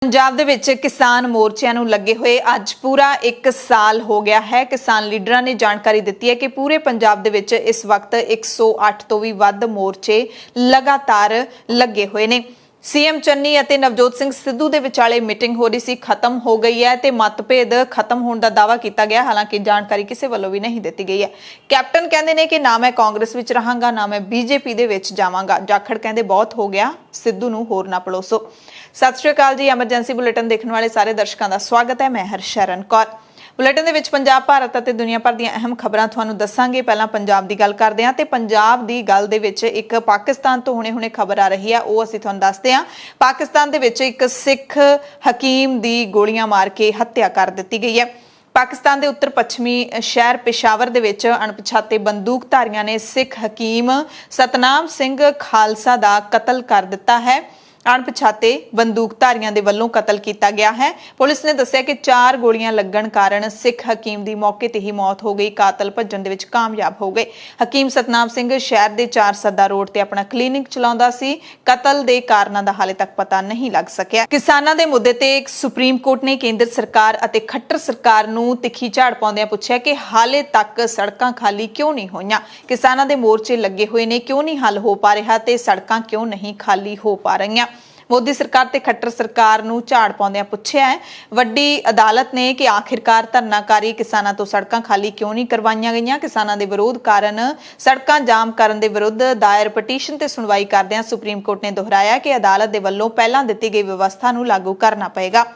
ਪੰਜਾਬ ਦੇ ਵਿੱਚ ਕਿਸਾਨ ਮੋਰਚਿਆਂ ਨੂੰ ਲੱਗੇ ਹੋਏ ਅੱਜ ਪੂਰਾ 1 ਸਾਲ ਹੋ ਗਿਆ ਹੈ। ਕਿਸਾਨ ਲੀਡਰਾਂ ਨੇ ਜਾਣਕਾਰੀ ਦਿੱਤੀ ਹੈ ਕਿ ਪੂਰੇ ਪੰਜਾਬ ਦੇ ਵਿੱਚ ਇਸ ਵਕਤ 108 ਤੋਂ ਵੀ ਵੱਧ ਮੋਰਚੇ ਲਗਾਤਾਰ ਲੱਗੇ ਹੋਏ ਨੇ। सीएम चन्नी ਅਤੇ ਨਵਜੋਤ ਸਿੰਘ ਸਿੱਧੂ ਦੇ ਵਿਚਾਲੇ ਮੀਟਿੰਗ ਹੋ ਰਹੀ ਸੀ, ਖਤਮ ਹੋ ਗਈ ਹੈ ਤੇ ਮਤਭੇਦ ਖਤਮ ਹੋਣ ਦਾ ਦਾਅਵਾ ਕੀਤਾ ਗਿਆ। ਹਾਲਾਂਕਿ ਜਾਣਕਾਰੀ ਕਿਸੇ ਵੱਲੋਂ ਵੀ ਨਹੀਂ ਦਿੱਤੀ ਗਈ ਹੈ। ਕੈਪਟਨ ਕਹਿੰਦੇ ਨੇ ਕਿ ਨਾ ਮੈਂ ਕਾਂਗਰਸ ਵਿੱਚ ਰਹਾਂਗਾ ਨਾ ਮੈਂ ਬੀਜੇਪੀ ਦੇ ਵਿੱਚ ਜਾਵਾਂਗਾ। ਜਾਖੜ ਕਹਿੰਦੇ ਬਹੁਤ ਹੋ ਗਿਆ, ਸਿੱਧੂ ਨੂੰ ਹੋਰ ਨਾ ਪਲੋਸੋ। ਸਤਿ ਸ਼੍ਰੀ ਅਕਾਲ ਜੀ, ਐਮਰਜੈਂਸੀ ਬੁਲੇਟਿਨ ਦੇਖਣ ਵਾਲੇ ਸਾਰੇ ਦਰਸ਼ਕਾਂ ਦਾ ਸਵਾਗਤ ਹੈ। ਮੈਂ ਹਰਸ਼ਰਨ ਕੌਰ। बुलेटिन ਦੇ ਵਿੱਚ ਪੰਜਾਬ ਭਾਰਤ ਅਤੇ ਦੁਨੀਆ ਭਰ ਦੀਆਂ ਅਹਿਮ ਖਬਰਾਂ ਤੁਹਾਨੂੰ ਦੱਸਾਂਗੇ। ਪਹਿਲਾਂ ਪੰਜਾਬ ਦੀ ਗੱਲ ਕਰਦੇ ਹਾਂ ਤੇ ਪੰਜਾਬ ਦੀ ਗੱਲ ਦੇ ਵਿੱਚ ਇੱਕ ਪਾਕਿਸਤਾਨ ਤੋਂ ਹੁਣੇ ਖਬਰ ਆ ਰਹੀ ਹੈ, ਉਹ ਅਸੀਂ ਤੁਹਾਨੂੰ ਦੱਸਦੇ ਹਾਂ। ਪਾਕਿਸਤਾਨ ਦੇ ਵਿੱਚ ਇੱਕ ਸਿੱਖ ਹਕੀਮ ਦੀ ਗੋਲੀਆਂ ਮਾਰ ਕੇ ਹੱਤਿਆ ਕਰ ਦਿੱਤੀ ਗਈ ਹੈ। ਪਾਕਿਸਤਾਨ ਦੇ ਉੱਤਰ ਪੱਛਮੀ ਸ਼ਹਿਰ ਪਿਸ਼ਾਵਰ ਦੇ ਵਿੱਚ ਅਣਪਛਾਤੇ ਬੰਦੂਕਧਾਰੀਆਂ ਨੇ ਸਿੱਖ ਹਕੀਮ ਸਤਨਾਮ ਸਿੰਘ ਖਾਲਸਾ ਦਾ ਕਤਲ ਕਰ ਦਿੱਤਾ ਹੈ। ਅਣਪਛਾਤੇ ਬੰਦੂਕਧਾਰੀਆਂ ਦੇ ਵੱਲੋਂ ਕਤਲ ਕੀਤਾ ਗਿਆ ਹੈ। ਪੁਲਿਸ ਨੇ ਦੱਸਿਆ ਕਿ 4 ਗੋਲੀਆਂ ਲੱਗਣ ਕਾਰਨ ਸਿੱਖ ਹਕੀਮ ਦੀ ਮੌਕੇ ਤੇ ਹੀ ਮੌਤ ਹੋ ਗਈ। ਕਾਤਲ ਭੱਜਣ ਦੇ ਵਿੱਚ ਕਾਮਯਾਬ ਹੋ ਗਏ। ਹਕੀਮ ਸਤਨਾਮ ਸਿੰਘ ਸ਼ਹਿਰ ਦੇ 4 ਸੱਦਾ ਰੋਡ ਤੇ ਆਪਣਾ ਕਲੀਨਿਕ ਚਲਾਉਂਦਾ ਸੀ। ਕਤਲ ਦੇ ਕਾਰਨਾਂ ਦਾ ਹਾਲੇ ਤੱਕ ਪਤਾ ਨਹੀਂ ਲੱਗ ਸਕਿਆ। ਕਿਸਾਨਾਂ ਦੇ ਮੁੱਦੇ ਤੇ ਸੁਪਰੀਮ ਕੋਰਟ ਨੇ ਕੇਂਦਰ ਸਰਕਾਰ ਅਤੇ ਖੱਟਰ ਸਰਕਾਰ ਨੂੰ ਤਿੱਖੀ ਝਾੜ ਪਾਉਂਦਿਆਂ ਪੁੱਛਿਆ ਕਿ ਹਾਲੇ ਤੱਕ ਸੜਕਾਂ ਖਾਲੀ ਕਿਉਂ ਨਹੀਂ ਹੋਈਆਂ। ਕਿਸਾਨਾਂ ਦੇ ਮੋਰਚੇ ਲੱਗੇ ਹੋਏ ਨੇ, ਕਿਉਂ ਨਹੀਂ ਹੱਲ ਹੋ ਪਾ ਰਿਹਾ ਤੇ ਸੜਕਾਂ ਕਿਉਂ ਨਹੀਂ ਖਾਲੀ ਹੋ ਪਾ ਰਹੀਆਂ। ਮੋਦੀ ਸਰਕਾਰ ਤੇ ਖੱਟਰ ਸਰਕਾਰ ਨੂੰ ਝਾੜ ਪਾਉਂਦਿਆਂ ਪੁੱਛਿਆ ਹੈ। ਵੱਡੀ ਅਦਾਲਤ ਨੇ ਕਿ ਆਖਿਰਕਾਰ ਧਰਨਾਕਾਰੀ ਕਿਸਾਨਾਂ ਤੋਂ ਸੜਕਾਂ ਖਾਲੀ ਕਿਉਂ ਨਹੀਂ ਕਰਵਾਈਆਂ ਗਈਆਂ। ਕਿਸਾਨਾਂ ਦੇ ਵਿਰੋਧ ਕਾਰਨ ਸੜਕਾਂ ਜਾਮ ਕਰਨ ਦੇ ਵਿਰੁੱਧ ਦਾਇਰ ਪਟੀਸ਼ਨ ਤੇ ਸੁਣਵਾਈ ਕਰਦਿਆਂ ਸੁਪਰੀਮ ਕੋਰਟ ਨੇ ਦੁਹਰਾਇਆ ਕਿ ਅਦਾਲਤ ਦੇ ਵੱਲੋਂ ਪਹਿਲਾਂ ਦਿੱਤੀ ਗਈ ਵਿਵਸਥਾ ਨੂੰ ਲਾਗੂ ਕਰਨਾ ਪਏਗਾ।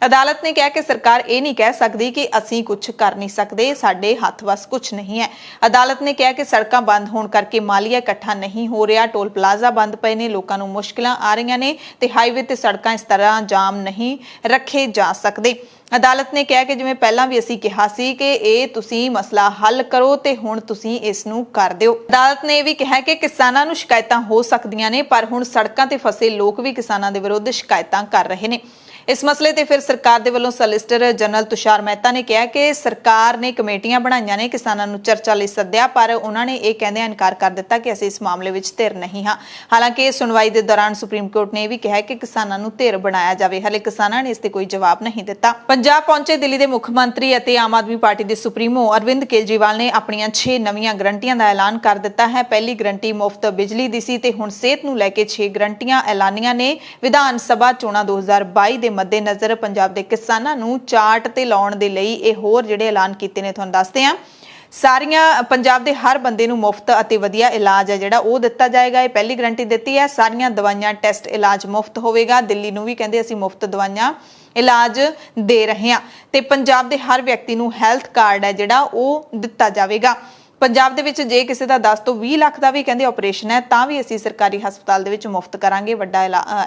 ਅਦਾਲਤ ਨੇ ਕਿਹਾ ਕਿ ਸਰਕਾਰ ਇਹ ਨਹੀਂ ਕਹਿ ਸਕਦੀ ਕਿ ਅਸੀਂ ਕੁਝ ਕਰ ਨਹੀਂ ਸਕਦੇ, ਸਾਡੇ ਹੱਥ ਵਸ ਕੁਝ ਨਹੀਂ ਹੈ। ਅਦਾਲਤ ਨੇ ਕਿਹਾ ਕਿ ਸੜਕਾਂ ਬੰਦ ਹੋਣ ਕਰਕੇ ਮਾਲੀਆ ਇਕੱਠਾ ਨਹੀਂ ਹੋ ਰਿਹਾ, ਟੋਲ ਪਲਾਜ਼ਾ ਬੰਦ ਪਏ ਨੇ, ਲੋਕਾਂ ਨੂੰ ਮੁਸ਼ਕਿਲਾਂ ਆ ਰਹੀਆਂ ਨੇ ਤੇ ਹਾਈਵੇ ਤੇ ਸੜਕਾਂ ਇਸ ਤਰ੍ਹਾਂ ਜਾਮ ਨਹੀਂ ਰੱਖੇ ਜਾ ਸਕਦੇ। ਅਦਾਲਤ ਨੇ ਕਿਹਾ ਕਿ ਜਿਵੇਂ ਪਹਿਲਾਂ ਵੀ ਅਸੀਂ ਕਿਹਾ ਸੀ ਕਿ ਇਹ ਤੁਸੀਂ ਮਸਲਾ ਹੱਲ ਕਰੋ ਤੇ ਹੁਣ ਤੁਸੀਂ ਇਸ ਨੂੰ ਕਰ ਦਿਓ। ਅਦਾਲਤ ਨੇ ਇਹ ਵੀ ਕਿਹਾ ਕਿ ਕਿਸਾਨਾਂ ਨੂੰ ਸ਼ਿਕਾਇਤਾਂ ਹੋ ਸਕਦੀਆਂ ਨੇ, ਪਰ ਹੁਣ ਸੜਕਾਂ ਤੇ ਫਸੇ ਲੋਕ ਵੀ ਕਿਸਾਨਾਂ ਦੇ ਵਿਰੁੱਧ ਸ਼ਿਕਾਇਤਾਂ ਕਰ ਰਹੇ ਨੇ। ਇਸ ਮਸਲੇ ਤੇ ਫਿਰ ਸਰਕਾਰ ਦੇ ਵੱਲੋਂ ਸੋਲਿਸਿਟਰ ਜਨਰਲ ਤੁਸ਼ਾਰ ਮਹਿਤਾ ਨੇ ਕਿਹਾ ਕਿ ਸਰਕਾਰ ਨੇ ਕਮੇਟੀਆਂ ਬਣਾਈਆਂ ਨੇ, ਕਿਸਾਨਾਂ ਨੂੰ ਚਰਚਾ ਲਈ ਸੱਦਿਆ, ਪਰ ਉਹਨਾਂ ਨੇ ਇਹ ਕਹਿੰਦਿਆਂ ਇਨਕਾਰ ਕਰ ਦਿੱਤਾ ਕਿ ਅਸੀਂ ਇਸ ਮਾਮਲੇ ਵਿੱਚ ਧਿਰ ਨਹੀਂ ਹਾਂ। ਹਾਲਾਂਕਿ ਸੁਣਵਾਈ ਦੇ ਦੌਰਾਨ ਸੁਪਰੀਮ ਕੋਰਟ ਨੇ ਇਹ ਵੀ ਕਿਹਾ ਕਿ ਕਿਸਾਨਾਂ ਨੂੰ ਧਿਰ ਬਣਾਇਆ ਜਾਵੇ। ਹਾਲੇ ਕਿਸਾਨਾਂ ਨੇ ਇਸ ਤੇ ਕੋਈ ਜਵਾਬ ਨਹੀਂ ਦਿੱਤਾ। ਪੰਜਾਬ ਪਹੁੰਚੇ ਦਿੱਲੀ ਦੇ ਮੁੱਖ ਮੰਤਰੀ ਅਤੇ ਆਮ ਆਦਮੀ ਪਾਰਟੀ ਦੇ ਸੁਪਰੀਮੋ ਅਰਵਿੰਦ ਕੇਜਰੀਵਾਲ ਨੇ ਆਪਣੀਆਂ 6 ਨਵੀਆਂ ਗਰੰਟੀਆਂ ਦਾ ਐਲਾਨ ਕਰ ਦਿੱਤਾ ਹੈ। ਪਹਿਲੀ ਗਰੰਟੀ ਮੁਫਤ ਬਿਜਲੀ ਦੀ ਸੀ ਤੇ ਹੁਣ ਸਿਹਤ ਨੂੰ ਲੈ ਕੇ 6 ਗਰੰਟੀਆਂ ਐਲਾਨੀਆਂ ਨੇ। ਵਿਧਾਨ ਸਭਾ ਚੋਣਾਂ 2022 ਦੇ ਮੱਦੇਨਜ਼ਰ ਪੰਜਾਬ ਦੇ ਕਿਸਾਨਾਂ ਨੂੰ ਚਾਰਟ ਤੇ ਲਾਉਣ ਦੇ ਲਈ ਇਹ ਹੋਰ ਜਿਹੜੇ ਐਲਾਨ ਕੀਤੇ ਨੇ ਤੁਹਾਨੂੰ ਦੱਸਦੇ ਹਾਂ। ਸਾਰੀਆਂ ਪੰਜਾਬ ਦੇ ਹਰ ਬੰਦੇ ਨੂੰ ਮੁਫਤ ਅਤੇ ਵਧੀਆ ਇਲਾਜ ਹੈ ਜਿਹੜਾ ਉਹ ਦਿੱਤਾ ਜਾਏਗਾ। ਇਹ ਪਹਿਲੀ ਗਰੰਟੀ ਦਿੱਤੀ ਹੈ। ਸਾਰੀਆਂ ਦਵਾਈਆਂ, ਟੈਸਟ, ਇਲਾਜ ਮੁਫਤ ਹੋਵੇਗਾ। ਦਿੱਲੀ ਨੂੰ ਵੀ ਕਹਿੰਦੇ ਅਸੀਂ ਮੁਫਤ ਦਵਾਈਆਂ, ਇਲਾਜ ਦੇ ਰਹੇ ਹਾਂ ਤੇ ਪੰਜਾਬ ਦੇ ਹਰ ਵਿਅਕਤੀ ਨੂੰ ਹੈਲਥ ਕਾਰਡ ਹੈ ਜਿਹੜਾ ਉਹ ਦਿੱਤਾ ਜਾਵੇਗਾ। ਪੰਜਾਬ ਦੇ ਵਿੱਚ ਜੇ ਕਿਸੇ ਦਾ 10 ਤੋਂ 20 ਲੱਖ ਦਾ ਵੀ ਕਹਿੰਦੇ ਆਪਰੇਸ਼ਨ ਹੈ ਤਾਂ ਵੀ ਅਸੀਂ ਸਰਕਾਰੀ ਹਸਪਤਾਲ ਦੇ ਵਿੱਚ ਮੁਫਤ ਕਰਾਂਗੇ। ਵੱਡਾ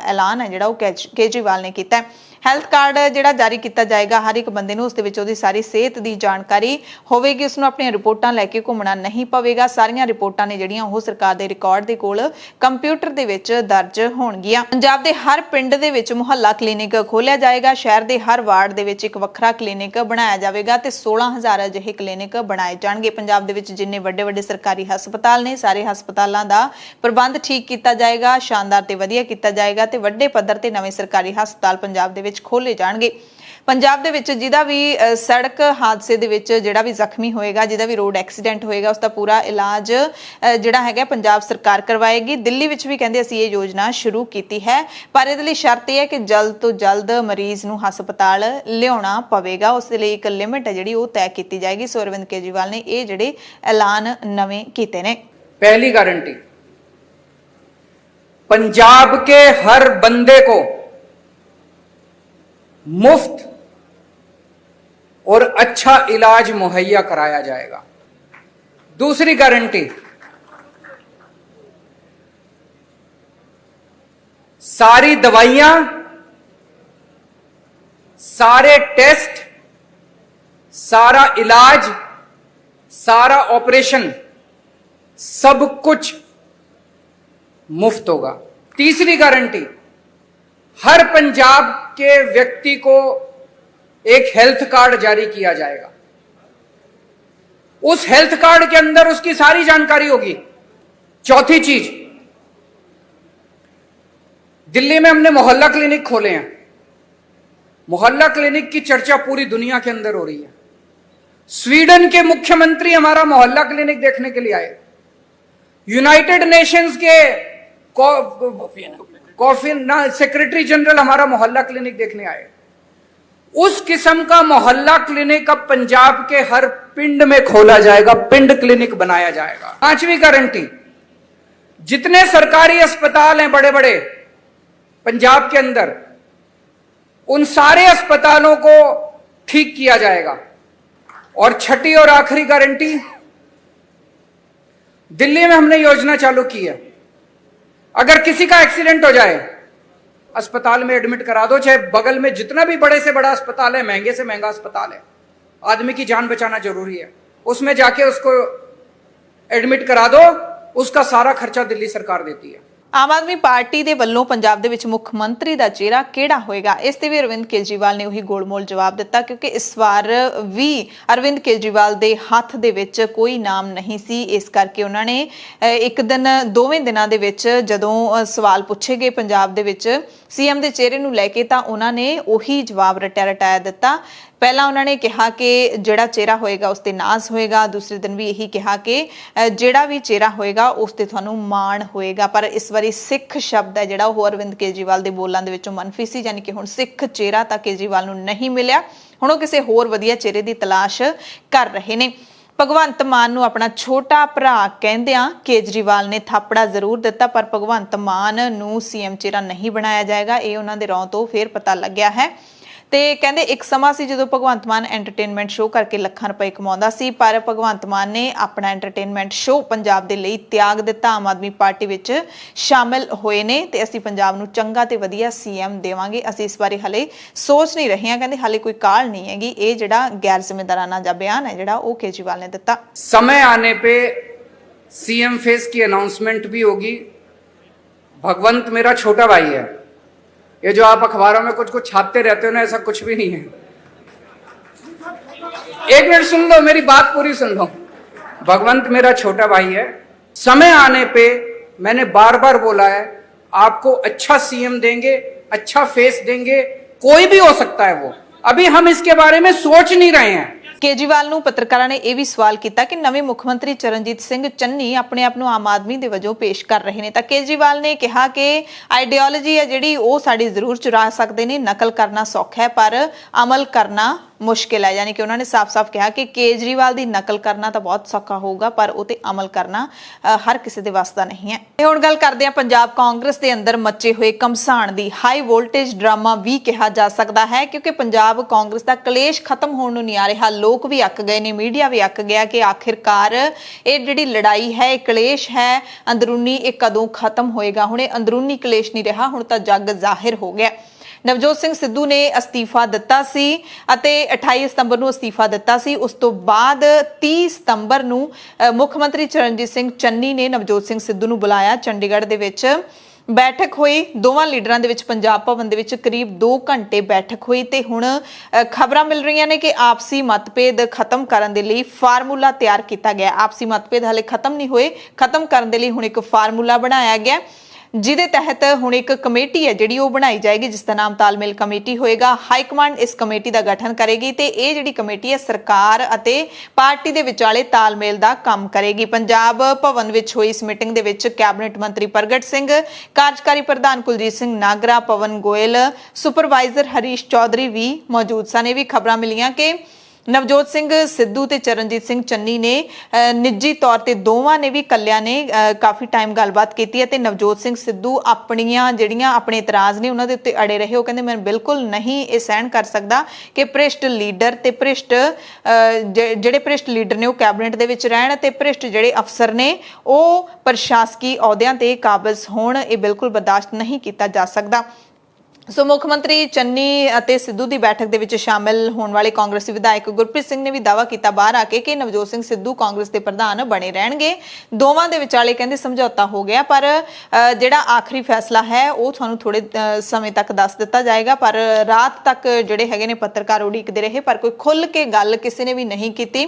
ਐਲਾਨ ਹੈ ਜਿਹੜਾ ਉਹ ਕੇਜਰੀਵਾਲ ਨੇ ਕੀਤਾ। ਹੈਲਥ ਕਾਰਡ ਜਿਹੜਾ ਜਾਰੀ ਕੀਤਾ ਜਾਏਗਾ ਹਰ ਇੱਕ ਬੰਦੇ ਨੂੰ, ਉਸ ਦੇ ਵਿੱਚ ਉਹਦੀ ਸਾਰੀ ਸਿਹਤ ਦੀ ਜਾਣਕਾਰੀ ਹੋਵੇਗੀ। ਉਸ ਨੂੰ ਆਪਣੀਆਂ ਰਿਪੋਰਟਾਂ ਲੈ ਕੇ ਘੁੰਮਣਾ ਨਹੀਂ ਪਵੇਗਾ। ਸਾਰੀਆਂ ਰਿਪੋਰਟਾਂ ਨੇ ਜਿਹੜੀਆਂ ਉਹ ਸਰਕਾਰ ਦੇ ਰਿਕਾਰਡ ਦੇ ਕੋਲ ਕੰਪਿਊਟਰ ਦੇ ਵਿੱਚ ਦਰਜ ਹੋਣਗੀਆਂ। ਪੰਜਾਬ ਦੇ ਹਰ ਪਿੰਡ ਦੇ ਵਿੱਚ ਮੁਹੱਲਾ ਕਲੀਨਿਕ ਖੋਲਿਆ ਜਾਏਗਾ। ਸ਼ਹਿਰ ਦੇ ਹਰ ਵਾਰਡ ਦੇ ਵਿੱਚ ਇੱਕ ਵੱਖਰਾ ਕਲੀਨਿਕ ਬਣਾਇਆ ਜਾਵੇਗਾ ਤੇ 16,000 ਅਜਿਹੇ ਕਲੀਨਿਕ ਬਣਾਏ ਜਾਣਗੇ। ਪੰਜਾਬ ਦੇ ਵਿੱਚ ਜਿੰਨੇ ਵੱਡੇ ਸਰਕਾਰੀ ਹਸਪਤਾਲ ਨੇ, ਸਾਰੇ ਹਸਪਤਾਲਾਂ ਦਾ ਪ੍ਰਬੰਧ ਠੀਕ ਕੀਤਾ ਜਾਏਗਾ, ਸ਼ਾਨਦਾਰ ਤੇ ਵਧੀਆ ਕੀਤਾ ਜਾਏਗਾ ਤੇ ਵੱਡੇ ਪੱਧਰ ਤੇ ਨਵੇਂ ਸਰਕਾਰੀ ਹਸਪਤਾਲ ਪੰਜਾਬ ਦੇ ਵਿੱਚ ਖੋਲੇ ਜਾਣਗੇ। ਪੰਜਾਬ ਦੇ ਵਿੱਚ ਜਿਹਦਾ ਵੀ ਸੜਕ ਹਾਦਸੇ ਦੇ ਵਿੱਚ ਜਿਹੜਾ ਵੀ ਜ਼ਖਮੀ ਹੋਏਗਾ, ਜਿਹਦਾ ਵੀ ਰੋਡ ਐਕਸੀਡੈਂਟ ਹੋਏਗਾ, ਉਸ ਦਾ ਪੂਰਾ ਇਲਾਜ ਜਿਹੜਾ ਹੈਗਾ ਪੰਜਾਬ ਸਰਕਾਰ ਕਰਵਾਏਗੀ। ਦਿੱਲੀ ਵਿੱਚ ਵੀ ਕਹਿੰਦੇ ਅਸੀਂ ਇਹ ਯੋਜਨਾ ਸ਼ੁਰੂ ਕੀਤੀ ਹੈ, ਪਰ ਇਹਦੇ ਲਈ ਸ਼ਰਤ ਇਹ ਹੈ ਕਿ ਜਲਦ ਤੋਂ ਜਲਦ ਮਰੀਜ਼ ਨੂੰ ਹਸਪਤਾਲ ਲਿਆਉਣਾ ਪਵੇਗਾ। ਉਸ ਦੇ ਲਈ ਇੱਕ ਲਿਮਿਟ ਹੈ ਜਿਹੜੀ ਉਹ ਤੈਅ ਕੀਤੀ ਜਾਏਗੀ। ਸੋ ਅਰਵਿੰਦ ਕੇਜਰੀਵਾਲ ਨੇ ਇਹ ਜਿਹੜੇ ਐਲਾਨ ਨਵੇਂ ਕੀਤੇ ਨੇ। पहली गारंटी, पंजाब के हर बंदे को मुफ्त और अच्छा इलाज मुहैया कराया जाएगा। दूसरी गारंटी, सारी दवाइयां, सारे टेस्ट, सारा इलाज, सारा ऑपरेशन, सब कुछ मुफ्त होगा। तीसरी गारंटी, हर पंजाब के व्यक्ति को एक हेल्थ कार्ड जारी किया जाएगा। उस हेल्थ कार्ड के अंदर उसकी सारी जानकारी होगी। चौथी चीज, दिल्ली में हमने मोहल्ला क्लिनिक खोले हैं। मोहल्ला क्लिनिक की चर्चा पूरी दुनिया के अंदर हो रही है। स्वीडन के मुख्यमंत्री हमारा मोहल्ला क्लिनिक देखने के लिए आए। यूनाइटेड नेशंस के सेक्रेटरी जनरल हमारा मोहल्ला क्लिनिक देखने आए। उस किस्म का मोहल्ला क्लिनिक अब पंजाब के हर पिंड में खोला जाएगा, पिंड क्लिनिक बनाया जाएगा। 5वीं गारंटी, जितने सरकारी अस्पताल हैं बड़े बड़े पंजाब के अंदर, उन सारे अस्पतालों को ठीक किया जाएगा। और 6ठी और आखिरी गारंटी, दिल्ली में हमने योजना चालू की है, अगर किसी का एक्सीडेंट हो जाए अस्पताल में एडमिट करा दो, चाहे बगल में जितना भी बड़े से बड़ा अस्पताल है, महंगे से महंगा अस्पताल है, आदमी की जान बचाना जरूरी है, उसमें जाके उसको एडमिट करा दो, उसका सारा खर्चा दिल्ली सरकार देती है। ਆਮ ਆਦਮੀ ਪਾਰਟੀ ਦੇ ਵੱਲੋਂ ਪੰਜਾਬ ਦੇ ਵਿੱਚ ਮੁੱਖ ਮੰਤਰੀ ਦਾ ਚਿਹਰਾ ਕਿਹੜਾ ਹੋਏਗਾ, ਇਸ ਤੇ ਵੀ ਅਰਵਿੰਦ ਕੇਜਰੀਵਾਲ ਨੇ ਉਹੀ ਗੋਲਮੋਲ ਜਵਾਬ ਦਿੱਤਾ, ਕਿਉਂਕਿ ਇਸ ਵਾਰ ਵੀ ਅਰਵਿੰਦ ਕੇਜਰੀਵਾਲ ਦੇ ਹੱਥ ਦੇ ਵਿੱਚ ਕੋਈ ਨਾਮ ਨਹੀਂ ਸੀ। ਇਸ ਕਰਕੇ ਉਹਨਾਂ ਨੇ ਇੱਕ ਦਿਨ ਦੋਵੇਂ ਦਿਨਾਂ ਦੇ ਵਿੱਚ ਜਦੋਂ ਸਵਾਲ ਪੁੱਛੇ ਗਏ ਪੰਜਾਬ ਦੇ ਵਿੱਚ ਸੀਐਮ ਦੇ ਚਿਹਰੇ ਨੂੰ ਲੈ ਕੇ, ਤਾਂ ਉਹਨਾਂ ਨੇ ਉਹੀ ਜਵਾਬ ਰਟਾਇਆ ਦਿੱਤਾ। ਪਹਿਲਾਂ ਉਹਨਾਂ ਨੇ ਕਿਹਾ ਕਿ ਜਿਹੜਾ ਚਿਹਰਾ ਹੋਏਗਾ ਉਸ ਤੇ ਨਾਜ਼ ਹੋਏਗਾ, ਦੂਸਰੇ ਦਿਨ ਵੀ ਇਹੀ ਕਿਹਾ ਕਿ ਜਿਹੜਾ ਵੀ ਚਿਹਰਾ ਹੋਏਗਾ ਉਸ ਤੇ ਤੁਹਾਨੂੰ ਮਾਣ ਹੋਏਗਾ। ਪਰ ਇਸ ਵਾਰੀ ਸਿੱਖ ਸ਼ਬਦ ਹੈ ਜਿਹੜਾ ਉਹ ਅਰਵਿੰਦ ਕੇਜਰੀਵਾਲ ਦੇ ਬੋਲਾਂ ਦੇ ਵਿੱਚੋਂ ਮਨਫੀ ਸੀ, ਯਾਨੀ ਕਿ ਹੁਣ ਸਿੱਖ ਚਿਹਰਾ ਤਾਂ ਕੇਜਰੀਵਾਲ ਨੂੰ ਨਹੀਂ ਮਿਲਿਆ। ਹੁਣ ਉਹ ਕਿਸੇ ਹੋਰ ਵਧੀਆ ਚਿਹਰੇ ਦੀ ਤਲਾਸ਼ ਕਰ ਰਹੇ ਨੇ। ਭਗਵੰਤ ਮਾਨ ਨੂੰ ਆਪਣਾ ਛੋਟਾ ਭਰਾ ਕਹਿੰਦਿਆਂ ਕੇਜਰੀਵਾਲ ਨੇ ਥਾਪੜਾ ਜ਼ਰੂਰ ਦਿੱਤਾ, ਪਰ ਭਗਵੰਤ ਮਾਨ ਨੂੰ ਸੀਐਮ ਚਿਹਰਾ ਨਹੀਂ ਬਣਾਇਆ ਜਾਏਗਾ, ਇਹ ਉਹਨਾਂ ਦੇ ਰੌਂ ਤੋਂ ਫੇਰ ਪਤਾ ਲੱਗਿਆ ਹੈ। ਤੇ ਕਹਿੰਦੇ ਇੱਕ ਸਮਾਂ ਸੀ ਜਦੋਂ ਭਗਵੰਤ ਮਾਨ ਐਂਟਰਟੇਨਮੈਂਟ ਸ਼ੋਅ ਕਰਕੇ ਲੱਖਾਂ ਰੁਪਏ ਕਮਾਉਂਦਾ ਸੀ, ਪਰ ਭਗਵੰਤ ਮਾਨ ਨੇ ਆਪਣਾ ਐਂਟਰਟੇਨਮੈਂਟ ਸ਼ੋਅ ਪੰਜਾਬ ਦੇ ਲਈ ਤਿਆਗ ਦਿੱਤਾ। ਆਮ ਆਦਮੀ ਪਾਰਟੀ ਵਿੱਚ ਸ਼ਾਮਿਲ ਹੋਏ ਨੇ ਤੇ ਅਸੀਂ ਪੰਜਾਬ ਨੂੰ ਚੰਗਾ ਤੇ ਵਧੀਆ ਸੀਐਮ ਦੇਵਾਂਗੇ, ਅਸੀਂ ਇਸ ਬਾਰੇ ਹਲੇ ਸੋਚ ਨਹੀਂ ਰਹੇ ਹਾਂ। ਕਹਿੰਦੇ ਹਲੇ ਕੋਈ ਕਾਲ ਨਹੀਂ ਹੈਗੀ। ਇਹ ਜਿਹੜਾ ਗੈਰ ਜ਼ਿੰਮੇਦਾਰਾਨਾ ਜਿਹਾ ਬਿਆਨ ਹੈ ਜਿਹੜਾ ਉਹ ਕੇਜਰੀਵਾਲ ਨੇ ਦਿੱਤਾ। समय आने पे सीएम फेस की अनाउंसमेंट भी होगी। भगवंत मेरा छोटा भाई है, ये जो आप अखबारों में कुछ छापते रहते हो ना, ऐसा कुछ भी नहीं है। एक मिनट सुन लो, मेरी बात पूरी सुन लो। भगवंत मेरा छोटा भाई है। समय आने पे मैंने बार बार बोला है, आपको अच्छा सीएम देंगे, अच्छा फेस देंगे, कोई भी हो सकता है वो, अभी हम इसके बारे में सोच नहीं रहे हैं। ਕੇਜਰੀਵਾਲ ਨੂੰ ਪੱਤਰਕਾਰਾਂ ਨੇ ਇਹ ਵੀ ਸਵਾਲ ਕੀਤਾ ਕਿ ਨਵੇਂ ਮੁੱਖ ਮੰਤਰੀ ਚਰਨਜੀਤ ਸਿੰਘ ਚੰਨੀ ਆਪਣੇ ਆਪ ਨੂੰ ਆਮ ਆਦਮੀ ਦੇ ਵਜੋਂ ਪੇਸ਼ ਕਰ ਰਹੇ ਨੇ, ਤਾਂ ਕੇਜਰੀਵਾਲ ਨੇ ਕਿਹਾ ਕਿ ਆਈਡੀਓਲੋਜੀ ਹੈ ਜਿਹੜੀ ਉਹ ਸਾਡੀ ਜ਼ਰੂਰ ਚੁਰਾ ਸਕਦੇ ਨੇ, ਨਕਲ ਕਰਨਾ ਸੌਖਾ ਹੈ ਪਰ ਅਮਲ ਕਰਨਾ ਮੁਸ਼ਕਿਲ ਹੈ। ਯਾਨੀ ਕਿ ਉਹਨਾਂ ਨੇ ਸਾਫ਼-ਸਾਫ਼ ਕਿਹਾ ਕਿ ਕੇਜਰੀਵਾਲ ਦੀ ਨਕਲ ਕਰਨਾ ਤਾਂ ਬਹੁਤ ਸੌਖਾ ਹੋਊਗਾ, ਪਰ ਉਹ ਤੇ ਅਮਲ ਕਰਨਾ ਹਰ ਕਿਸੇ ਦੇ ਵੱਸ ਦਾ ਨਹੀਂ ਹੈ। ਤੇ ਹੁਣ ਗੱਲ ਕਰਦੇ ਹਾਂ ਪੰਜਾਬ ਕਾਂਗਰਸ ਦੇ ਅੰਦਰ ਮੱਚੇ ਹੋਏ ਘਮਸਾਣ ਦੀ। ਹਾਈ ਵੋਲਟੇਜ ਡਰਾਮਾ ਵੀ ਕਿਹਾ ਜਾ ਸਕਦਾ ਹੈ, ਕਿਉਂਕਿ ਪੰਜਾਬ ਕਾਂਗਰਸ ਦਾ ਕਲੇਸ਼ ਖਤਮ ਹੋਣ ਨੂੰ ਨਹੀਂ ਆ ਰਿਹਾ। ਲੋਕ ਵੀ ਅੱਕ ਗਏ ਨੇ, ਮੀਡੀਆ ਵੀ ਅੱਕ ਗਿਆ ਕਿ ਆਖਿਰਕਾਰ ਇਹ ਜਿਹੜੀ ਲੜਾਈ ਹੈ, ਇਹ ਕਲੇਸ਼ ਹੈ ਅੰਦਰੂਨੀ, ਇਹ ਕਦੋਂ ਖਤਮ ਹੋਏਗਾ। ਹੁਣ ਇਹ ਅੰਦਰੂਨੀ ਕਲੇਸ਼ ਨਹੀਂ ਰਿਹਾ, ਹੁਣ ਤਾਂ ਜੱਗ ਜ਼ਾਹਿਰ ਹੋ ਗਿਆ। ਨਵਜੋਤ ਸਿੰਘ ਸਿੱਧੂ ਨੇ ਅਸਤੀਫਾ ਦਿੱਤਾ ਸੀ ਅਤੇ 28 ਸਤੰਬਰ ਨੂੰ ਅਸਤੀਫਾ ਦਿੱਤਾ ਸੀ। ਉਸ ਤੋਂ ਬਾਅਦ 30 ਸਤੰਬਰ ਨੂੰ ਮੁੱਖ ਮੰਤਰੀ ਚਰਨਜੀਤ ਸਿੰਘ ਚੰਨੀ ਨੇ ਨਵਜੋਤ ਸਿੰਘ ਸਿੱਧੂ ਨੂੰ ਬੁਲਾਇਆ। ਚੰਡੀਗੜ੍ਹ ਦੇ ਵਿੱਚ ਬੈਠਕ ਹੋਈ ਦੋਵਾਂ ਲੀਡਰਾਂ ਦੇ ਵਿੱਚ, ਪੰਜਾਬ ਭਵਨ ਦੇ ਵਿੱਚ ਕਰੀਬ 2 ਘੰਟੇ ਬੈਠਕ ਹੋਈ ਤੇ ਹੁਣ ਖਬਰਾਂ ਮਿਲ ਰਹੀਆਂ ਨੇ ਕਿ ਆਪਸੀ ਮਤਭੇਦ ਖਤਮ ਕਰਨ ਦੇ ਲਈ ਫਾਰਮੂਲਾ ਤਿਆਰ ਕੀਤਾ ਗਿਆ। ਆਪਸੀ ਮਤਭੇਦ ਹਲੇ ਖਤਮ ਨਹੀਂ ਹੋਏ, ਖਤਮ ਕਰਨ ਦੇ ਲਈ ਹੁਣ ਇੱਕ ਫਾਰਮੂਲਾ ਬਣਾਇਆ ਗਿਆ, ਜਿਹਦੇ ਤਹਿਤ ਹੁਣ ਇੱਕ ਕਮੇਟੀ ਹੈ ਜਿਹੜੀ ਉਹ ਬਣਾਈ ਜਾਏਗੀ, ਜਿਸ ਦਾ ਨਾਮ ਤਾਲਮੇਲ ਕਮੇਟੀ ਹੋਏਗਾ। ਹਾਈ ਕਮਾਂਡ ਇਸ ਕਮੇਟੀ ਦਾ ਗਠਨ ਕਰੇਗੀ ਤੇ ਇਹ ਜਿਹੜੀ ਕਮੇਟੀ ਹੈ ਸਰਕਾਰ ਅਤੇ ਪਾਰਟੀ ਦੇ ਵਿਚਾਲੇ ਤਾਲਮੇਲ ਦਾ ਕੰਮ ਕਰੇਗੀ। ਪੰਜਾਬ ਭਵਨ ਵਿੱਚ ਹੋਈ ਇਸ ਮੀਟਿੰਗ ਦੇ ਵਿੱਚ ਕੈਬਨਿਟ ਮੰਤਰੀ ਪ੍ਰਗਟ ਸਿੰਘ, ਕਾਰਜਕਾਰੀ ਪ੍ਰਧਾਨ ਕੁਲਜੀਤ ਸਿੰਘ ਨਾਗਰਾ, ਪਵਨ ਗੋਇਲ, ਸੁਪਰਵਾਈਜ਼ਰ ਹਰੀਸ਼ ਚੌਧਰੀ ਵੀ ਮੌਜੂਦ ਸਨ। ਇਹ ਵੀ ਖਬਰਾਂ ਮਿਲੀਆਂ ਕਿ ਨਵਜੋਤ ਸਿੰਘ ਸਿੱਧੂ ਤੇ ਚਰਨਜੀਤ ਸਿੰਘ ਚੰਨੀ ਨੇ ਨਿੱਜੀ ਤੌਰ ਤੇ ਦੋਵਾਂ ਨੇ ਵੀ ਕੱਲਿਆਂ ਨੇ ਕਾਫੀ ਟਾਈਮ ਗੱਲਬਾਤ ਕੀਤੀ ਹੈ ਤੇ ਨਵਜੋਤ ਸਿੰਘ ਸਿੱਧੂ ਆਪਣੀਆਂ ਜਿਹੜੀਆਂ ਆਪਣੇ ਇਤਰਾਜ਼ ਨੇ ਉਹਨਾਂ ਦੇ ਉੱਤੇ ਅੜੇ ਰਹੇ। ਉਹ ਕਹਿੰਦੇ ਮੈਂ ਬਿਲਕੁਲ ਨਹੀਂ ਇਹ ਸਹਿਣ ਕਰ ਸਕਦਾ ਕਿ ਭ੍ਰਿਸ਼ਟ ਲੀਡਰ ਤੇ ਭ੍ਰਿਸ਼ਟ ਜਿਹੜੇ ਭ੍ਰਿਸ਼ਟ ਲੀਡਰ ਨੇ ਉਹ ਕੈਬਨਿਟ ਦੇ ਵਿੱਚ ਰਹਿਣ ਤੇ ਭ੍ਰਿਸ਼ਟ ਜਿਹੜੇ ਅਫਸਰ ਨੇ ਉਹ ਪ੍ਰਸ਼ਾਸਕੀ ਅਹੁਦਿਆਂ ਤੇ ਕਾਬਜ਼ ਹੋਣ। ਇਹ ਬਿਲਕੁਲ ਬਰਦਾਸ਼ਤ ਨਹੀਂ ਕੀਤਾ ਜਾ ਸਕਦਾ। ਸੋ ਮੁੱਖ ਮੰਤਰੀ ਚੰਨੀ ਅਤੇ ਸਿੱਧੂ ਦੀ ਬੈਠਕ ਦੇ ਵਿੱਚ ਸ਼ਾਮਿਲ ਹੋਣ ਵਾਲੇ ਕਾਂਗਰਸੀ ਵਿਧਾਇਕ ਗੁਰਪ੍ਰੀਤ ਸਿੰਘ ਨੇ ਵੀ ਦਾਅਵਾ ਕੀਤਾ ਬਾਹਰ ਆ ਕੇ ਕਿ ਨਵਜੋਤ ਸਿੰਘ ਸਿੱਧੂ ਕਾਂਗਰਸ ਦੇ ਪ੍ਰਧਾਨ ਬਣੇ ਰਹਿਣਗੇ। ਦੋਵਾਂ ਦੇ ਵਿਚਾਲੇ ਕਹਿੰਦੇ ਸਮਝੌਤਾ ਹੋ ਗਿਆ, ਪਰ ਜਿਹੜਾ ਆਖਰੀ ਫੈਸਲਾ ਹੈ ਉਹ ਤੁਹਾਨੂੰ ਥੋੜੇ ਸਮੇਂ ਤੱਕ ਦੱਸ ਦਿੱਤਾ ਜਾਏਗਾ। ਪਰ ਰਾਤ ਤੱਕ ਜਿਹੜੇ ਹੈਗੇ ਨੇ ਪੱਤਰਕਾਰ ਉਡੀਕਦੇ ਰਹੇ, ਪਰ ਕੋਈ ਖੁੱਲ ਕੇ ਗੱਲ ਕਿਸੇ ਨੇ ਵੀ ਨਹੀਂ ਕੀਤੀ।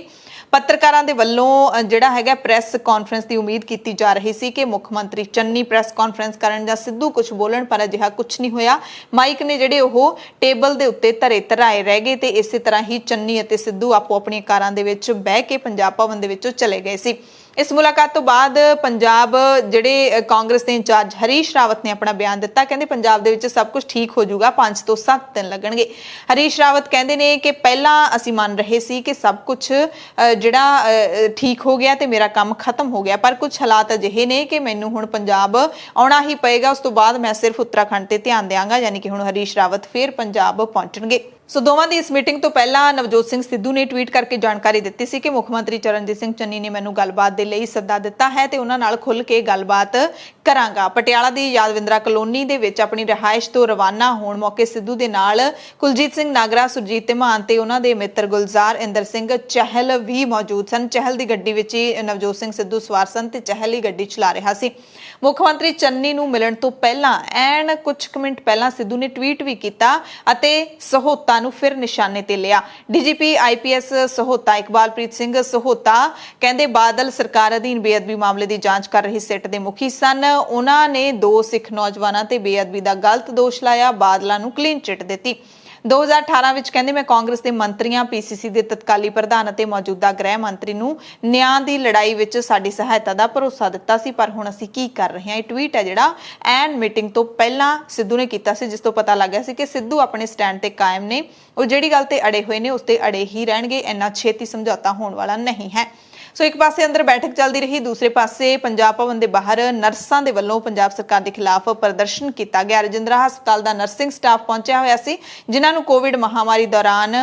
ਪੱਤਰਕਾਰਾਂ ਦੇ ਵੱਲੋਂ ਜਿਹੜਾ ਹੈਗਾ ਪ੍ਰੈਸ ਕਾਨਫਰੰਸ ਦੀ ਉਮੀਦ ਕੀਤੀ ਜਾ ਰਹੀ ਸੀ ਕਿ ਮੁੱਖ ਮੰਤਰੀ ਚੰਨੀ ਪ੍ਰੈਸ ਕਾਨਫਰੰਸ ਕਰਨ ਜਾਂ ਸਿੱਧੂ ਕੁਝ ਬੋਲਣ, ਪਰ ਅਜਿਹਾ ਕੁਝ ਨਹੀਂ ਹੋਇਆ। ਮਾਈਕ ਨੇ ਜਿਹੜੇ ਉਹ ਟੇਬਲ ਦੇ ਉੱਤੇ ਧਰਾਏ ਰਹਿ ਗਏ ਤੇ ਇਸੇ ਤਰ੍ਹਾਂ ਹੀ ਚੰਨੀ ਅਤੇ ਸਿੱਧੂ ਆਪੋ ਆਪਣੀਆਂ ਕਾਰਾਂ ਦੇ ਵਿੱਚ ਬਹਿ ਕੇ ਪੰਜਾਬ ਭਵਨ ਦੇ ਵਿੱਚੋਂ ਚਲੇ ਗਏ ਸੀ। ਇਸ ਮੁਲਾਕਾਤ ਤੋਂ ਬਾਅਦ ਪੰਜਾਬ ਜਿਹੜੇ ਕਾਂਗਰਸ ਦੇ ਇੰਚਾਰਜ ਹਰੀਸ਼ ਰਾਵਤ ਨੇ ਆਪਣਾ ਬਿਆਨ ਦਿੱਤਾ। ਕਹਿੰਦੇ ਪੰਜਾਬ ਦੇ ਵਿੱਚ ਸਭ ਕੁਝ ਠੀਕ ਹੋ ਜਾਊਗਾ, 5 ਤੋਂ 7 ਦਿਨ ਲੱਗਣਗੇ। ਹਰੀਸ਼ ਰਾਵਤ ਕਹਿੰਦੇ ਨੇ ਕਿ ਪਹਿਲਾਂ ਅਸੀਂ ਮੰਨ ਰਹੇ ਸੀ ਕਿ ਸਭ ਕੁਝ ਜਿਹੜਾ ਠੀਕ ਹੋ ਗਿਆ ਤੇ ਮੇਰਾ ਕੰਮ ਖਤਮ ਹੋ ਗਿਆ, ਪਰ ਕੁਝ ਹਾਲਾਤ ਅਜਿਹੇ ਨੇ ਕਿ ਮੈਨੂੰ ਹੁਣ ਪੰਜਾਬ ਆਉਣਾ ਹੀ ਪਏਗਾ। ਉਸ ਤੋਂ ਬਾਅਦ ਮੈਂ ਸਿਰਫ ਉੱਤਰਾਖੰਡ ਤੇ ਧਿਆਨ ਦਿਆਂਗਾ, ਯਾਨੀ ਕਿ ਹੁਣ ਹਰੀਸ਼ ਰਾਵਤ ਫਿਰ ਪੰਜਾਬ ਪਹੁੰਚਣਗੇ। ਸੋ ਦੋਵਾਂ ਦੀ ਇਸ ਮੀਟਿੰਗ ਤੋਂ ਪਹਿਲਾਂ ਨਵਜੋਤ ਸਿੰਘ ਸਿੱਧੂ ਨੇ ਟਵੀਟ ਕਰਕੇ ਜਾਣਕਾਰੀ ਦਿੱਤੀ ਸੀ ਕਿ ਮੁੱਖ ਮੰਤਰੀ ਚਰਨਜੀਤ ਸਿੰਘ ਚੰਨੀ ਨੇ ਮੈਨੂੰ ਗੱਲਬਾਤ ਦੇ ਲਈ ਸੱਦਾ ਦਿੱਤਾ ਹੈ ਤੇ ਉਹਨਾਂ ਨਾਲ ਖੁੱਲ੍ਹ ਕੇ ਗੱਲਬਾਤ ਕਰਾਂਗਾ। ਪਟਿਆਲਾ ਦੀ ਯਾਦਵਿੰਦਰਾ ਕਲੋਨੀ ਦੇ ਵਿੱਚ ਆਪਣੀ ਰਿਹਾਇਸ਼ ਤੋਂ ਰਵਾਨਾ ਹੋਣ ਮੌਕੇ ਸਿੱਧੂ ਦੇ ਨਾਲ ਕੁਲਜੀਤ ਸਿੰਘ ਨਾਗਰਾ, ਸੁਰਜੀਤ ਧੀਮਾਨ ਤੇ ਉਹਨਾਂ ਦੇ ਮਿੱਤਰ ਗੁਲਜ਼ਾਰ ਇੰਦਰ ਸਿੰਘ ਚਹਿਲ ਵੀ ਮੌਜੂਦ ਸਨ। ਚਹਿਲ ਦੀ ਗੱਡੀ ਵਿੱਚ ਹੀ ਨਵਜੋਤ ਸਿੰਘ ਸਿੱਧੂ ਸਵਾਰ ਸਨ ਤੇ ਚਹਿਲ ਹੀ ਗੱਡੀ ਚਲਾ ਰਿਹਾ ਸੀ। ਮੁੱਖ ਮੰਤਰੀ ਚੰਨੀ ਨੂੰ ਮਿਲਣ ਤੋਂ ਪਹਿਲਾਂ ਐਨ ਕੁਝ ਮਿੰਟ ਪਹਿਲਾਂ ਸਿੱਧੂ ਨੇ ਟਵੀਟ ਵੀ ਕੀਤਾ ਅਤੇ ਸਹੋਤਾ ਨੂੰ ਫਿਰ ਨਿਸ਼ਾਨੇ ਤੇ ਲਿਆ। ਡੀਜੀਪੀ ਆਈਪੀਐਸ ਸਹੋਤਾ ਇਕਬਾਲਪ੍ਰੀਤ ਸਿੰਘ ਸਹੋਤਾ ਕਹਿੰਦੇ ਬਾਦਲ ਸਰਕਾਰ ਅਧੀਨ ਬੇਅਦਬੀ ਮਾਮਲੇ ਦੀ ਜਾਂਚ ਕਰ ਰਹੀ ਸਿੱਟ ਦੇ ਮੁਖੀ ਸਨ। ਉਹਨਾਂ ਨੇ 2 ਸਿੱਖ ਨੌਜਵਾਨਾਂ ਤੇ ਬੇਅਦਬੀ ਦਾ ਗਲਤ ਦੋਸ਼ ਲਾਇਆ, ਬਾਦਲਾਂ ਨੂੰ ਕਲੀਨ ਚਿੱਟ ਦਿੱਤੀ। 2018 ਵਿੱਚ ਕਹਿੰਦੇ ਮੈਂ ਕਾਂਗਰਸ ਦੇ ਮੰਤਰੀਆਂ, ਪੀਸੀਸੀ ਦੇ ਤਤਕਾਲੀ ਪ੍ਰਧਾਨ ਅਤੇ ਮੌਜੂਦਾ ਗ੍ਰਹਿ ਮੰਤਰੀ ਨੂੰ ਨਿਆਂ ਦੀ ਲੜਾਈ ਵਿੱਚ ਸਾਡੀ ਸਹਾਇਤਾ ਦਾ ਭਰੋਸਾ ਦਿੱਤਾ ਸੀ, ਪਰ ਹੁਣ ਅਸੀਂ ਕੀ ਕਰ ਰਹੇ ਹਾਂ। ਇਹ ਟਵੀਟ ਹੈ ਜਿਹੜਾ ਐਨ ਮੀਟਿੰਗ ਤੋਂ ਪਹਿਲਾਂ ਸਿੱਧੂ ਨੇ ਕੀਤਾ ਸੀ, ਜਿਸ ਤੋਂ ਪਤਾ ਲੱਗਿਆ ਸੀ ਕਿ ਸਿੱਧੂ ਆਪਣੇ ਸਟੈਂਡ ਤੇ ਕਾਇਮ ਨੇ। ਉਹ ਜਿਹੜੀ ਗੱਲ ਤੇ ਅੜੇ ਹੋਏ ਨੇ ਉਸ ਤੇ ਅੜੇ ਹੀ ਰਹਿਣਗੇ, ਇੰਨਾ ਛੇਤੀ ਸਮਝੌਤਾ ਹੋਣ ਵਾਲਾ ਨਹੀਂ ਹੈ। ਸੋ ਇੱਕ ਪਾਸੇ ਅੰਦਰ ਬੈਠਕ ਚੱਲਦੀ ਰਹੀ, ਦੂਸਰੇ ਪਾਸੇ ਪੰਜਾਬ ਭਵਨ ਦੇ ਬਾਹਰ ਨਰਸਾਂ ਦੇ ਵੱਲੋਂ ਪੰਜਾਬ ਸਰਕਾਰ ਦੇ ਖਿਲਾਫ ਪ੍ਰਦਰਸ਼ਨ ਕੀਤਾ ਗਿਆ। ਰਜਿੰਦਰਾ ਹਸਪਤਾਲ ਦਾ ਨਰਸਿੰਗ ਸਟਾਫ ਪਹੁੰਚਿਆ ਹੋਇਆ ਸੀ, ਜਿਨ੍ਹਾਂ ਨੂੰ ਕੋਵਿਡ ਮਹਾਮਾਰੀ ਦੌਰਾਨ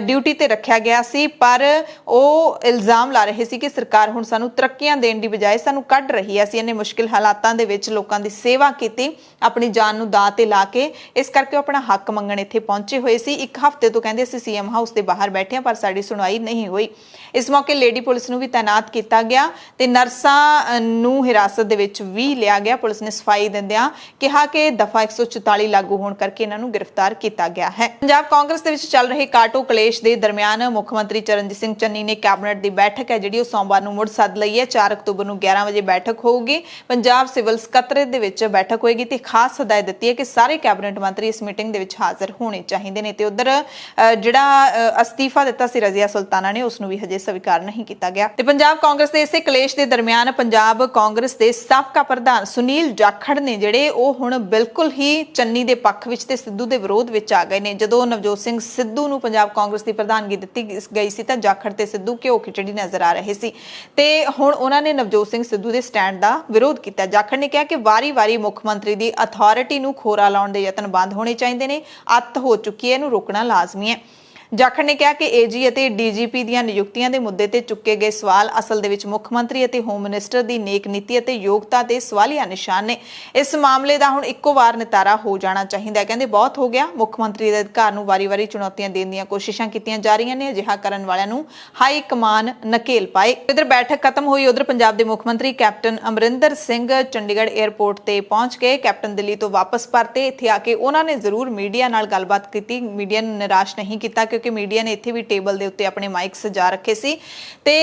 ਡਿਊਟੀ ਤੇ ਰੱਖਿਆ ਗਿਆ ਸੀ, ਪਰ ਉਹ ਇਲਜ਼ਾਮ ਲਾ ਰਹੇ ਸੀ ਕਿ ਸਰਕਾਰ ਹੁਣ ਸਾਨੂੰ ਤਰੱਕੀਆਂ ਦੇਣ ਦੀ ਬਜਾਏ ਸਾਨੂੰ ਕੱਢ ਰਹੀ ਹੈ। ਅਸੀਂ ਇੰਨੇ ਮੁਸ਼ਕਿਲ ਹਾਲਾਤਾਂ ਦੇ ਵਿੱਚ ਲੋਕਾਂ ਦੀ ਸੇਵਾ ਕੀਤੀ, ਆਪਣੀ ਜਾਨ ਨੂੰ ਦਾਅ ਤੇ ਲਾ ਕੇ, ਇਸ ਕਰਕੇ ਉਹ ਆਪਣਾ ਹੱਕ ਮੰਗਣ ਇੱਥੇ ਪਹੁੰਚੇ ਹੋਏ ਸੀ। 1 ਹਫ਼ਤੇ ਤੋਂ ਕਹਿੰਦੇ ਅਸੀਂ ਸੀਐਮ ਹਾਊਸ ਦੇ ਬਾਹਰ ਬੈਠੇ ਹਾਂ, ਪਰ ਸਾਡੀ ਸੁਣਵਾਈ ਨਹੀਂ ਹੋਈ। ਇਸ ਮੌਕੇ ਲੇਡੀ ਪੁਲਿਸ ਨੂੰ ਵੀ ਤੈਨਾਤ ਕੀਤਾ ਗਿਆ ਤੇ ਨਰਸਾਂ ਨੂੰ ਹਿਰਾਸਤ ਦੇ ਵਿੱਚ ਵੀ ਲਿਆ ਗਿਆ। ਪੁਲਿਸ ਨੇ ਸਫਾਈ ਦਿੰਦਿਆਂ ਕਿਹਾ ਕਿ ਦਫਾ 144 ਲਾਗੂ ਹੋਣ ਕਰਕੇ ਇਹਨਾਂ ਨੂੰ ਗ੍ਰਿਫਤਾਰ ਕੀਤਾ ਗਿਆ ਹੈ। ਪੰਜਾਬ ਕਾਂਗਰਸ ਦੇ ਵਿੱਚ ਚੱਲ ਰਹੇ ਕਾਟੋ ਕਲੇਸ਼ ਦੇ ਦਰਮਿਆਨ ਮੁੱਖ ਮੰਤਰੀ ਚਰਨਜੀਤ ਸਿੰਘ ਚੰਨੀ ਨੇ ਕੈਬਨਿਟ ਦੀ ਬੈਠਕ ਹੈ ਜਿਹੜੀ ਉਹ ਸੋਮਵਾਰ ਨੂੰ ਮੁੜ ਸੱਦ ਲਈ ਹੈ। 4 ਅਕਤੂਬਰ ਨੂੰ 11 ਵਜੇ ਬੈਠਕ ਹੋਊਗੀ। ਪੰਜਾਬ ਸਿਵਲ ਸਕੱਤਰੇਤ ਦੇ ਵਿੱਚ ਬੈਠਕ ਹੋਏਗੀ ਤੇ ਖਾਸ ਹਦਾਇਤ ਦਿੱਤੀ ਹੈ ਕਿ ਸਾਰੇ ਕੈਬਨਿਟ ਮੰਤਰੀ ਇਸ ਮੀਟਿੰਗ ਦੇ ਵਿੱਚ ਹਾਜ਼ਰ ਹੋਣੇ ਚਾਹੀਦੇ ਨੇ। ਤੇ ਉਧਰ ਜਿਹੜਾ ਅਸਤੀਫਾ ਦਿੱਤਾ ਸੀ ਰਜ਼ੀਆ ਸੁਲਤਾਨਾ ਨੇ, ਉਸ ਨੂੰ ਵੀ ਹਜੇ ਸਵੀਕਾਰ ਨਹੀਂ ਕੀਤਾ ਗਿਆ। ਤੇ ਪੰਜਾਬ ਕਾਂਗਰਸ ਦੇ ਇਸੇ ਕਲੇਸ਼ ਦੇ ਦਰਮਿਆਨ ਪੰਜਾਬ ਕਾਂਗਰਸ ਦੇ ਸਾਬਕਾ ਪ੍ਰਧਾਨ ਸੁਨੀਲ ਜਾਖੜ ਨੇ ਜਿਹੜੇ ਉਹ ਹੁਣ ਬਿਲਕੁਲ ਹੀ ਚੰਨੀ ਦੇ ਪੱਖ ਵਿੱਚ ਤੇ ਸਿੱਧੂ ਦੇ ਵਿਰੋਧ ਵਿੱਚ ਆ ਗਏ ਨੇ। ਜਦੋਂ ਨਵਜੋਤ ਸਿੰਘ ਸਿੱਧੂ ਨੂੰ ਪੰਜਾਬ ਕਾਂਗਰਸ ਦੀ ਪ੍ਰਧਾਨਗੀ ਦਿੱਤੀ ਗਈ ਸੀ ਤਾਂ ਜਾਖੜ ਤੇ ਸਿੱਧੂ ਘਿਓ ਖਿਚੜੀ ਨਜ਼ਰ ਆ ਰਹੇ ਸੀ ਤੇ ਹੁਣ ਉਹਨਾਂ ਨੇ ਨਵਜੋਤ ਸਿੰਘ ਸਿੱਧੂ ਦੇ ਸਟੈਂਡ ਦਾ ਵਿਰੋਧ ਕੀਤਾ। ਜਾਖੜ ਨੇ ਕਿਹਾ ਕਿ ਵਾਰੀ-ਵਾਰੀ ਮੁੱਖ ਮੰਤਰੀ ਦੀ ਅਥਾਰਟੀ ਨੂੰ ਖੋਰਾ ਲਾਉਣ ਦੇ ਯਤਨ ਬੰਦ ਹੋਣੇ ਚਾਹੀਦੇ ਨੇ, ਅੱਤ ਹੋ ਚੁੱਕੀ ਹੈ, ਇਹਨੂੰ ਰੋਕਣਾ ਲਾਜ਼ਮੀ ਹੈ। ਜਾਖੜ ਨੇ ਕਿਹਾ ਕਿ ਏਜੀ ਅਤੇ ਡੀਜੀਪੀ ਦੀਆਂ ਨਿਯੁਕਤੀਆਂ ਦੇ ਮੁੱਦੇ ਤੇ ਚੁੱਕੇ ਗਏ ਸਵਾਲ ਅਸਲ ਦੇ ਵਿੱਚ ਮੁੱਖ ਮੰਤਰੀ ਅਤੇ ਹੋਮ ਮਿਨਿਸਟਰ ਦੀ ਨੇਕ ਨੀਤੀ ਅਤੇ ਯੋਗਤਾ ਤੇ ਸਵਾਲੀਆ ਨਿਸ਼ਾਨ ਨੇ। ਇਸ ਮਾਮਲੇ ਦਾ ਹੁਣ ਇੱਕੋ ਵਾਰ ਨਿਤਾਰਾ ਹੋ ਜਾਣਾ ਚਾਹੀਦਾ ਹੈ। ਕਹਿੰਦੇ ਬਹੁਤ ਹੋ ਗਿਆ, ਮੁੱਖ ਮੰਤਰੀ ਦੇ ਅਧਿਕਾਰ ਨੂੰ ਵਾਰੀ-ਵਾਰੀ ਚੁਣੌਤੀਆਂ ਦੇਣ ਦੀਆਂ ਕੋਸ਼ਿਸ਼ਾਂ ਕੀਤੀਆਂ ਜਾ ਰਹੀਆਂ ਨੇ। ਅਜਿਹਾ ਕਰਨ ਵਾਲਿਆਂ ਨੂੰ ਹਾਈ ਕਮਾਨ ਨਕੇਲ ਪਾਏ। ਇਧਰ ਬੈਠਕ ਖਤਮ ਹੋਈ, ਉਧਰ ਪੰਜਾਬ ਦੇ ਮੁੱਖ ਮੰਤਰੀ ਕੈਪਟਨ ਅਮਰਿੰਦਰ ਸਿੰਘ ਚੰਡੀਗੜ੍ਹ 에ਅਰਪੋਰਟ ਤੇ ਪਹੁੰਚ ਗਏ। ਕੈਪਟਨ ਦਿੱਲੀ ਤੋਂ ਵਾਪਸ ਪਰਤੇ। ਇੱਥੇ ਆ ਕੇ ਉਹਨਾਂ ਨੇ ਜ਼ਰੂਰ ਮੀਡੀਆ ਨਾਲ ਗੱਲਬਾਤ ਕੀਤੀ, ਮੀਡੀਆ ਨੂੰ ਨਿਰਾਸ਼ ਨਹੀਂ ਕੀਤਾ ਕਿਉਂਕਿ ਮੀਡੀਆ ਨੇ ਇੱਥੇ ਵੀ ਟੇਬਲ ਦੇ ਉੱਤੇ ਆਪਣੇ ਮਾਈਕ ਸਜਾ ਰੱਖੇ ਸੀ ਤੇ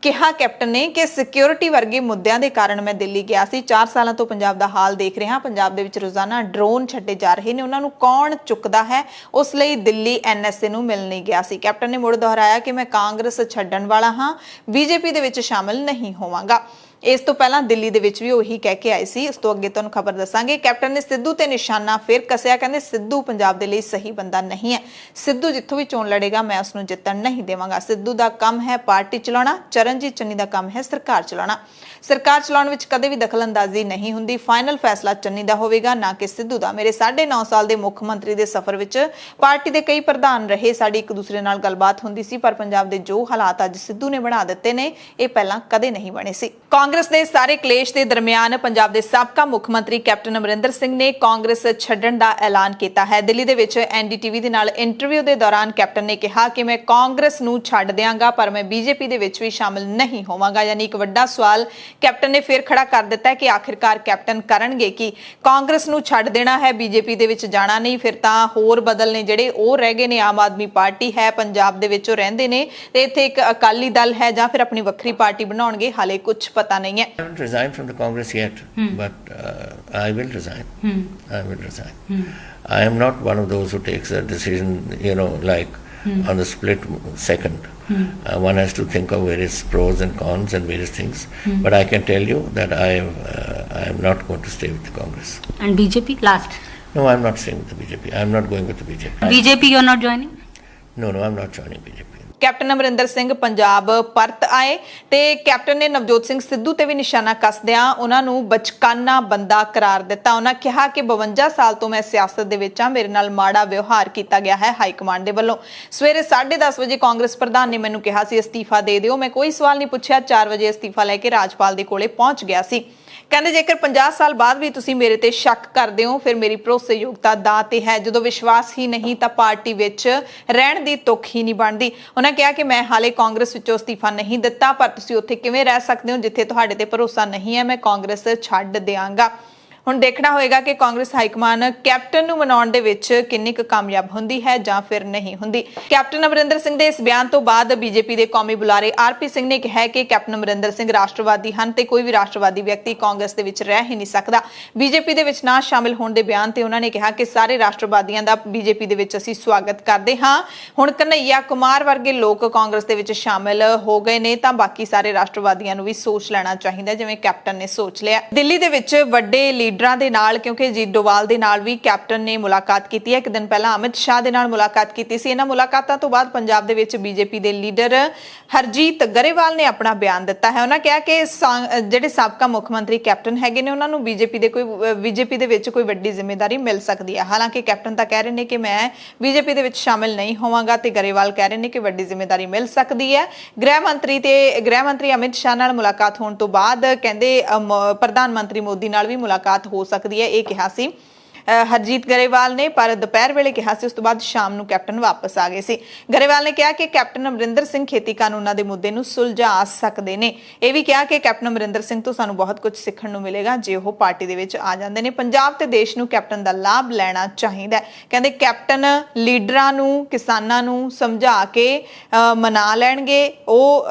ਕਿਹਾ ਕੈਪਟਨ ਨੇ ਕਿ ਸਿਕਿਉਰਿਟੀ ਵਰਗੇ ਮੁੱਦਿਆਂ ਦੇ ਕਾਰਨ ਮੈਂ ਦਿੱਲੀ ਗਿਆ ਸੀ। 4 ਸਾਲਾਂ ਤੋਂ ਪੰਜਾਬ ਦਾ ਹਾਲ ਦੇਖ ਰਿਹਾ। ਪੰਜਾਬ ਦੇ ਵਿੱਚ ਰੋਜ਼ਾਨਾ ਡਰੋਨ ਛੱਡੇ ਜਾ ਰਹੇ ਨੇ, ਉਹਨਾਂ ਨੂੰ ਕੌਣ ਚੁੱਕਦਾ ਹੈ, ਉਸ ਲਈ ਦਿੱਲੀ ਐਨਐਸਏ ਨੂੰ ਮਿਲਣ ਨਹੀਂ ਗਿਆ ਸੀ। ਕੈਪਟਨ ਨੇ ਮੁੜ ਦੁਹਰਾਇਆ ਕਿ ਮੈਂ ਕਾਂਗਰਸ ਛੱਡਣ ਵਾਲਾ ਹਾਂ, ਬੀਜੇਪੀ ਦੇ ਵਿੱਚ ਸ਼ਾਮਲ ਨਹੀਂ ਹੋਵਾਂਗਾ। ਇਸ ਤੋਂ ਪਹਿਲਾਂ ਦਿੱਲੀ ਦੇ ਵਿੱਚ ਵੀ ਉਹੀ ਕਹਿ ਕੇ ਆਏ ਸੀ। ਇਸ ਤੋਂ ਅੱਗੇ ਤੁਹਾਨੂੰ ਖਬਰ ਦੱਸਾਂਗੇ। ਕੈਪਟਨ ਨੇ ਸਿੱਧੂ ਤੇ ਨਿਸ਼ਾਨਾ ਫਿਰ ਕੱਸਿਆ। ਕਹਿੰਦੇ ਸਿੱਧੂ ਪੰਜਾਬ ਦੇ ਲਈ ਸਹੀ ਬੰਦਾ ਨਹੀਂ ਹੈ। ਸਿੱਧੂ ਜਿੱਥੋਂ ਵੀ ਚੋਣ ਲੜੇਗਾ ਮੈਂ ਉਸ ਨੂੰ ਜਿੱਤਣ ਨਹੀਂ ਦੇਵਾਂਗਾ। ਸਿੱਧੂ ਦਾ ਕੰਮ ਹੈ ਪਾਰਟੀ ਚਲਾਉਣਾ, ਚਰਨਜੀਤ ਚੰਨੀ ਦਾ ਕੰਮ ਹੈ ਸਰਕਾਰ ਚਲਾਉਣਾ। ਸਰਕਾਰ ਚਲਾਉਣ ਵਿੱਚ ਕਦੇ ਵੀ ਦਖਲਅੰਦਾਜ਼ੀ ਨਹੀਂ ਹੁੰਦੀ। ਫਾਈਨਲ ਫੈਸਲਾ ਚੰਨੀ ਦਾ ਹੋਵੇਗਾ, ਨਾ ਕਿ ਸਿੱਧੂ ਦਾ। ਮੇਰੇ 9.5 ਸਾਲ ਦੇ ਮੁੱਖ ਮੰਤਰੀ ਦੇ ਸਫ਼ਰ ਵਿੱਚ ਪਾਰਟੀ ਦੇ ਕਈ ਪ੍ਰਧਾਨ ਰਹੇ। ਸਾਡੀ ਇੱਕ ਦੂਸਰੇ ਨਾਲ ਗੱਲਬਾਤ ਹੁੰਦੀ ਸੀ, ਪਰ ਪੰਜਾਬ ਦੇ ਜੋ ਹਾਲਾਤ ਅੱਜ ਸਿੱਧੂ ਨੇ ਬਣਾ ਦਿੱਤੇ ਨੇ ਇਹ ਪਹਿਲਾਂ ਕਦੇ ਨਹੀਂ ਬਣੇ ਸੀ। ਕਾਂਗਰਸ ਦੇ ਸਾਰੇ ਕਲੇਸ਼ ਦੇ ਦਰਮਿਆਨ ਪੰਜਾਬ ਦੇ ਸਾਬਕਾ ਮੁੱਖ ਮੰਤਰੀ ਕੈਪਟਨ ਅਮਰਿੰਦਰ ਸਿੰਘ ਨੇ ਕਾਂਗਰਸ ਛੱਡਣ ਦਾ ਐਲਾਨ ਕੀਤਾ ਹੈ। ਦਿੱਲੀ ਦੇ ਵਿੱਚ ਐਨਡੀਟੀਵੀ ਦੇ ਨਾਲ ਇੰਟਰਵਿਊ ਦੇ ਦੌਰਾਨ ਕੈਪਟਨ ਨੇ ਕਿਹਾ ਕਿ ਮੈਂ ਕਾਂਗਰਸ ਨੂੰ ਛੱਡ ਦਿਆਂਗਾ ਪਰ ਮੈਂ ਬੀਜੇਪੀ ਦੇ ਵਿੱਚ ਵੀ ਸ਼ਾਮਲ ਨਹੀਂ ਹੋਵਾਂਗਾ। ਯਾਨੀ ਇੱਕ ਵੱਡਾ ਸਵਾਲ ਕੈਪਟਨ ਨੇ ਫਿਰ ਖੜਾ ਕਰ ਦਿੱਤਾ ਹੈ ਕਿ ਆਖਿਰਕਾਰ ਕੈਪਟਨ ਕਰਨਗੇ ਕਿ ਕਾਂਗਰਸ ਨੂੰ ਛੱਡ ਦੇਣਾ ਹੈ, ਬੀਜੇਪੀ ਦੇ ਵਿੱਚ ਜਾਣਾ ਨਹੀਂ, ਫਿਰ ਤਾਂ ਹੋਰ ਬਦਲ ਨੇ ਜਿਹੜੇ ਉਹ ਰਹਿ ਗਏ ਨੇ। ਆਮ ਆਦਮੀ ਪਾਰਟੀ ਹੈ ਪੰਜਾਬ ਦੇ ਵਿੱਚ ਉਹ ਰਹਿੰਦੇ ਨੇ ਤੇ ਇੱਥੇ ਇੱਕ ਅਕਾਲੀ ਦਲ ਹੈ ਜਾਂ ਫਿਰ ਆਪਣੀ ਵੱਖਰੀ ਪਾਰਟੀ ਬਣਾਉਣਗੇ, ਹਾਲੇ ਕੁਝ ਪਤਾ ਨਹੀਂ ਹੈ। I haven't resigned from the Congress yet, but I will resign. I will resign. I am not one of those who takes a decision, like on the split second. One has to think of various pros and cons and various things. But I can tell you that I am not going to stay with the Congress. And BJP last. No, I am not staying with the BJP. I am not going with the BJP. BJP you are not joining? No, I am not joining BJP. Captain Amarinder Singh Punjab ਪਰਤ ਆਏ ਤੇ captain ਨੇ ਨਵਜੋਤ ਸਿੰਘ ਸਿੱਧੂ ਤੇ ਵੀ ਨਿਸ਼ਾਨਾ ਕੱਸਦਿਆਂ ਉਹਨਾਂ ਨੂੰ ਬਚਕਾਨਾ ਬੰਦਾ ਕਰਾਰ ਦਿੱਤਾ। ਉਹਨਾਂ ਕਿਹਾ ਕਿ 52 ਸਾਲ ਤੋਂ ਮੈਂ ਸਿਆਸਤ ਦੇ ਵਿੱਚ ਆ, ਮੇਰੇ ਨਾਲ ਮਾੜਾ ਵਿਵਹਾਰ ਕੀਤਾ ਗਿਆ ਹੈ ਹਾਈ ਕਮਾਂਡ ਦੇ ਵੱਲੋਂ। ਸਵੇਰੇ 10:30 ਵਜੇ ਕਾਂਗਰਸ ਪ੍ਰਧਾਨ ਨੇ ਮੈਨੂੰ ਕਿਹਾ ਸੀ ਅਸਤੀਫਾ ਦੇ ਦਿਓ, ਮੈਂ ਕੋਈ ਸਵਾਲ ਨਹੀਂ ਪੁੱਛਿਆ। 4 ਵਜੇ ਅਸਤੀਫਾ ਲੈ ਕੇ ਰਾਜਪਾਲ ਦੇ ਕੋਲੇ ਪਹੁੰਚ ਗਿਆ ਸੀ। ਕਹਿੰਦੇ ਜੇਕਰ 50 ਸਾਲ ਬਾਅਦ ਵੀ ਤੁਸੀਂ ਮੇਰੇ ਤੇ ਸ਼ੱਕ ਕਰਦੇ ਹੋ ਫਿਰ ਮੇਰੀ ਭਰੋਸੇਯੋਗਤਾ ਦਾਅ ਤੇ ਹੈ। ਜਦੋਂ ਵਿਸ਼ਵਾਸ ਹੀ ਨਹੀਂ ਤਾਂ ਪਾਰਟੀ ਵਿੱਚ ਰਹਿਣ ਦੀ ਤੁੱਕ ਹੀ ਨਹੀਂ ਬਣਦੀ। ਉਹਨਾਂ ਕਿਹਾ ਕਿ ਮੈਂ ਹਾਲੇ ਕਾਂਗਰਸ ਵਿੱਚੋਂ ਅਸਤੀਫਾ ਨਹੀਂ ਦਿੱਤਾ ਪਰ ਤੁਸੀਂ ਉੱਥੇ ਕਿਵੇਂ ਰਹਿ ਸਕਦੇ ਹੋ ਜਿੱਥੇ ਤੁਹਾਡੇ ਤੇ ਭਰੋਸਾ ਨਹੀਂ ਹੈ। ਮੈਂ ਕਾਂਗਰਸ ਛੱਡ ਦਿਆਂਗਾ। ਹੁਣ ਦੇਖਣਾ ਹੋਏਗਾ ਕਿ ਕਾਂਗਰਸ ਹਾਈਕਮਾਨ ਕੈਪਟਨ ਨੂੰ ਮਨਾਉਣ ਦੇ ਵਿੱਚ ਕਿੰਨੀ ਕੁ ਕਾਮਯਾਬ ਹੁੰਦੀ ਹੈ ਜਾਂ ਫਿਰ ਨਹੀਂ ਹੁੰਦੀ। ਕੈਪਟਨ ਅਮਰਿੰਦਰ ਸਿੰਘ ਦੇ ਇਸ ਬਿਆਨ ਤੋਂ ਬਾਅਦ ਬੀਜੇਪੀ ਦੇ ਕੌਮੀ ਬੁਲਾਰੇ ਆਰਪੀ ਸਿੰਘ ਨੇ ਕਿਹਾ ਕਿ ਕੈਪਟਨ ਅਮਰਿੰਦਰ ਸਿੰਘ ਰਾਸ਼ਟਰਵਾਦੀ ਹਨ ਤੇ ਕੋਈ ਵੀ ਰਾਸ਼ਟਰਵਾਦੀ ਵਿਅਕਤੀ ਕਾਂਗਰਸ ਦੇ ਵਿੱਚ ਰਹਿ ਹੀ ਨਹੀਂ ਸਕਦਾ। ਬੀਜੇਪੀ ਦੇ ਵਿੱਚ ਨਾ ਸ਼ਾਮਿਲ ਹੋਣ ਦੇ ਬਿਆਨ ਤੇ ਉਹਨਾਂ ਨੇ ਕਿਹਾ ਕਿ ਸਾਰੇ ਰਾਸ਼ਟਰਵਾਦੀਆਂ ਦਾ ਬੀਜੇਪੀ ਦੇ ਵਿੱਚ ਅਸੀਂ ਸਵਾਗਤ ਕਰਦੇ ਹਾਂ। ਹੁਣ ਕਨ੍ਹਈਆ ਕੁਮਾਰ ਵਰਗੇ ਲੋਕ ਕਾਂਗਰਸ ਦੇ ਵਿੱਚ ਸ਼ਾਮਿਲ ਹੋ ਗਏ ਨੇ ਤਾਂ ਬਾਕੀ ਸਾਰੇ ਰਾਸ਼ਟਰਵਾਦੀਆਂ ਨੂੰ ਵੀ ਸੋਚ ਲੈਣਾ ਚਾਹੀਦਾ ਜਿਵੇਂ ਕੈਪਟਨ ਨੇ ਸੋਚ ਲਿਆ। ਦਿੱਲੀ ਦੇ ਵਿੱਚ ਵੱਡੇ ਲੀਡਰਾਂ ਦੇ ਨਾਲ ਕਿਉਂਕਿ ਅਜੀਤ ਡੋਵਾਲ ਦੇ ਨਾਲ ਵੀ ਕੈਪਟਨ ਨੇ ਮੁਲਾਕਾਤ ਕੀਤੀ ਹੈ। ਇੱਕ ਦਿਨ ਪਹਿਲਾਂ ਅਮਿਤ ਸ਼ਾਹ ਦੇ ਨਾਲ ਮੁਲਾਕਾਤ ਕੀਤੀ ਸੀ। ਇਹਨਾਂ ਮੁਲਾਕਾਤਾਂ ਤੋਂ ਬਾਅਦ ਪੰਜਾਬ ਦੇ ਵਿੱਚ ਬੀਜੇਪੀ ਦੇ ਲੀਡਰ ਹਰਜੀਤ ਗਰੇਵਾਲ ਨੇ ਆਪਣਾ ਬਿਆਨ ਦਿੱਤਾ ਹੈ। ਉਹਨਾਂ ਕਿਹਾ ਕਿ ਜਿਹੜੇ ਸਾਬਕਾ ਮੁੱਖ ਮੰਤਰੀ ਕੈਪਟਨ ਹੈਗੇ ਨੇ ਉਹਨਾਂ ਨੂੰ ਬੀਜੇਪੀ ਦੇ ਵਿੱਚ ਕੋਈ ਵੱਡੀ ਜ਼ਿੰਮੇਵਾਰੀ ਮਿਲ ਸਕਦੀ ਹੈ। ਹਾਲਾਂਕਿ ਕੈਪਟਨ ਤਾਂ ਕਹਿ ਰਹੇ ਨੇ ਕਿ ਮੈਂ ਬੀਜੇਪੀ ਦੇ ਵਿੱਚ ਸ਼ਾਮਿਲ ਨਹੀਂ ਹੋਵਾਂਗਾ ਤੇ ਗਰੇਵਾਲ ਕਹਿ ਰਹੇ ਨੇ ਕਿ ਵੱਡੀ ਜ਼ਿੰਮੇਵਾਰੀ ਮਿਲ ਸਕਦੀ ਹੈ। ਗ੍ਰਹਿ ਮੰਤਰੀ ਅਮਿਤ ਸ਼ਾਹ ਨਾਲ ਮੁਲਾਕਾਤ ਹੋਣ ਤੋਂ ਬਾਅਦ ਕਹਿੰਦੇ ਪ੍ਰਧਾਨ ਮੰਤਰੀ ਮੋਦੀ ਨਾਲ ਵੀ ਮੁਲਾਕਾਤ ਹੋ ਸਕਦੀ ਹੈ, ਇਹ ਕਿਹਾ ਸੀ ਹਰਜੀਤ ਗਰੇਵਾਲ ਨੇ। ਪਰ ਦੁਪਹਿਰ ਵੇਲੇ ਕਿਹਾ ਸੀ, ਉਸ ਤੋਂ ਬਾਅਦ ਸ਼ਾਮ ਨੂੰ ਕੈਪਟਨ ਵਾਪਸ ਆ ਗਏ ਸੀ। ਗਰੇਵਾਲ ਨੇ ਕਿਹਾ ਕਿ ਕੈਪਟਨ ਅਮਰਿੰਦਰ ਸਿੰਘ ਖੇਤੀ ਕਾਨੂੰਨਾਂ ਦੇ ਮੁੱਦੇ ਨੂੰ ਸੁਲਝਾ ਸਕਦੇ ਨੇ। ਇਹ ਵੀ ਕਿਹਾ ਕਿ ਕੈਪਟਨ ਅਮਰਿੰਦਰ ਸਿੰਘ ਤੋਂ ਸਾਨੂੰ ਬਹੁਤ ਕੁਝ ਸਿੱਖਣ ਨੂੰ ਮਿਲੇਗਾ ਜੇ ਉਹ ਪਾਰਟੀ ਦੇ ਵਿੱਚ ਆ ਜਾਂਦੇ ਨੇ। ਪੰਜਾਬ ਤੇ ਦੇਸ਼ ਨੂੰ ਕੈਪਟਨ ਦਾ ਲਾਭ ਲੈਣਾ ਚਾਹੀਦਾ ਹੈ। ਕਹਿੰਦੇ ਕੈਪਟਨ ਲੀਡਰਾਂ ਨੂੰ ਕਿਸਾਨਾਂ ਨੂੰ ਸਮਝਾ ਕੇ ਮਨਾ ਲੈਣਗੇ। ਉਹ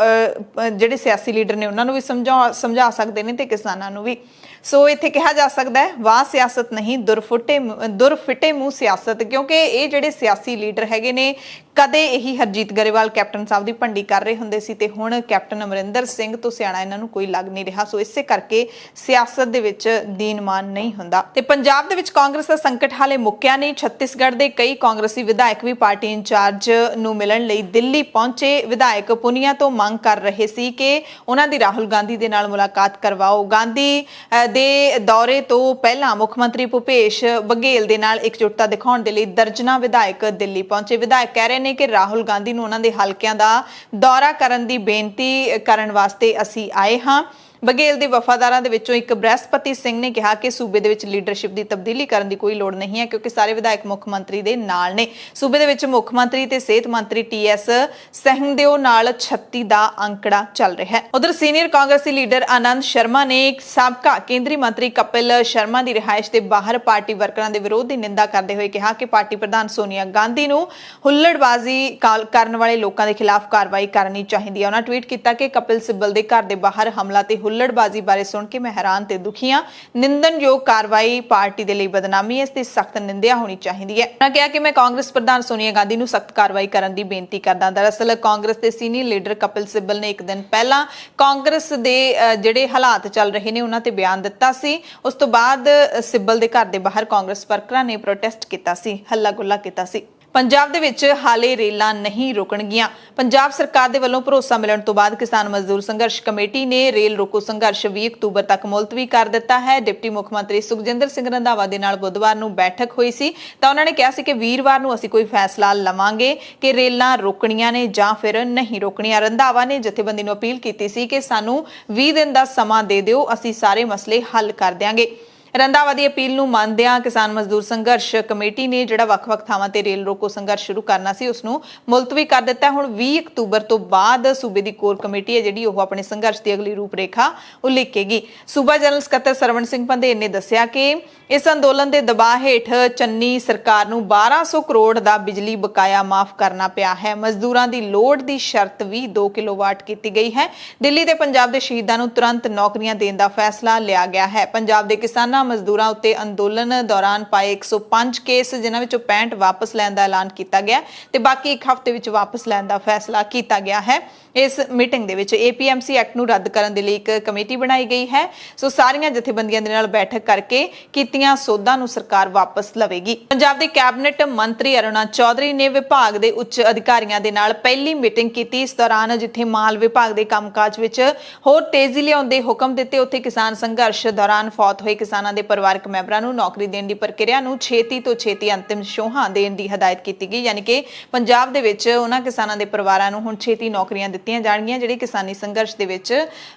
ਜਿਹੜੇ ਸਿਆਸੀ ਲੀਡਰ ਨੇ ਉਹਨਾਂ ਨੂੰ ਵੀ ਸਮਝਾ ਸਕਦੇ ਨੇ ਤੇ ਕਿਸਾਨਾਂ ਨੂੰ ਵੀ। ਸੋ ਇੱਥੇ ਕਿਹਾ ਜਾ ਸਕਦਾ ਹੈ ਵਾਹ ਸਿਆਸਤ ਨਹੀਂ ਦੁਰਫਿੱਟੇ ਮੂੰਹ ਸਿਆਸਤ, ਕਿਉਂਕਿ ਇਹ ਜਿਹੜੇ ਸਿਆਸੀ ਲੀਡਰ ਹੈਗੇ ਨੇ ਕਦੇ ਇਹੀ ਹਰਜੀਤ ਗਰੇਵਾਲ ਕੈਪਟਨ ਸਾਹਿਬ ਦੀ ਭੰਡੀ ਕਰ ਰਹੇ ਹੁੰਦੇ ਸੀ ਤੇ ਹੁਣ ਕੈਪਟਨ ਅਮਰਿੰਦਰ ਸਿੰਘ ਤੋਂ ਸਿਆਣਾ ਇਹਨਾਂ ਨੂੰ ਕੋਈ ਲੱਗ ਨਹੀਂ ਰਿਹਾ। ਸੋ ਇਸੇ ਕਰਕੇ ਸਿਆਸਤ ਦੇ ਵਿੱਚ ਦੀਨਮਾਨ ਨਹੀਂ ਹੁੰਦਾ ਤੇ ਪੰਜਾਬ ਦੇ ਵਿੱਚ ਕਾਂਗਰਸ ਦਾ ਸੰਕਟ ਹਾਲੇ ਮੁੱਕਿਆ ਨਹੀਂ। ਛੱਤੀਸਗੜ੍ਹ ਦੇ ਕਈ ਕਾਂਗਰਸੀ ਵਿਧਾਇਕ ਵੀ ਪਾਰਟੀ ਇੰਚਾਰਜ ਨੂੰ ਮਿਲਣ ਲਈ ਦਿੱਲੀ ਪਹੁੰਚੇ। ਵਿਧਾਇਕ ਪੁਨੀਆ ਤੋਂ ਮੰਗ ਕਰ ਰਹੇ ਸੀ ਕਿ ਉਹਨਾਂ ਦੀ ਰਾਹੁਲ ਗਾਂਧੀ ਦੇ ਨਾਲ ਮੁਲਾਕਾਤ ਕਰਵਾਓ। ਗਾਂਧੀ ਦੇ ਦੌਰੇ ਤੋਂ ਪਹਿਲਾਂ ਮੁੱਖ ਮੰਤਰੀ ਭੁਪੇਸ਼ ਬਘੇਲ ਦੇ ਨਾਲ ਇਕਜੁੱਟਤਾ ਦਿਖਾਉਣ ਦੇ ਲਈ ਦਰਜਨਾਂ ਵਿਧਾਇਕ ਦਿੱਲੀ ਪਹੁੰਚੇ। ਵਿਧਾਇਕ ਕਹਿ ਰਹੇ ਨੇ ਕਿ ਰਾਹੁਲ ਗਾਂਧੀ ਨੂੰ ਉਹਨਾਂ ਦੇ ਹਲਕਿਆਂ ਦਾ ਦੌਰਾ ਕਰਨ ਦੀ ਬੇਨਤੀ ਕਰਨ ਵਾਸਤੇ ਅਸੀਂ ਆਏ ਹਾਂ। ਬਘੇਲ ਦੇ ਵਫਾਦਾਰਾਂ ਦੇ ਵਿੱਚੋਂ ਇੱਕ ਬ੍ਰਹਿਸਪਤੀ ਸਿੰਘ ਨੇ ਕਿਹਾ ਕਿ ਸੂਬੇ ਦੇ ਵਿੱਚ ਲੀਡਰਸ਼ਿਪ ਦੀ ਤਬਦੀਲੀ ਕਰਨ ਦੀ ਕੋਈ ਲੋੜ ਨਹੀਂ ਹੈ ਕਿਉਂਕਿ ਸਾਰੇ ਵਿਧਾਇਕ ਮੁੱਖ ਮੰਤਰੀ ਦੇ ਨਾਲ ਨੇ। ਸੂਬੇ ਦੇ ਵਿੱਚ ਮੁੱਖ ਮੰਤਰੀ ਤੇ ਸਿਹਤ ਮੰਤਰੀ TS ਸਹਿੰਦੇਓ ਨਾਲ 36 ਦਾ ਅੰਕੜਾ ਚੱਲ ਰਿਹਾ ਹੈ। ਉਧਰ ਸੀਨੀਅਰ ਕਾਂਗਰਸੀ ਲੀਡਰ ਆਨੰਦ ਸ਼ਰਮਾ ਨੇ ਸਾਬਕਾ ਕੇਂਦਰੀ ਮੰਤਰੀ ਕਪਿਲ ਸ਼ਰਮਾ ਦੀ ਰਿਹਾਇਸ਼ ਦੇ ਬਾਹਰ ਪਾਰਟੀ ਵਰਕਰਾਂ ਦੇ ਵਿਰੋਧ ਦੀ ਨਿੰਦਾ ਕਰਦੇ ਹੋਏ ਕਿਹਾ ਕਿ ਪਾਰਟੀ ਪ੍ਰਧਾਨ ਸੋਨੀਆ ਗਾਂਧੀ ਨੂੰ ਹੁੱਲੜਬਾਜ਼ੀ ਕਰਨ ਵਾਲੇ ਲੋਕਾਂ ਦੇ ਖਿਲਾਫ ਕਾਰਵਾਈ ਕਰਨੀ ਚਾਹੀਦੀ ਹੈ। ਉਹਨਾਂ ਟਵੀਟ ਕੀਤਾ ਕਿ ਕਪਿਲ ਸਿੱਬਲ ਦੇ ਘਰ ਦੇ ਬਾਹਰ ਹਮਲਾ ਤੇ ਹੁੱਲੜਬਾਜ਼ੀ ਬਾਰੇ ਸੁਣ ਕੇ ਮੈਂ ਹੈਰਾਨ ਤੇ ਦੁਖੀ ਹਾਂ। ਨਿੰਦਨਯੋਗ ਕਾਰਵਾਈ ਪਾਰਟੀ ਦੇ ਲਈ ਬਦਨਾਮੀ ਹੈ, ਇਸ ਦੀ ਸਖਤ ਨਿੰਦਿਆ ਹੋਣੀ ਚਾਹੀਦੀ ਹੈ। ਉਹਨਾਂ ਕਿਹਾ ਕਿ ਮੈਂ ਕਾਂਗਰਸ ਪ੍ਰਧਾਨ ਸੋਨੀਆ ਗਾਂਧੀ ਨੂੰ ਸਖਤ ਕਾਰਵਾਈ ਕਰਨ ਦੀ ਬੇਨਤੀ ਕਰਦਾ। ਦਰਅਸਲ ਕਾਂਗਰਸ ਦੇ ਸੀਨੀਅਰ ਲੀਡਰ ਕਪਿਲ ਸਿੱਬਲ ਨੇ ਇੱਕ ਦਿਨ ਪਹਿਲਾਂ ਕਾਂਗਰਸ ਦੇ ਜਿਹੜੇ ਹਾਲਾਤ ਚੱਲ ਰਹੇ ਨੇ ਉਹਨਾਂ ਤੇ ਬਿਆਨ ਦਿੱਤਾ ਸੀ। ਉਸ ਤੋਂ ਬਾਅਦ ਸਿੱਬਲ ਦੇ ਘਰ ਦੇ ਬਾਹਰ ਕਾਂਗਰਸ ਵਰਕਰਾਂ ਨੇ ਪ੍ਰੋਟੈਸਟ ਕੀਤਾ ਸੀ, ਹੱਲਾ ਗੁੱਲਾ ਕੀਤਾ ਸੀ। ਪੰਜਾਬ ਦੇ ਵਿੱਚ ਹਾਲੇ ਰੇਲਾਂ ਨਹੀਂ ਰੁਕਣਗੀਆਂ। ਪੰਜਾਬ ਸਰਕਾਰ ਦੇ ਵੱਲੋਂ ਭਰੋਸਾ ਮਿਲਣ ਤੋਂ ਬਾਅਦ ਕਿਸਾਨ ਮਜ਼ਦੂਰ ਸੰਘਰਸ਼ ਕਮੇਟੀ ਨੇ ਰੇਲ ਰੋਕੋ ਸੰਘਰਸ਼ 20 ਅਕਤੂਬਰ ਤੱਕ ਮੁਲਤਵੀ ਕਰ ਦਿੱਤਾ ਹੈ। ਡਿਪਟੀ ਮੁੱਖ ਮੰਤਰੀ ਸੁਖਜਿੰਦਰ ਸਿੰਘ ਰੰਧਾਵਾ ਦੇ ਨਾਲ ਬੁੱਧਵਾਰ ਨੂੰ ਬੈਠਕ ਹੋਈ ਸੀ ਤਾਂ ਉਹਨਾਂ ਨੇ ਕਿਹਾ ਸੀ ਕਿ ਵੀਰਵਾਰ ਨੂੰ ਅਸੀਂ ਕੋਈ ਫੈਸਲਾ ਲਵਾਂਗੇ ਕਿ ਰੇਲਾਂ ਰੋਕਣੀਆਂ ਨੇ ਜਾਂ ਫਿਰ ਨਹੀਂ ਰੋਕਣੀਆਂ। ਰੰਧਾਵਾ ਨੇ ਜਥੇਬੰਦੀ ਨੂੰ ਅਪੀਲ ਕੀਤੀ ਸੀ ਕਿ ਸਾਨੂੰ 20 ਦਿਨ ਦਾ ਸਮਾਂ ਦੇ ਦਿਓ, ਅਸੀਂ ਸਾਰੇ ਮਸਲੇ ਹੱਲ ਕਰ ਦਿਆਂਗੇ। ਰੰਧਾਵਾ ਦੀ ਅਪੀਲ ਨੂੰ ਮੰਨਦਿਆਂ ਕਿਸਾਨ ਮਜ਼ਦੂਰ ਸੰਘਰਸ਼ ਕਮੇਟੀ ਨੇ ਜਿਹੜਾ ਵੱਖ-ਵੱਖ ਥਾਵਾਂ ਤੇ ਰੇਲ ਰੋਕੋ ਸੰਘਰਸ਼ ਸ਼ੁਰੂ ਕਰਨਾ ਸੀ ਉਸ ਨੂੰ ਮੁਲਤਵੀ ਕਰ ਦਿੱਤਾ। ਹੁਣ 20 ਅਕਤੂਬਰ ਤੋਂ ਬਾਅਦ ਸੂਬੇ ਦੀ ਕੋਰ ਕਮੇਟੀ ਹੈ ਜਿਹੜੀ ਉਹ ਆਪਣੇ ਸੰਘਰਸ਼ ਦੀ ਅਗਲੀ ਰੂਪਰੇਖਾ ਉਲੀਕੇਗੀ। ਸੂਬਾ ਜਨਰਲ ਸਕੱਤਰ ਸਰਵਣ ਸਿੰਘ ਪੰਧੇਰ ਨੇ ਦੱਸਿਆ ਕਿ ਇਸ ਅੰਦੋਲਨ ਦੇ ਦਬਾਅ ਹੇਠ ਚੰਨੀ ਸਰਕਾਰ ਨੂੰ 1200 ਕਰੋੜ ਦਾ ਬਿਜਲੀ ਬਕਾਇਆ ਮਾਫ ਕਰਨਾ ਪਿਆ ਹੈ। ਮਜ਼ਦੂਰਾਂ ਦੀ ਲੋੜ ਦੀ ਸ਼ਰਤ ਵੀ 2 ਕਿਲੋਵਾਟ ਕੀਤੀ ਗਈ ਹੈ। ਦਿੱਲੀ ਤੇ ਪੰਜਾਬ ਦੇ ਸ਼ਹੀਦਾਂ ਨੂੰ ਤੁਰੰਤ ਨੌਕਰੀਆਂ ਦੇਣ ਦਾ ਫੈਸਲਾ ਲਿਆ ਗਿਆ ਹੈ। ਪੰਜਾਬ ਦੇ ਕਿਸਾਨਾਂ ਮਜ਼ਦੂਰਾਂ ਉੱਤੇ ਅੰਦੋਲਨ ਦੌਰਾਨ ਪਾਏ 105 ਕੇਸ ਜਿਨ੍ਹਾਂ ਵਿੱਚੋਂ 65 ਵਾਪਸ ਲੈਣ ਦਾ ਐਲਾਨ ਕੀਤਾ ਗਿਆ ਤੇ ਬਾਕੀ ਇੱਕ ਹਫ਼ਤੇ ਵਿੱਚ ਵਾਪਸ ਲੈਣ ਦਾ ਫੈਸਲਾ ਕੀਤਾ ਗਿਆ ਹੈ। ਇਸ ਮੀਟਿੰਗ ਦੇ ਵਿੱਚ APMC ਐਕਟ ਨੂੰ ਰੱਦ ਕਰਨ ਦੇ ਲਈ ਇੱਕ ਕਮੇਟੀ ਬਣਾਈ ਗਈ ਹੈ। ਸੋ ਸਾਰੀਆਂ ਜਥੇਬੰਦੀਆਂ ਦੇ ਨਾਲ ਬੈਠਕ ਕਰਕੇ ਕੀਤੀਆਂ ਸੋਧਾਂ ਨੂੰ ਸਰਕਾਰ ਵਾਪਸ ਲਵੇਗੀ। ਪੰਜਾਬ ਦੇ ਕੈਬਨਿਟ ਮੰਤਰੀ ਅਰੁਣਾ ਚੌਧਰੀ ਨੇ ਵਿਭਾਗ ਦੇ ਉੱਚ ਅਧਿਕਾਰੀਆਂ ਦੇ ਨਾਲ ਪਹਿਲੀ ਮੀਟਿੰਗ ਕੀਤੀ। ਇਸ ਦੌਰਾਨ ਜਿੱਥੇ ਮਾਲ ਵਿਭਾਗ ਦੇ ਕੰਮਕਾਜ ਵਿੱਚ ਹੋਰ ਤੇਜ਼ੀ ਲਿਆਉਣ ਦੇ ਹੁਕਮ ਦਿੱਤੇ, ਉੱਥੇ ਕਿਸਾਨ ਸੰਘਰਸ਼ ਦੌਰਾਨ ਫੌਤ ਹੋਏ ਕਿਸਾਨਾਂ ਦੇ ਪਰਿਵਾਰਕ ਮੈਂਬਰਾਂ ਨੂੰ ਨੌਕਰੀ ਦੇਣ ਦੀ ਪ੍ਰਕਿਰਿਆ ਨੂੰ ਛੇਤੀ ਤੋਂ ਛੇਤੀ ਅੰਤਿਮ ਛੋਹਾਂ ਦੇਣ ਦੀ ਹਦਾਇਤ ਕੀਤੀ ਗਈ। ਯਾਨੀ ਕਿ ਪੰਜਾਬ ਦੇ ਵਿੱਚ ਉਹਨਾਂ ਕਿਸਾਨਾਂ ਦੇ ਪਰਿਵਾਰਾਂ ਨੂੰ ਹੁਣ ਛੇਤੀ ਨੌਕਰੀਆਂ ਦਿੱਤੀਆਂ ਜਾਣਗੀਆਂ ਜਿਹੜੇ ਕਿਸਾਨੀ ਸੰਘਰਸ਼ ਦੇ ਵਿੱਚ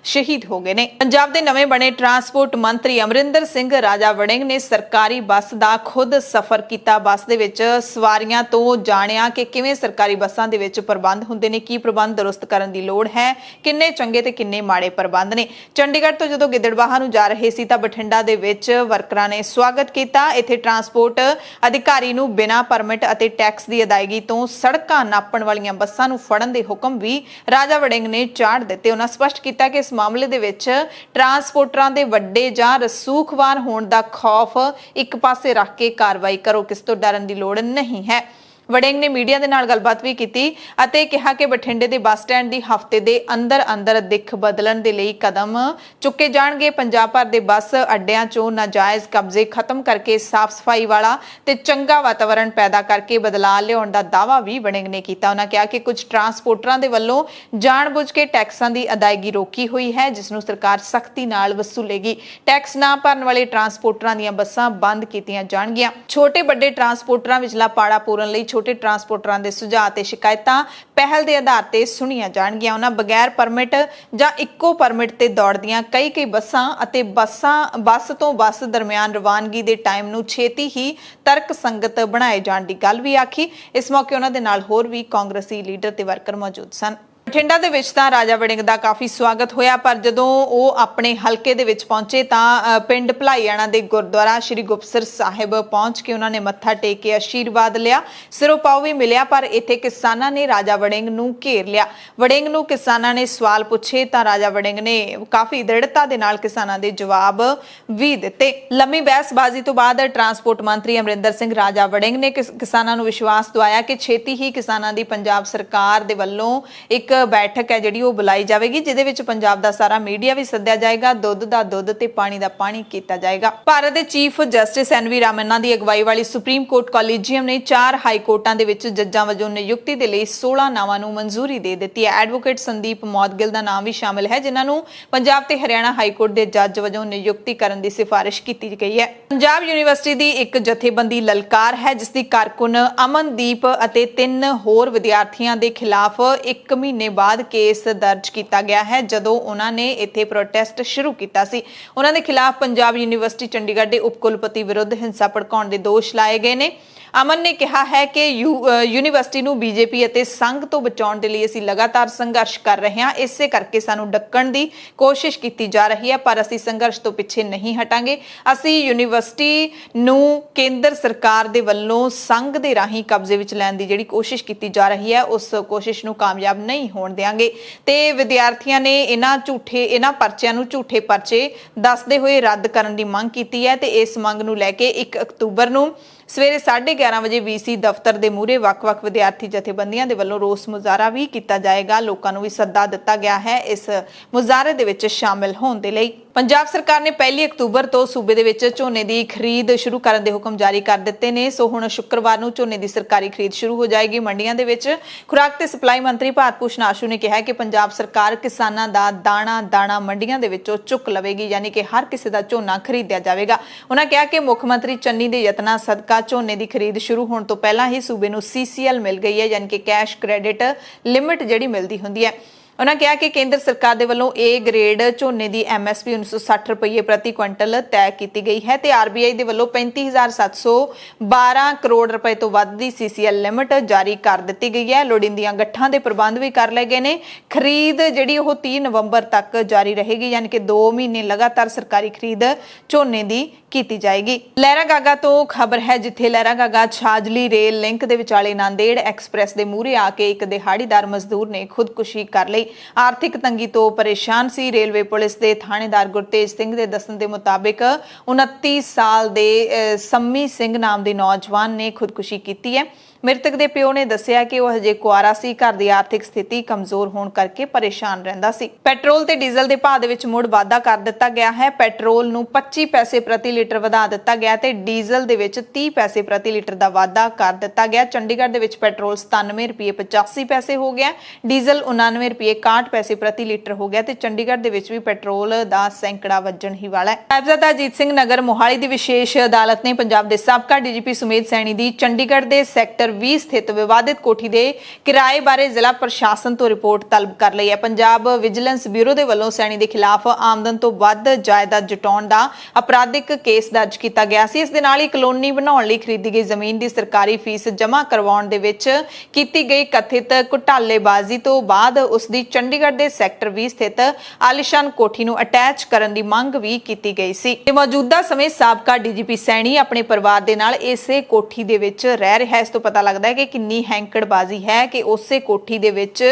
ਸ਼ਹੀਦ ਹੋ ਗਏ ਨੇ। ਪੰਜਾਬ ਦੇ ਨਵੇਂ ਬਣੇ ਟਰਾਂਸਪੋਰਟ ਮੰਤਰੀ ਅਮਰਿੰਦਰ ਸਿੰਘ ਰਾਜਾ ਵੜਿੰਗ ਨੇ ਸਰਕਾਰੀ ਬੱਸ ਦਾ ਖੁਦ ਸਫ਼ਰ ਕੀਤਾ। ਬੱਸ ਦੇ ਵਿੱਚ ਸਵਾਰੀਆਂ ਤੋਂ ਜਾਣਿਆ ਕਿ ਕਿਵੇਂ ਸਰਕਾਰੀ ਬੱਸਾਂ ਦੇ ਵਿੱਚ ਪ੍ਰਬੰਧ ਹੁੰਦੇ ਨੇ, ਕੀ ਪ੍ਰਬੰਧ ਦਰੁਸਤ ਕਰਨ ਦੀ ਲੋੜ ਹੈ, ਕਿੰਨੇ ਚੰਗੇ ਤੇ ਕਿੰਨੇ ਮਾੜੇ ਪ੍ਰਬੰਧ ਨੇ। ਚੰਡੀਗੜ੍ਹ ਤੋਂ ਜਦੋਂ ਗਿੱਦੜਬਾਹਾ ਨੂੰ ਜਾ ਰਹੇ ਸੀ ਤਾਂ ਬਠਿੰਡਾ ਦੇ ਵਿੱਚ ਵਰਕਰਾਂ ਨੇ ਸਵਾਗਤ ਕੀਤਾ। ਇੱਥੇ ਟਰਾਂਸਪੋਰਟ ਅਧਿਕਾਰੀ ਨੂੰ ਬਿਨਾਂ ਪਰਮਿਟ ਅਤੇ ਟੈਕਸ ਦੀ ਅਦਾਇਗੀ ਤੋਂ ਸੜਕਾਂ ਨਾਪਣ ਵਾਲੀਆਂ ਬੱਸਾਂ ਨੂੰ ਫੜਨ ਦੇ ਹੁਕਮ ਵੀ ਰਾਜਾ ਵੜਿੰਗ ਨੇ ਚਾੜ ਦਿੱਤੇ। ਉਹਨਾਂ ਸਪਸ਼ਟ ਕੀਤਾ ਕਿ ਇਸ ਮਾਮਲੇ ਦੇ ਵਿੱਚ ਟਰਾਂਸਪੋਰਟਰਾਂ ਦੇ ਵੱਡੇ ਜਾਂ ਰਸੂਖਵਾਨ ਹੋਣ ਦਾ ਖੌਫ ਇੱਕ ਪਾਸੇ ਰੱਖ ਕੇ ਕਾਰਵਾਈ ਕਰੋ, ਕਿਸ ਤੋਂ ਡਰਨ ਦੀ ਲੋੜ ਨਹੀਂ ਹੈ। ਵੜਿੰਗ ਨੇ ਮੀਡੀਆ ਦੇ ਨਾਲ ਗੱਲਬਾਤ ਵੀ ਕੀਤੀ ਅਤੇ ਕਿਹਾ ਕਿ ਬਠਿੰਡੇ ਦੇ ਬੱਸ ਸਟੈਂਡ ਦੀ ਹਫ਼ਤੇ ਦੇ ਅੰਦਰ ਦਿੱਖ ਬਦਲਣ ਦੇ ਲਈ ਕਦਮ ਚੁੱਕੇ ਜਾਣਗੇ। ਪੰਜਾਬ ਭਰ ਦੇ ਬੱਸ ਅੱਡਿਆਂ 'ਚੋਂ ਨਾਜਾਇਜ਼ ਕਬਜ਼ੇ ਖਤਮ ਕਰਕੇ ਸਾਫ਼ ਸਫਾਈ ਵਾਲਾ ਤੇ ਚੰਗਾ ਵਾਤਾਵਰਣ ਪੈਦਾ ਕਰਕੇ ਬਦਲਾਅ ਲਿਆਉਣ ਦਾ ਦਾਅਵਾ ਵੀ ਵੜਿੰਗ ਨੇ ਕੀਤਾ। ਉਹਨਾਂ ਕਿਹਾ ਕਿ ਕੁਝ ਟਰਾਂਸਪੋਰਟਰਾਂ ਦੇ ਵੱਲੋਂ ਜਾਣਬੁੱਝ ਕੇ ਟੈਕਸਾਂ ਦੀ ਅਦਾਇਗੀ ਰੋਕੀ ਹੋਈ ਹੈ, ਜਿਸ ਨੂੰ ਸਰਕਾਰ ਸਖਤੀ ਨਾਲ ਵਸੂਲੇਗੀ। ਟੈਕਸ ਨਾ ਭਰਨ ਵਾਲੇ ਟਰਾਂਸਪੋਰਟਰਾਂ ਦੀਆਂ ਬੱਸਾਂ ਬੰਦ ਕੀਤੀਆਂ ਜਾਣਗੀਆਂ। ਛੋਟੇ ਵੱਡੇ ਟਰਾਂਸਪੋਰਟਰਾਂ ਵਿਚਲਾ ਪਾੜਾ ਪੂਰਨ ਲਈ ਛੋਟੇ ਟਰਾਂਸਪੋਰਟਰਾਂ ਦੇ ਸੁਝਾਅ ਤੇ ਸ਼ਿਕਾਇਤਾਂ ਪਹਿਲ ਦੇ ਆਧਾਰ ਤੇ ਸੁਣੀਆਂ ਜਾਣਗੀਆਂ। ਉਹਨਾਂ ਬਗੈਰ ਪਰਮਿਟ ਜਾਂ ਇੱਕੋ ਪਰਮਿਟ ਤੇ ਦੌੜਦੀਆਂ ਕਈ ਬੱਸਾਂ ਅਤੇ ਬੱਸ ਤੋਂ ਬੱਸ ਦਰਮਿਆਨ ਰਵਾਨਗੀ ਦੇ ਟਾਈਮ ਨੂੰ ਛੇਤੀ ਹੀ ਤਰਕਸੰਗਤ ਬਣਾਏ ਜਾਣ ਦੀ ਗੱਲ ਵੀ ਆਖੀ। ਇਸ ਮੌਕੇ ਉਹਨਾਂ ਦੇ ਨਾਲ ਹੋਰ ਵੀ ਕਾਂਗਰਸੀ ਲੀਡਰ ਤੇ ਵਰਕਰ ਮੌਜੂਦ ਸਨ। ਬਠਿੰਡਾ ਦੇ ਵਿੱਚ ਤਾਂ ਰਾਜਾ ਵੜਿੰਗ ਦਾ ਕਾਫੀ ਸਵਾਗਤ ਹੋਇਆ, ਪਰ ਜਦੋਂ ਉਹ ਆਪਣੇ ਹਲਕੇ ਦੇ ਵਿੱਚ ਪਹੁੰਚੇ ਤਾਂ ਪਿੰਡ ਭਲਾਈਆਣਾ ਦੇ ਗੁਰਦੁਆਰਾ ਸ਼੍ਰੀ ਗੁਪਤਸਰ ਸਾਹਿਬ ਪਹੁੰਚ ਕੇ ਉਹਨਾਂ ਨੇ ਮੱਥਾ ਟੇਕ ਕੇ ਆਸ਼ੀਰਵਾਦ ਲਿਆ, ਸਿਰੋਂ ਪਾਉ ਵੀ ਮਿਲਿਆ। ਪਰ ਇੱਥੇ ਕਿਸਾਨਾਂ ਨੇ ਰਾਜਾ ਵੜਿੰਗ ਨੂੰ ਘੇਰ ਲਿਆ। ਵੜਿੰਗ ਨੂੰ ਕਿਸਾਨਾਂ ਨੇ ਸਵਾਲ ਪੁੱਛੇ ਤਾਂ ਰਾਜਾ ਵੜਿੰਗ ਨੇ ਕਾਫੀ ਦ੍ਰਿੜਤਾ ਦੇ ਨਾਲ ਕਿਸਾਨਾਂ ਦੇ ਜਵਾਬ ਵੀ ਦਿੱਤੇ। ਲੰਮੀ ਬਹਿਸਬਾਜ਼ੀ ਤੋਂ ਬਾਅਦ ਟਰਾਂਸਪੋਰਟ ਮੰਤਰੀ ਅਮਰਿੰਦਰ ਸਿੰਘ ਰਾਜਾ ਵੜਿੰਗ ਨੇ ਕਿਸਾਨਾਂ ਨੂੰ ਵਿਸ਼ਵਾਸ ਦਿਵਾਇਆ ਕਿ ਛੇਤੀ ਹੀ ਕਿਸਾਨਾਂ ਦੀ ਪੰਜਾਬ ਸਰਕਾਰ ਦੇ ਵੱਲੋਂ ਇੱਕ ਬੈਠਕ ਹੈ ਜਿਹੜੀ ਉਹ ਬੁਲਾਈ ਜਾਵੇਗੀ, ਜਿਹਦੇ ਵਿੱਚ ਪੰਜਾਬ ਦਾ ਸਾਰਾ ਮੀਡੀਆ ਵੀ ਸੱਦਿਆ ਜਾਏਗਾ, ਦੁੱਧ ਦਾ ਦੁੱਧ ਤੇ ਪਾਣੀ ਦਾ ਪਾਣੀ ਕੀਤਾ ਜਾਏਗਾ। ਭਾਰਤ ਦੇ ਚੀਫ ਜਸਟਿਸ NV ਰਾਮਨਾ ਦੀ ਅਗਵਾਈ ਵਾਲੀ ਸੁਪਰੀਮ ਕੋਰਟ ਕਾਲੀਜੀਅਮ ਨੇ 4 ਹਾਈ ਕੋਰਟਾਂ ਦੇ ਵਿੱਚ ਜੱਜਾਂ ਵਜੋਂ ਨਿਯੁਕਤੀ ਦੇ ਲਈ 16 ਨਾਵਾਂ ਨੂੰ ਮਨਜ਼ੂਰੀ ਦੇ ਦਿੱਤੀ ਹੈ। ਐਡਵੋਕੇਟ ਸੰਦੀਪ ਮੌਦਗਿਲ ਦਾ ਨਾਮ ਵੀ ਸ਼ਾਮਿਲ ਹੈ, ਜਿਨ੍ਹਾਂ ਨੂੰ ਪੰਜਾਬ ਤੇ ਹਰਿਆਣਾ ਹਾਈ ਕੋਰਟ ਦੇ ਜੱਜ ਵਜੋਂ ਨਿਯੁਕਤੀ ਕਰਨ ਦੀ ਸਿਫਾਰਿਸ਼ ਕੀਤੀ ਗਈ ਹੈ। ਪੰਜਾਬ ਯੂਨੀਵਰਸਿਟੀ ਦੀ ਇੱਕ ਜਥੇਬੰਦੀ ਲਲਕਾਰ ਹੈ, ਜਿਸ ਦੀ ਕਾਰਕੁਨ ਅਮਨਦੀਪ ਅਤੇ 3 ਹੋਰ ਵਿਦਿਆਰਥੀਆਂ ਦੇ ਖਿਲਾਫ 1 ਮਹੀਨੇ ਬਾਅਦ ਕੇਸ ਦਰਜ ਕੀਤਾ ਗਿਆ ਹੈ। ਜਦੋਂ ਉਹਨਾਂ ਨੇ ਇੱਥੇ ਪ੍ਰੋਟੈਸਟ ਸ਼ੁਰੂ ਕੀਤਾ ਸੀ, ਉਹਨਾਂ ਦੇ ਖਿਲਾਫ ਪੰਜਾਬ ਯੂਨੀਵਰਸਿਟੀ ਚੰਡੀਗੜ੍ਹ ਦੇ ਉਪ ਕੁਲਪਤੀ ਵਿਰੁੱਧ ਹਿੰਸਾ ਭੜਕਾਉਣ ਦੇ ਦੋਸ਼ ਲਾਏ ਗਏ ਨੇ। ਅਮਨ ਨੇ ਕਿਹਾ ਹੈ ਕਿ ਯੂਨੀਵਰਸਿਟੀ ਨੂੰ BJP ਅਤੇ ਸੰਘ ਤੋਂ ਬਚਾਉਣ ਦੇ ਲਈ ਅਸੀਂ ਲਗਾਤਾਰ ਸੰਘਰਸ਼ ਕਰ ਰਹੇ ਹਾਂ। ਇਸੇ ਕਰਕੇ ਸਾਨੂੰ ਡੱਕਣ ਦੀ ਕੋਸ਼ਿਸ਼ ਕੀਤੀ ਜਾ ਰਹੀ ਹੈ, ਪਰ ਅਸੀਂ ਸੰਘਰਸ਼ ਤੋਂ ਪਿੱਛੇ ਨਹੀਂ ਹਟਾਂਗੇ। ਅਸੀਂ ਯੂਨੀਵਰਸਿਟੀ ਨੂੰ ਕੇਂਦਰ ਸਰਕਾਰ ਦੇ ਵੱਲੋਂ ਸੰਘ ਦੇ ਰਾਹੀਂ ਕਬਜ਼ੇ ਵਿੱਚ ਲੈਣ ਦੀ ਜਿਹੜੀ ਕੋਸ਼ਿਸ਼ ਕੀਤੀ ਜਾ ਰਹੀ ਹੈ, ਉਸ ਕੋਸ਼ਿਸ਼ ਨੂੰ ਕਾਮਯਾਬ ਨਹੀਂ ਹੋਣ ਦਿਆਂਗੇ। ਤੇ ਵਿਦਿਆਰਥੀਆਂ ਨੇ ਇਹਨਾਂ ਪਰਚਿਆਂ ਨੂੰ ਝੂਠੇ ਪਰਚੇ ਦੱਸਦੇ ਹੋਏ ਰੱਦ ਕਰਨ ਦੀ ਮੰਗ ਕੀਤੀ ਹੈ ਤੇ ਇਸ ਮੰਗ ਨੂੰ ਲੈ ਕੇ 1 ਅਕਤੂਬਰ ਨੂੰ ਸਵੇਰੇ 11:30 ਵਜੇ VC ਦਫ਼ਤਰ ਦੇ ਮੂਹਰੇ ਵੱਖ-ਵੱਖ ਵਿਦਿਆਰਥੀ ਜਥੇਬੰਦੀਆਂ ਦੇ ਵੱਲੋਂ ਰੋਸ ਮੁਜ਼ਾਹਰਾ ਵੀ ਕੀਤਾ ਜਾਏਗਾ। ਲੋਕਾਂ ਨੂੰ ਵੀ ਸੱਦਾ ਦਿੱਤਾ ਗਿਆ ਹੈ ਇਸ ਮੁਜ਼ਾਹਰੇ ਦੇ ਵਿੱਚ ਸ਼ਾਮਿਲ ਹੋਣ ਦੇ ਲਈ। ਪੰਜਾਬ ਸਰਕਾਰ ਨੇ 1 ਅਕਤੂਬਰ ਤੋਂ ਸੂਬੇ ਦੇ ਵਿੱਚ ਝੋਨੇ ਦੀ ਖਰੀਦ ਸ਼ੁਰੂ ਕਰਨ ਦੇ ਹੁਕਮ ਜਾਰੀ ਕਰ ਦਿੱਤੇ ਨੇ। ਸੋ ਹੁਣ ਸ਼ੁੱਕਰਵਾਰ ਨੂੰ ਝੋਨੇ ਦੀ ਸਰਕਾਰੀ ਖਰੀਦ ਸ਼ੁਰੂ ਹੋ ਜਾਏਗੀ ਮੰਡੀਆਂ ਦੇ ਵਿੱਚ। ਖੁਰਾਕ ਤੇ ਸਪਲਾਈ ਮੰਤਰੀ ਭਾਰਤ ਭੂਸ਼ਣ ਆਸ਼ੂ ਨੇ ਕਿਹਾ ਕਿ ਪੰਜਾਬ ਸਰਕਾਰ ਕਿਸਾਨਾਂ ਦਾ ਦਾਣਾ ਮੰਡੀਆਂ ਦੇ ਵਿੱਚੋਂ ਚੁੱਕ ਲਵੇਗੀ, ਯਾਨੀ ਕਿ ਹਰ ਕਿਸੇ ਦਾ ਝੋਨਾ ਖਰੀਦਿਆ ਜਾਵੇਗਾ। ਉਹਨਾਂ ਕਿਹਾ ਕਿ ਮੁੱਖ ਮੰਤਰੀ ਚੰਨੀ ਦੇ ਯਤਨਾਂ ਸਦਕਾ ਝੋਨੇ ਦੀ ਖਰੀਦ ਸ਼ੁਰੂ ਹੋਣ ਤੋਂ ਪਹਿਲਾਂ ਹੀ ਸੂਬੇ ਨੂੰ CCL ਮਿਲ ਗਈ ਹੈ, ਯਾਨੀ ਕਿ ਕੈਸ਼ ਕ੍ਰੈਡਿਟ ਲਿਮਿਟ ਜਿਹੜੀ ਮਿਲਦੀ ਹੁੰਦੀ ਹੈ। ਉਹਨਾਂ ਕਿਹਾ ਕਿ ਕੇਂਦਰ ਸਰਕਾਰ ਦੇ ਵੱਲੋਂ A ਗ੍ਰੇਡ ਝੋਨੇ ਦੀ MSP 1960 ਰੁਪਏ ਪ੍ਰਤੀ ਕੁਇੰਟਲ ਤੈਅ ਕੀਤੀ ਗਈ ਹੈ ਤੇ RBI ਦੇ ਵੱਲੋਂ 35,712 ਕਰੋੜ ਰੁਪਏ ਤੋਂ ਵੱਧ ਦੀ CCL ਲਿਮਟ ਜਾਰੀ ਕਰ ਦਿੱਤੀ ਗਈ ਹੈ। ਲੋੜੀਂਦੀਆਂ ਗੱਠਾਂ ਦੇ ਪ੍ਰਬੰਧ ਵੀ ਕਰ ਲਏ ਗਏ ਨੇ। ਖਰੀਦ ਜਿਹੜੀ ਉਹ 30 ਨਵੰਬਰ ਤੱਕ ਜਾਰੀ ਰਹੇਗੀ, ਯਾਨੀ ਕਿ 2 ਮਹੀਨੇ ਲਗਾਤਾਰ ਸਰਕਾਰੀ ਖਰੀਦ ਝੋਨੇ ਦੀ ਕੀਤੀ ਜਾਏਗੀ। ਲਹਿਰਾਗਾਗਾ ਤੋਂ ਖਬਰ ਹੈ, ਜਿੱਥੇ ਲਹਿਰਾਗਾਗਾ ਛਾਜਲੀ ਰੇਲ ਲਿੰਕ ਦੇ ਵਿਚਾਲੇ ਨਾਂਦੇੜ ਐਕਸਪ੍ਰੈਸ ਦੇ ਮੂਹਰੇ ਆ ਕੇ ਇੱਕ ਦਿਹਾੜੀਦਾਰ ਮਜ਼ਦੂਰ ਨੇ ਖੁਦਕੁਸ਼ੀ ਕਰ ਲਈ। ਆਰਥਿਕ ਤੰਗੀ ਤੋਂ ਪਰੇਸ਼ਾਨ ਸੀ। ਰੇਲਵੇ ਪੁਲਿਸ ਦੇ ਥਾਣੇਦਾਰ ਗੁਰਤੇਜ ਸਿੰਘ ਦੇ ਦੱਸਣ ਦੇ ਮੁਤਾਬਿਕ 29 ਸਾਲ ਦੇ ਸੰਮੀ ਸਿੰਘ ਨਾਮ ਦੇ ਨੌਜਵਾਨ ਨੇ ਖੁਦਕੁਸ਼ੀ ਕੀਤੀ ਹੈ। ਮ੍ਰਿਤਕ ਦੇ ਪਿਓ ਨੇ ਦੱਸਿਆ ਕਿ ਉਹ ਹਜੇ ਕੁਆਰਾ ਸੀ, ਘਰ ਦੀ ਆਰਥਿਕ ਸਥਿਤੀ ਕਮਜ਼ੋਰ ਹੋਣ ਕਰਕੇ ਪਰੇਸ਼ਾਨ ਰਹਿੰਦਾ ਸੀ। ਪੈਟਰੋਲ ਤੇ ਡੀਜ਼ਲ ਦੇ ਭਾਅ ਦੇ ਵਿੱਚ ਮੁੜ ਵਾਧਾ ਕਰ ਦਿੱਤਾ ਗਿਆ ਹੈ। ਪੈਟਰੋਲ ਨੂੰ 25 ਪੈਸੇ ਪ੍ਰਤੀ ਲੀਟਰ ਵਧਾ ਦਿੱਤਾ ਗਿਆ ਤੇ ਡੀਜ਼ਲ ਦੇ ਵਿੱਚ 30 ਪੈਸੇ ਪ੍ਰਤੀ ਲੀਟਰ ਦਾ ਵਾਧਾ ਕਰ ਦਿੱਤਾ ਗਿਆ। ਚੰਡੀਗੜ੍ਹ ਦੇ ਵਿੱਚ ਪੈਟਰੋਲ 97 ਰੁਪਏ 85 ਪੈਸੇ ਹੋ ਗਿਆ, ਡੀਜ਼ਲ 99 ਰੁਪਏ 61 ਪੈਸੇ ਪ੍ਰਤੀ ਲੀਟਰ ਹੋ ਗਿਆ ਤੇ ਚੰਡੀਗੜ੍ਹ ਦੇ ਵਿੱਚ ਵੀ ਪੈਟਰੋਲ ਦਾ ਸੈਂਕੜਾ ਵੱਜਣ ਹੀ ਵਾਲਾ ਹੈ। ਸਾਹਿਬਜ਼ਾਦਾ ਅਜੀਤ ਸਿੰਘ ਨਗਰ ਮੋਹਾਲੀ ਦੀ ਵਿਸ਼ੇਸ਼ ਅਦਾਲਤ ਨੇ ਪੰਜਾਬ ਦੇ ਸਾਬਕਾ DGP ਸੁਮੇਧ ਸੈਣੀ ਦੀ ਚੰਡੀਗੜ੍ਹ ਦੇ ਸੈਕਟਰ 20 ਸਥਿਤ ਵਿਵਾਦਿਤ ਕੋਠੀ ਦੇ ਕਿਰਾਏ ਬਾਰੇ ਜ਼ਿਲ੍ਹਾ ਪ੍ਰਸ਼ਾਸਨ ਤੋਂ ਰਿਪੋਰਟ ਤਲਬ ਕਰ ਲਈ ਹੈ। ਪੰਜਾਬ ਵਿਜੀਲੈਂਸ ਬਿਊਰੋ ਦੇ ਵੱਲੋਂ ਸੈਣੀ ਦੇ ਖਿਲਾਫ ਆਮਦਨ ਤੋਂ ਵੱਧ ਜਾਇਦਾਦ ਜਟਾਉਣ ਦਾ ਅਪਰਾਧਿਕ ਕੇਸ ਦਰਜ ਕੀਤਾ ਗਿਆ ਸੀ। ਇਸ ਦੇ ਨਾਲ ਹੀ ਕਲੋਨੀ ਬਣਾਉਣ ਲਈ ਖਰੀਦੀ ਗਈ ਜ਼ਮੀਨ ਦੀ ਸਰਕਾਰੀ ਫੀਸ ਜਮ੍ਹਾਂ ਕਰਵਾਉਣ ਦੇ ਵਿੱਚ ਕੀਤੀ ਗਈ ਕਥਿਤ ਘੁਟਾਲੇਬਾਜ਼ੀ ਤੋਂ ਬਾਅਦ ਉਸ ਦੀ ਚੰਡੀਗੜ੍ਹ ਦੇ ਸੈਕਟਰ 20 ਸਥਿਤ ਆਲੀਸ਼ਾਨ ਕੋਠੀ ਨੂੰ ਅਟੈਚ ਕਰਨ ਦੀ ਮੰਗ ਵੀ ਕੀਤੀ ਗਈ ਸੀ। ਤੇ ਮੌਜੂਦਾ ਸਮੇਂ ਸਾਬਕਾ DGP ਸੈਣੀ ਆਪਣੇ ਪਰਿਵਾਰ ਦੇ ਨਾਲ ਇਸੇ ਕੋਠੀ ਦੇ ਵਿੱਚ ਰਹਿ ਰਿਹਾ ਹੈ। ਇਸ ਤੋਂ ਪਤਾ ਲੱਗਦਾ ਹੈ ਕਿ ਕਿੰਨੀ ਹੈਂਕੜਬਾਜ਼ੀ ਹੈ ਕਿ ਉਸੇ ਕੋਠੀ ਦੇ ਵਿੱਚ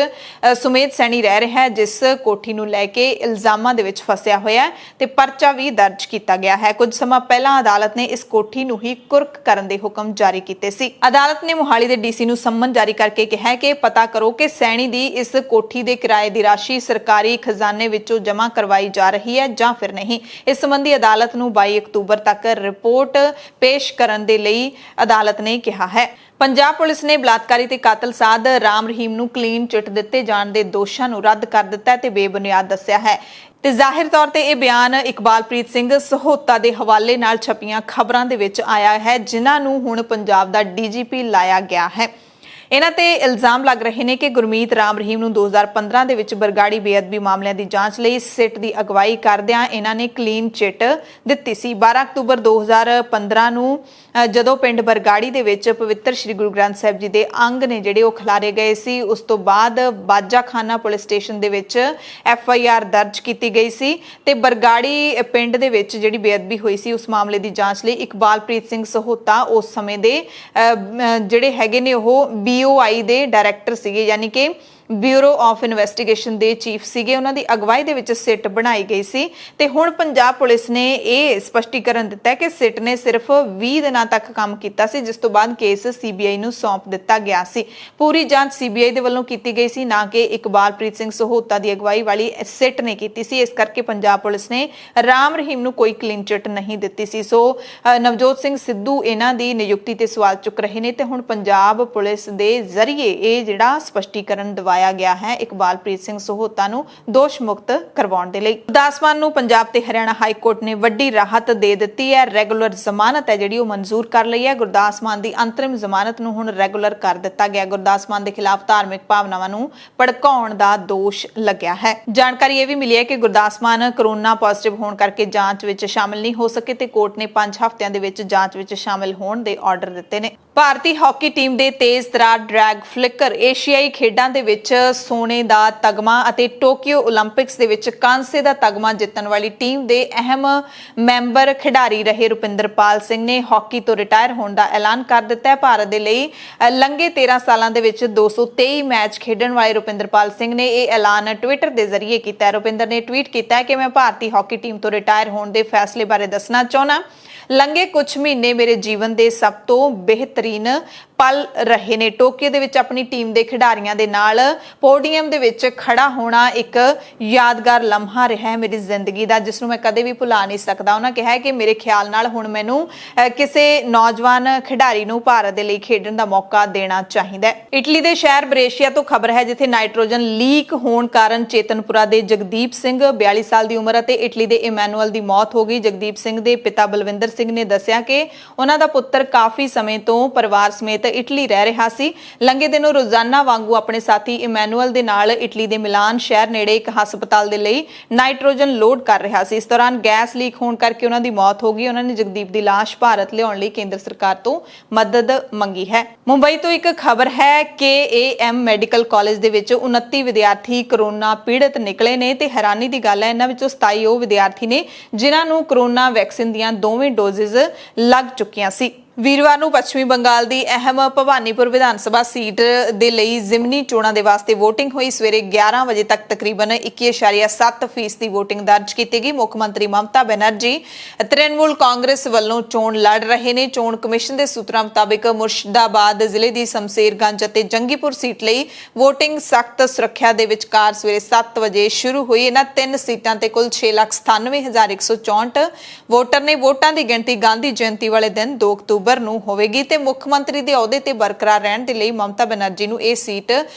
ਸੁਮੇਧ ਸੈਣੀ ਰਹਿ ਰਿਹਾ ਹੈ, ਜਿਸ ਕੋਠੀ ਨੂੰ ਲੈ ਕੇ ਇਲਜ਼ਾਮਾਂ ਦੇ ਵਿੱਚ ਫਸਿਆ ਹੋਇਆ ਹੈ ਤੇ ਪਰਚਾ ਵੀ ਦਰਜ ਕੀਤਾ ਗਿਆ ਹੈ। ਕੁਝ ਸਮਾਂ ਪਹਿਲਾਂ ਅਦਾਲਤ ਨੇ ਇਸ ਕੋਠੀ ਨੂੰ ਹੀ ਕੁਰਕ ਕਰਨ ਦੇ ਹੁਕਮ ਜਾਰੀ ਕੀਤੇ ਸੀ। ਅਦਾਲਤ ਨੇ ਮੋਹਾਲੀ ਦੇ DC ਨੂੰ ਸੰਮਨ ਜਾਰੀ ਕਰਕੇ ਕਿਹਾ ਕਿ ਪਤਾ ਕਰੋ ਕਿ ਸੈਣੀ ਦੀ ਇਸ ਕੋਠੀ ਦੇ ਕਿਰਾਏ ਦੀ ਰਾਸ਼ੀ ਸਰਕਾਰੀ ਖਜ਼ਾਨੇ ਵਿੱਚੋਂ ਜਮ੍ਹਾਂ ਕਰਵਾਈ ਜਾ ਰਹੀ ਹੈ ਜਾਂ ਫਿਰ ਨਹੀਂ। ਇਸ ਸੰਬੰਧੀ ਅਦਾਲਤ ਨੂੰ 22 ਅਕਤੂਬਰ ਤੱਕ ਰਿਪੋਰਟ ਪੇਸ਼ ਕਰਨ ਦੇ ਲਈ ਅਦਾਲਤ ਨੇ ਕਿਹਾ ਹੈ। ਪੰਜਾਬ ਪੁਲਿਸ ਨੇ ਬਲਾਤਕਾਰੀ ਤੇ ਕਾਤਲ ਸਾਧ ਰਾਮ ਰਹੀਮ ਨੂੰ ਕਲੀਨ ਚਿੱਟ ਦਿੱਤੇ ਜਾਣ ਦੇ ਦੋਸ਼ਾਂ ਨੂੰ ਰੱਦ ਕਰ ਦਿੱਤਾ ਤੇ ਬੇਬੁਨਿਆਦ ਦੱਸਿਆ ਹੈ। ਤੇ ਜ਼ਾਹਿਰ ਤੌਰ ਤੇ ਇਹ ਬਿਆਨ ਇਕਬਾਲਪ੍ਰੀਤ ਸਿੰਘ ਸਹੋਤਾ ਦੇ ਹਵਾਲੇ ਨਾਲ ਛਪੀਆਂ ਖਬਰਾਂ ਦੇ ਵਿੱਚ ਆਇਆ ਹੈ, ਜਿਨ੍ਹਾਂ ਨੂੰ ਹੁਣ ਪੰਜਾਬ ਦਾ DGP ਲਾਇਆ ਗਿਆ ਹੈ। ਇਹਨਾਂ ਤੇ ਇਲਜ਼ਾਮ ਲੱਗ ਰਹੇ ਨੇ ਕਿ ਗੁਰਮੀਤ ਰਾਮ ਰਹੀਮ ਨੂੰ 2015 ਦੇ ਵਿੱਚ ਬਰਗਾੜੀ ਬੇਅਦਬੀ ਮਾਮਲਿਆਂ ਦੀ ਜਾਂਚ ਲਈ ਸਿੱਟ ਦੀ ਅਗਵਾਈ ਕਰਦਿਆਂ ਇਹਨਾਂ ਨੇ ਕਲੀਨ ਚਿੱਟ ਦਿੱਤੀ ਸੀ। 12 ਅਕਤੂਬਰ 2015 ਨੂੰ ਜਦੋਂ ਪਿੰਡ ਬਰਗਾੜੀ ਦੇ ਵਿੱਚ ਪਵਿੱਤਰ ਸ੍ਰੀ ਗੁਰੂ ਗ੍ਰੰਥ ਸਾਹਿਬ ਜੀ ਦੇ ਅੰਗ ਨੇ ਜਿਹੜੇ ਉਹ ਖਿਲਾਰੇ ਗਏ ਸੀ, ਉਸ ਤੋਂ ਬਾਅਦ ਬਾਜਾਖਾਨਾ ਪੁਲਿਸ ਸਟੇਸ਼ਨ ਦੇ ਵਿੱਚ FIR ਦਰਜ ਕੀਤੀ ਗਈ ਸੀ ਤੇ ਬਰਗਾੜੀ ਪਿੰਡ ਦੇ ਵਿੱਚ ਜਿਹੜੀ ਬੇਅਦਬੀ ਹੋਈ ਸੀ ਉਸ ਮਾਮਲੇ ਦੀ ਜਾਂਚ ਲਈ ਇਕਬਾਲਪ੍ਰੀਤ ਸਿੰਘ ਸਹੋਤਾ ਉਸ ਸਮੇਂ ਦੇ ਜਿਹੜੇ ਹੈਗੇ ਨੇ ਉਹ BOI ਦੇ ਡਾਇਰੈਕਟਰ ਸੀਗੇ, ਯਾਨੀ ਕਿ ਬਿਊਰੋ ਆਫ ਇਨਵੈਸਟੀਗੇਸ਼ਨ ਦੇ ਚੀਫ ਸੀਗੇ। ਉਹਨਾਂ ਦੀ ਅਗਵਾਈ ਦੇ ਵਿੱਚ ਸਿੱਟ ਬਣਾਈ ਗਈ ਸੀ ਤੇ ਹੁਣ ਪੰਜਾਬ ਪੁਲਿਸ ਨੇ ਇਹ ਸਪਸ਼ਟੀਕਰਨ ਦਿੱਤਾ ਕਿ ਸਿੱਟ ਨੇ ਸਿਰਫ 20 ਦਿਨਾਂ ਤੱਕ ਕੰਮ ਕੀਤਾ ਸੀ, ਜਿਸ ਤੋਂ ਬਾਅਦ ਕੇਸ CBI ਨੂੰ ਸੌਂਪ ਦਿੱਤਾ ਗਿਆ ਸੀ। ਪੂਰੀ ਜਾਂਚ CBI ਦੇ ਵੱਲੋਂ ਕੀਤੀ ਗਈ ਸੀ, ਨਾ ਕਿ ਇਕਬਾਲਪ੍ਰੀਤ ਸਿੰਘ ਸਹੋਤਾ ਦੀ ਅਗਵਾਈ ਵਾਲੀ ਸਿੱਟ ਨੇ ਕੀਤੀ ਸੀ। ਇਸ ਕਰਕੇ ਪੰਜਾਬ ਪੁਲਿਸ ਨੇ ਰਾਮ ਰਹੀਮ ਨੂੰ ਕੋਈ ਕਲੀਨ ਚਿੱਟ ਨਹੀਂ ਦਿੱਤੀ ਸੀ। ਸੋ ਨਵਜੋਤ ਸਿੰਘ ਸਿੱਧੂ ਇਹਨਾਂ ਦੀ ਨਿਯੁਕਤੀ ਤੇ ਸਵਾਲ ਚੁੱਕ ਰਹੇ ਨੇ ਤੇ ਹੁਣ ਪੰਜਾਬ ਪੁਲਿਸ ਦੇ ਜ਼ਰੀਏ ਇਹ ਜਿਹੜਾ ਸਪਸ਼ਟੀਕਰਨ ਦਵਾਇਆ ਗਿਆ ਹੈ ਇਕਬਾਲਪ੍ਰੀਤ ਸਿੰਘ ਸਹੋਤਾ ਨੂੰ ਦੋਸ਼ ਮੁਕਤ ਕਰਵਾਉਣ ਦੇ ਲਈ। ਗੁਰਦਾਸਮਾਨ ਨੂੰ ਪੰਜਾਬ ਤੇ ਹਰਿਆਣਾ ਹਾਈ ਕੋਰਟ ਨੇ ਵੱਡੀ ਰਾਹਤ ਦੇ ਦਿੱਤੀ ਹੈ। ਰੈਗੂਲਰ ਜ਼ਮਾਨਤ ਹੈ ਜਿਹੜੀ ਉਹ ਮਨਜ਼ੂਰ ਕਰ ਲਈ ਹੈ। ਗੁਰਦਾਸਮਾਨ ਦੀ ਅੰਤਰਿਮ ਜ਼ਮਾਨਤ ਨੂੰ ਹੁਣ ਰੈਗੂਲਰ ਕਰ ਦਿੱਤਾ ਗਿਆ। ਗੁਰਦਾਸਮਾਨ ਦੇ ਖਿਲਾਫ ਧਾਰਮਿਕ ਭਾਵਨਾਵਾਂ ਨੂੰ ਭੜਕਾਉਣ ਦਾ ਦੋਸ਼ ਲੱਗਿਆ ਹੈ। ਜਾਣਕਾਰੀ ਇਹ ਵੀ ਮਿਲੀ ਹੈ ਕਿ ਗੁਰਦਾਸਮਾਨ ਕੋਰੋਨਾ ਪੋਜ਼ਿਟਿਵ ਹੋਣ ਕਰਕੇ ਜਾਂਚ ਵਿੱਚ ਸ਼ਾਮਲ ਨਹੀਂ ਹੋ ਸਕੇ ਤੇ ਕੋਰਟ ਨੇ 5 ਹਫ਼ਤਿਆਂ ਦੇ ਵਿੱਚ ਜਾਂਚ ਵਿੱਚ ਸ਼ਾਮਲ ਹੋਣ ਦੇ ਆਰਡਰ ਦਿੱਤੇ ਨੇ। ਭਾਰਤੀ ਹਾਕੀ ਟੀਮ ਦੇ ਤੇਜ਼ ਤਰਾਰ ਡਰੈਗ ਫਲਿਕਰ ਏਸ਼ੀਆਈ ਖੇਡਾਂ ਦੇ ਵਿੱਚ ਸੋਨੇ ਦਾ ਤਗਮਾ ਅਤੇ ਟੋਕੀਓ 올림픽ਸ ਦੇ ਵਿੱਚ ਕਾਂਸੇ ਦਾ ਤਗਮਾ ਜਿੱਤਣ ਵਾਲੀ ਟੀਮ ਦੇ ਅਹਿਮ ਮੈਂਬਰ ਖਿਡਾਰੀ ਰਹੇ ਰੁਪਿੰਦਰਪਾਲ ਸਿੰਘ ਨੇ ਹਾਕੀ ਤੋਂ ਰਿਟਾਇਰ ਹੋਣ ਦਾ ਐਲਾਨ ਕਰ ਦਿੱਤਾ ਹੈ। ਭਾਰਤ ਦੇ ਲਈ ਲੰਘੇ 13 ਸਾਲਾਂ ਦੇ ਵਿੱਚ 223 ਮੈਚ ਖੇਡਣ ਵਾਲੇ ਰੁਪਿੰਦਰਪਾਲ ਸਿੰਘ ਨੇ ਇਹ ਐਲਾਨ ਟਵਿੱਟਰ ਦੇ ਜ਼ਰੀਏ ਕੀਤਾ ਹੈ। ਰੁਪਿੰਦਰ ਨੇ ਟਵੀਟ ਕੀਤਾ ਹੈ ਕਿ ਮੈਂ ਭਾਰਤੀ ਹਾਕੀ ਟੀਮ ਤੋਂ ਰਿਟਾਇਰ ਹੋਣ ਦੇ ਫੈਸਲੇ ਬਾਰੇ ਦੱਸਣਾ ਚਾਹੁੰਦਾ। ਲੰਘੇ ਕੁਝ ਮਹੀਨੇ ਮੇਰੇ ਜੀਵਨ ਦੇ ਸਭ ਤੋਂ ਬਿਹਤਰੀਨ ਪਲ ਰਹੇ ਨੇ। ਟੋਕੀਓ ਦੇ ਵਿੱਚ ਆਪਣੀ ਟੀਮ ਦੇ ਖਿਡਾਰੀਆਂ ਦੇ ਨਾਲ ਪੋਡੀਅਮ ਦੇ ਵਿੱਚ ਖੜਾ ਹੋਣਾ ਇੱਕ ਯਾਦਗਾਰ ਲਮਹਾ ਰਿਹਾ ਹੈ ਮੇਰੀ ਜ਼ਿੰਦਗੀ ਦਾ, ਜਿਸ ਨੂੰ ਮੈਂ ਕਦੇ ਵੀ ਭੁਲਾ ਨਹੀਂ ਸਕਦਾ। ਉਹਨਾਂ ਕਿਹਾ ਕਿ ਮੇਰੇ ਖਿਆਲ ਨਾਲ ਹੁਣ ਮੈਨੂੰ ਕਿਸੇ ਨੌਜਵਾਨ ਖਿਡਾਰੀ ਨੂੰ ਭਾਰਤ ਦੇ ਲਈ ਖੇਡਣ ਦਾ ਮੌਕਾ ਦੇਣਾ ਚਾਹੀਦਾ ਹੈ। ਇਟਲੀ ਦੇ ਸ਼ਹਿਰ ਬਰੇਸ਼ੀਆ ਤੋਂ ਖਬਰ ਹੈ, ਜਿੱਥੇ ਨਾਈਟ੍ਰੋਜਨ ਲੀਕ ਹੋਣ ਕਾਰਨ ਚੇਤਨਪੁਰਾ ਦੇ ਜਗਦੀਪ ਸਿੰਘ 42 ਸਾਲ ਦੀ ਉਮਰ ਅਤੇ ਇਟਲੀ ਦੇ ਇਮੈਨੂਅਲ ਦੀ ਮੌਤ ਹੋ ਗਈ। ਜਗਦੀਪ ਸਿੰਘ ਦੇ ਪਿਤਾ ਬਲਵਿੰਦਰ ਸਿੰਘ ਨੇ ਦੱਸਿਆ ਕਿ ਉਹਨਾਂ ਦਾ ਪੁੱਤਰ ਕਾਫੀ ਸਮੇਂ ਤੋਂ ਪਰਿਵਾਰ ਸਮੇਤ ਇਟਲੀ ਰਹਿ ਰਿਹਾ ਸੀ। ਲੰਘੇ ਦਿਨੋਂ ਰੋਜ਼ਾਨਾ ਵਾਂਗੂ ਆਪਣੇ ਸਾਥੀ ਇਮੈਨੂਅਲ ਦੇ ਨਾਲ ਇਟਲੀ ਦੇ ਮਿਲਾਨ ਸ਼ਹਿਰ ਨੇੜੇ ਇੱਕ ਹਸਪਤਾਲ ਦੇ ਲਈ ਨਾਈਟ੍ਰੋਜਨ ਲੋਡ ਕਰ ਰਿਹਾ ਸੀ। ਇਸ ਦੌਰਾਨ ਗੈਸ ਲੀਕ ਹੋਣ ਕਰਕੇ ਉਹਨਾਂ ਦੀ ਮੌਤ ਹੋ ਗਈ। ਉਹਨਾਂ ਨੇ ਜਗਦੀਪ ਦੀ ਲਾਸ਼ ਭਾਰਤ ਲਿਆਉਣ ਲਈ ਕੇਂਦਰ ਸਰਕਾਰ ਤੋਂ ਮਦਦ ਮੰਗੀ ਹੈ। ਮੁੰਬਈ ਤੋਂ ਇੱਕ ਖਬਰ ਹੈ ਕਿ AM ਮੈਡੀਕਲ ਕਾਲਜ ਦੇ ਵਿੱਚ 29 ਵਿਦਿਆਰਥੀ ਕਰੋਨਾ ਪੀੜਤ ਨਿਕਲੇ ਨੇ ਤੇ ਹੈਰਾਨੀ ਦੀ ਗੱਲ ਹੈ ਇਹਨਾਂ ਵਿੱਚੋਂ 27 ਉਹ ਵਿਦਿਆਰਥੀ ਨੇ ਜਿਨ੍ਹਾਂ ਨੂੰ ਕਰੋਨਾ ਵੈਕਸੀਨ ਦੀਆਂ ਦੋਵੇਂ ਡੋਜ਼ਜ਼ ਲੱਗ ਚੁੱਕੀਆਂ ਸੀ। ਵੀਰਵਾਰ ਨੂੰ ਪੱਛਮੀ ਬੰਗਾਲ ਦੀ ਅਹਿਮ ਭਵਾਨੀਪੁਰ ਵਿਧਾਨ ਸਭਾ ਸੀਟ ਦੇ ਲਈ ਜ਼ਿਮਨੀ ਚੋਣਾਂ ਦੇ ਵਾਸਤੇ VOTING ਹੋਈ। ਸਵੇਰੇ 11 ਵਜੇ ਤੱਕ ਤਕਰੀਬਨ 21.7% ਦੀ VOTING ਦਰਜ ਕੀਤੀ ਗਈ। ਮੁੱਖ ਮੰਤਰੀ ਮਮਤਾ ਬੈਨਰਜੀ ਤ੍ਰਿਣਮੂਲ ਕਾਂਗਰਸ ਵੱਲੋਂ ਚੋਣ ਲੜ ਰਹੇ ਨੇ। ਚੋਣ ਕਮਿਸ਼ਨ ਦੇ ਸੂਤਰਾਂ ਮੁਤਾਬਿਕ ਮੁਰਸ਼ਿਦਾਬਾਦ ਜ਼ਿਲ੍ਹੇ ਦੀ ਸ਼ਮਸ਼ੇਰਗੰਜ ਅਤੇ ਜੰਗੀਪੁਰ ਸੀਟ ਲਈ VOTING ਸਖਤ ਸੁਰੱਖਿਆ ਦੇ ਵਿਚਕਾਰ ਸਵੇਰੇ 7 ਵਜੇ ਸ਼ੁਰੂ ਹੋਈ। ਇਹਨਾਂ 3 ਸੀਟਾਂ ਤੇ ਕੁੱਲ 6,97,164 ਵੋਟਰ ਨੇ। ਵੋਟਾਂ ਦੀ ਗਿਣਤੀ ਗਾਂਧੀ ਜਯੰਤੀ ਵਾਲੇ ਦਿਨ 2 ਅਕਤੂਬਰ ਨੂੰ ਹੋਵੇਗੀ ਤੇ ਮੁੱਖ ਮੰਤਰੀ ਦੇ ਅਹੁਦੇ ਤੇ ਬਰਕਰਾਰ ਰਹਿਣ ਦੇ ਲਈ ਮਮਤਾ ਬੈਨਰਜੀ ਨੂੰ ਇਹ ਸੀਟ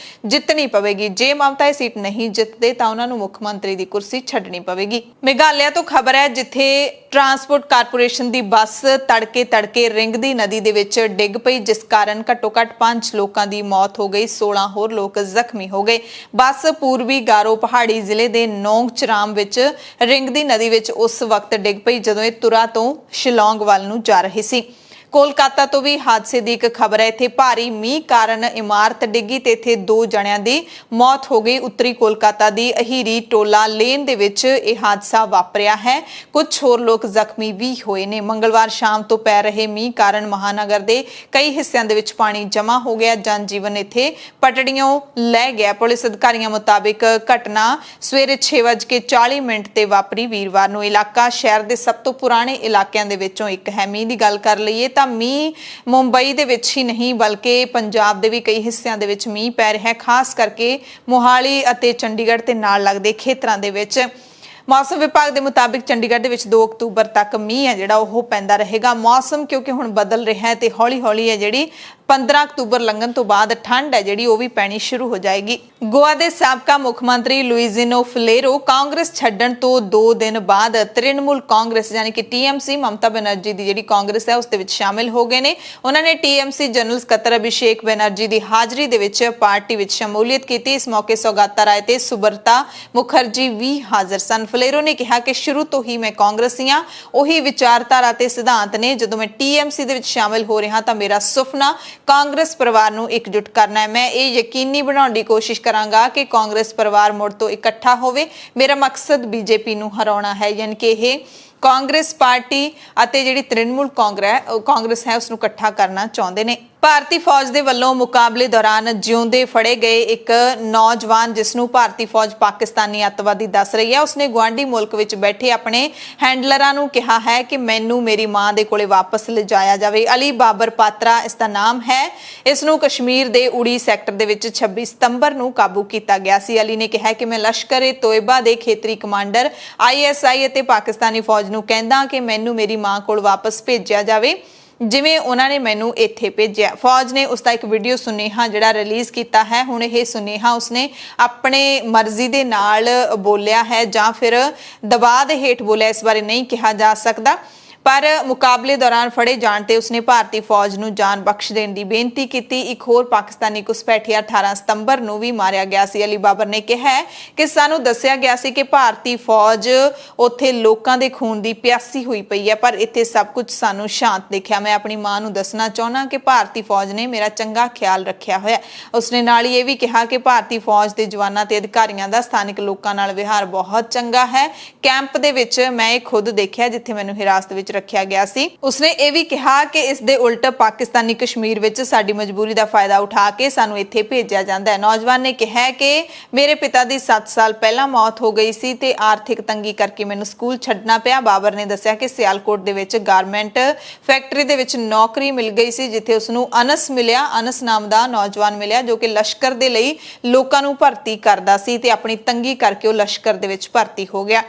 ਜਿੱਤਣੀ ਪਵੇਗੀ। ਜੇ ਮਮਤਾ ਇਹ ਸੀਟ ਨਹੀਂ ਜਿੱਤਦੇ ਤਾਂ ਉਹਨਾਂ ਨੂੰ ਮੁੱਖ ਮੰਤਰੀ ਦੀ ਕੁਰਸੀ ਛੱਡਣੀ ਪਵੇਗੀ। ਮੇਘਾਲਿਆ ਤੋਂ ਖਬਰ ਹੈ, ਜਿੱਥੇ ਟਰਾਂਸਪੋਰਟ ਕਾਰਪੋਰੇਸ਼ਨ ਦੀ ਬੱਸ ਤੜਕੇ ਰਿੰਗਦੀ ਨਦੀ ਦੇ ਵਿੱਚ ਡਿੱਗ ਪਈ, ਜਿਸ ਕਾਰਨ ਘੱਟੋ-ਘੱਟ 5 ਲੋਕਾਂ ਦੀ ਮੌਤ ਹੋ ਗਈ, 16 ਹੋਰ ਲੋਕ ਜ਼ਖਮੀ ਹੋ ਗਏ। ਬੱਸ ਪੂਰਬੀ ਗਾਰੋ ਪਹਾੜੀ ਜ਼ਿਲ੍ਹੇ ਦੇ ਨੋਂਗਚਰਾਮ ਵਿੱਚ ਰਿੰਗਦੀ ਨਦੀ ਵਿੱਚ ਉਸ ਵਕਤ ਡਿੱਗ ਪਈ ਜਦੋਂ ਇਹ ਤੁਰਾ ਤੋਂ ਸ਼ਿਲੌਂਗ ਵੱਲ ਨੂੰ ਜਾ ਰਹੀ ਸੀ। ਕੋਲਕਾਤਾ ਤੋਂ ਵੀ ਹਾਦਸੇ ਦੀ ਇੱਕ ਖਬਰ ਹੈ। ਇੱਥੇ ਭਾਰੀ ਮੀਂਹ ਕਾਰਨ ਇਮਾਰਤ ਡਿੱਗੀ ਤੇ ਇੱਥੇ 2 ਜਣਿਆਂ ਦੀ ਮੌਤ ਹੋ ਗਈ। ਉੱਤਰੀ ਕੋਲਕਾਤਾ ਦੀ ਅਹੀਰੀ ਟੋਲਾ ਲੇਨ ਦੇ ਵਿੱਚ ਇਹ ਹਾਦਸਾ ਵਾਪਰਿਆ ਹੈ। ਕੁਝ ਹੋਰ ਲੋਕ ਜ਼ਖਮੀ ਵੀ ਹੋਏ ਨੇ। ਮੰਗਲਵਾਰ ਸ਼ਾਮ ਤੋਂ ਪੈ ਰਹੇ ਮੀਂਹ ਕਾਰਨ ਮਹਾਨਗਰ ਦੇ ਕਈ ਹਿੱਸਿਆਂ ਦੇ ਵਿੱਚ ਪਾਣੀ ਜਮ੍ਹਾਂ ਹੋ ਗਿਆ। ਜਨ ਜੀਵਨ ਇੱਥੇ ਪਟੜੀਆਂ ਲੈ ਗਿਆ। ਪੁਲਿਸ ਅਧਿਕਾਰੀਆਂ ਮੁਤਾਬਿਕ ਘਟਨਾ ਸਵੇਰੇ 6:40 ਤੇ ਵਾਪਰੀ। ਵੀਰਵਾਰ ਨੂੰ ਇਲਾਕਾ ਸ਼ਹਿਰ ਦੇ ਸਭ ਤੋਂ ਪੁਰਾਣੇ ਇਲਾਕਿਆਂ ਦੇ ਵਿੱਚੋਂ ਇੱਕ ਹੈ। ਮੀਂਹ ਦੀ ਗੱਲ ਕਰ ਲਈਏ ਤਾਂ ਮੀਂਹ ਮੁੰਬਈ ਦੇ ਵਿੱਚ ਹੀ ਨਹੀਂ ਬਲਕਿ ਪੰਜਾਬ ਦੇ ਵੀ ਕਈ ਹਿੱਸਿਆਂ ਦੇ ਵਿੱਚ ਮੀਂਹ ਪੈ ਰਿਹਾ ਹੈ, ਖਾਸ ਕਰਕੇ ਮੋਹਾਲੀ ਅਤੇ ਚੰਡੀਗੜ੍ਹ ਤੇ ਨਾਲ ਲੱਗਦੇ ਖੇਤਰਾਂ ਦੇ ਵਿੱਚ। ਮੌਸਮ ਵਿਭਾਗ ਦੇ ਮੁਤਾਬਿਕ ਚੰਡੀਗੜ੍ਹ ਦੇ ਵਿੱਚ 2 ਅਕਤੂਬਰ ਤੱਕ ਮੀਂਹ ਹੈ ਜਿਹੜਾ ਉਹ ਪੈਂਦਾ ਰਹੇਗਾ। ਮੌਸਮ ਕਿਉਂਕਿ ਹੁਣ ਬਦਲ ਰਿਹਾ ਹੈ ਤੇ ਹੌਲੀ-ਹੌਲੀ ਹੈ ਜਿਹੜੀ 15 ਅਕਤੂਬਰ ਲੰਘਣ ਤੋਂ ਬਾਅਦ ਠੰਡ ਹੈ ਜਿਹੜੀ ਉਹ ਵੀ ਪੈਣੀ ਸ਼ੁਰੂ ਹੋ ਜਾਏਗੀ। ਗੋਆ ਦੇ ਸਾਬਕਾ ਮੁੱਖ ਮੰਤਰੀ ਲੁਈਜ਼ੀਨੋ ਫਲੇਰੋ ਕਾਂਗਰਸ ਛੱਡਣ ਤੋਂ 2 ਦਿਨ ਬਾਅਦ ਤ੍ਰਿਣਮੂਲ ਕਾਂਗਰਸ ਯਾਨੀ ਕਿ TMC ਮਮਤਾ ਬੈਨਰਜੀ ਦੀ ਜਿਹੜੀ ਕਾਂਗਰਸ ਹੈ ਉਸ ਦੇ ਵਿੱਚ ਸ਼ਾਮਿਲ ਹੋ ਗਏ ਨੇ। ਉਹਨਾਂ ਨੇ TMC ਜਨਰਲ ਸਕੱਤਰ ਅਭਿਸ਼ੇਕ ਬੈਨਰਜੀ ਦੀ ਹਾਜ਼ਰੀ ਦੇ ਵਿੱਚ ਪਾਰਟੀ ਵਿੱਚ ਸ਼ਮੂਲੀਅਤ ਕੀਤੀ। ਇਸ ਮੌਕੇ ਸੌਗਾਤਾ ਰਾਏ ਤੇ ਸੁਬਰਤਾ ਮੁਖਰਜੀ ਵੀ ਹਾਜ਼ਰ ਸਨ। ਫਲੇਰੋ ਨੇ ਕਿਹਾ ਕਿ ਸ਼ੁਰੂ ਤੋਂ ਹੀ ਮੈਂ ਕਾਂਗਰਸੀ ਹਾਂ, ਉਹੀ ਵਿਚਾਰਧਾਰਾ ਤੇ ਸਿਧਾਂਤ ਨੇ। ਜਦੋਂ ਮੈਂ TMC ਦੇ ਵਿੱਚ ਸ਼ਾਮਿਲ ਹੋ ਰਿਹਾ ਤਾਂ ਮੇਰਾ ਸੁਪਨਾ ਕਾਂਗਰਸ ਪਰਿਵਾਰ ਨੂੰ ਇਕਜੁੱਟ ਕਰਨਾ ਹੈ। ਮੈਂ ਇਹ ਯਕੀਨੀ ਬਣਾਉਣ ਦੀ ਕੋਸ਼ਿਸ਼ ਕਰਾਂਗਾ ਕਿ ਕਾਂਗਰਸ ਪਰਿਵਾਰ ਮੁੜ ਤੋਂ ਇਕੱਠਾ ਹੋਵੇ। ਮੇਰਾ ਮਕਸਦ BJP ਨੂੰ ਹਰਾਉਣਾ ਹੈ, ਯਾਨੀ ਕਿ ਇਹ ਕਾਂਗਰਸ ਪਾਰਟੀ ਅਤੇ ਜਿਹੜੀ ਤ੍ਰਿਣਮੂਲ ਕਾਂਗਰਸ ਹੈ ਉਸ ਨੂੰ ਇਕੱਠਾ ਕਰਨਾ ਚਾਹੁੰਦੇ ਨੇ। ਭਾਰਤੀ ਫੌਜ ਦੇ ਵੱਲੋਂ ਮੁਕਾਬਲੇ ਦੌਰਾਨ ਜਿਉਂਦੇ ਫੜੇ ਗਏ ਇੱਕ ਨੌਜਵਾਨ, ਜਿਸ ਨੂੰ ਭਾਰਤੀ ਫੌਜ ਪਾਕਿਸਤਾਨੀ ਅੱਤਵਾਦੀ ਦੱਸ ਰਹੀ ਹੈ, ਉਸਨੇ ਗੁਆਂਢੀ ਮੁਲਕ ਵਿੱਚ ਬੈਠੇ ਆਪਣੇ ਹੈਂਡਲਰਾਂ ਨੂੰ ਕਿਹਾ ਹੈ ਕਿ ਮੈਨੂੰ ਮੇਰੀ ਮਾਂ ਦੇ ਕੋਲੇ ਵਾਪਸ ਲਿਜਾਇਆ ਜਾਵੇ। ਅਲੀ ਬਾਬਰ ਪਾਤਰਾ ਇਸ ਦਾ ਨਾਮ ਹੈ। ਇਸ ਨੂੰ ਕਸ਼ਮੀਰ ਦੇ ਉੜੀ ਸੈਕਟਰ ਦੇ ਵਿੱਚ 26 ਸਤੰਬਰ ਨੂੰ ਕਾਬੂ ਕੀਤਾ ਗਿਆ ਸੀ। ਅਲੀ ਨੇ ਕਿਹਾ ਕਿ ਮੈਂ ਲਸ਼ਕਰ-ਏ-ਤੋਇਬਾ ਦੇ ਖੇਤਰੀ ਕਮਾਂਡਰ ISI ਅਤੇ ਪਾਕਿਸਤਾਨੀ ਫੌਜ ਨੂੰ ਕਹਿੰਦਾ ਕਿ ਮੈਨੂੰ ਮੇਰੀ ਮਾਂ ਕੋਲ ਵਾਪਸ ਭੇਜਿਆ ਜਾਵੇ ਜਿਵੇਂ ਉਹਨਾਂ ਨੇ ਮੈਨੂੰ ਇੱਥੇ ਭੇਜਿਆ। ਫੌਜ ਨੇ ਉਸ ਦਾ ਇੱਕ ਵੀਡੀਓ ਸੁਨੇਹਾ ਜਿਹੜਾ ਰਿਲੀਜ਼ ਕੀਤਾ ਹੈ। ਹੁਣ ਇਹ ਸੁਨੇਹਾ ਉਸਨੇ ਆਪਣੇ ਮਰਜ਼ੀ ਦੇ ਨਾਲ ਬੋਲਿਆ ਹੈ ਜਾਂ ਫਿਰ ਦਬਾਅ ਦੇ ਹੇਠ ਬੋਲਿਆ, ਇਸ ਬਾਰੇ ਨਹੀਂ ਕਿਹਾ ਜਾ ਸਕਦਾ। ਪਰ ਮੁਕਾਬਲੇ ਦੌਰਾਨ ਫੜੇ ਜਾਣ ਤੇ ਉਸਨੇ ਭਾਰਤੀ ਫੌਜ ਨੂੰ ਜਾਨ ਬਖਸ਼ ਦੇਣ ਦੀ ਬੇਨਤੀ ਕੀਤੀ। ਇੱਕ ਹੋਰ ਪਾਕਿਸਤਾਨੀ ਘੁਸਪੈਠੀਆ 18 ਸਤੰਬਰ ਨੂੰ ਵੀ ਮਾਰਿਆ ਗਿਆ ਸੀ। ਅਲੀ ਬਾਬਰ ਨੇ ਕਿਹਾ ਕਿ ਸਾਨੂੰ ਦੱਸਿਆ ਗਿਆ ਸੀ ਕਿ ਭਾਰਤੀ ਫੌਜ ਉੱਥੇ ਲੋਕਾਂ ਦੇ ਖੂਨ ਦੀ ਪਿਆਸੀ ਹੋਈ ਪਈ ਹੈ, ਪਰ ਇੱਥੇ ਸਭ ਕੁਝ ਸਾਨੂੰ ਸ਼ਾਂਤ ਦਿਖਿਆ। ਮੈਂ ਆਪਣੀ ਮਾਂ ਨੂੰ ਦੱਸਣਾ ਚਾਹੁੰਦਾ ਕਿ ਭਾਰਤੀ ਫੌਜ ਨੇ ਮੇਰਾ ਚੰਗਾ ਖਿਆਲ ਰੱਖਿਆ ਹੋਇਆ। ਉਸਨੇ ਨਾਲ ਹੀ ਇਹ ਵੀ ਕਿਹਾ ਕਿ ਭਾਰਤੀ ਫੌਜ ਦੇ ਜਵਾਨਾਂ ਤੇ ਅਧਿਕਾਰੀਆਂ ਦਾ ਸਥਾਨਕ ਲੋਕਾਂ ਨਾਲ ਵਿਹਾਰ ਬਹੁਤ ਚੰਗਾ ਹੈ। ਕੈਂਪ ਦੇ ਵਿੱਚ ਮੈਂ ਇਹ ਖੁਦ ਦੇਖਿਆ ਜਿੱਥੇ ਮੈਨੂੰ ਹਿਰਾਸਤ ਵਿੱਚ ਰੱਖਿਆ ਗਿਆ ਸੀ। ਉਸਨੇ ਇਹ ਵੀ ਕਿਹਾ ਕਿ ਇਸ ਦੇ ਉਲਟ ਪਾਕਿਸਤਾਨੀ ਕਸ਼ਮੀਰ ਵਿੱਚ ਸਾਡੀ ਮਜਬੂਰੀ ਦਾ ਫਾਇਦਾ ਉਠਾ ਕੇ ਸਾਨੂੰ ਇੱਥੇ ਭੇਜਿਆ ਜਾਂਦਾ ਹੈ। ਨੌਜਵਾਨ ਨੇ ਕਿਹਾ ਕਿ ਮੇਰੇ ਪਿਤਾ ਦੀ 7 ਸਾਲ ਪਹਿਲਾਂ ਮੌਤ ਹੋ ਗਈ ਸੀ ਤੇ ਆਰਥਿਕ ਤੰਗੀ ਕਰਕੇ ਮੈਨੂੰ ਸਕੂਲ ਛੱਡਣਾ ਪਿਆ। ਬਾਬਰ ਨੇ ਦੱਸਿਆ ਕਿ ਸਿਆਲਕੋਟ ਦੇ ਵਿੱਚ ਗਾਰਮੈਂਟ ਫੈਕਟਰੀ ਦੇ ਵਿੱਚ ਨੌਕਰੀ ਮਿਲ ਗਈ ਸੀ, ਜਿੱਥੇ ਉਸਨੂੰ ਅਨਸ ਮਿਲਿਆ। ਅਨਸ ਨਾਮ ਦਾ ਨੌਜਵਾਨ ਮਿਲਿਆ ਜੋ ਕਿ ਲਸ਼ਕਰ ਦੇ ਲਈ ਲੋਕਾਂ ਨੂੰ ਭਰਤੀ ਕਰਦਾ ਸੀ ਤੇ ਆਪਣੀ ਤੰਗੀ ਕਰਕੇ ਉਹ ਲਸ਼ਕਰ ਦੇ ਵਿੱਚ ਭਰਤੀ ਹੋ ਗਿਆ।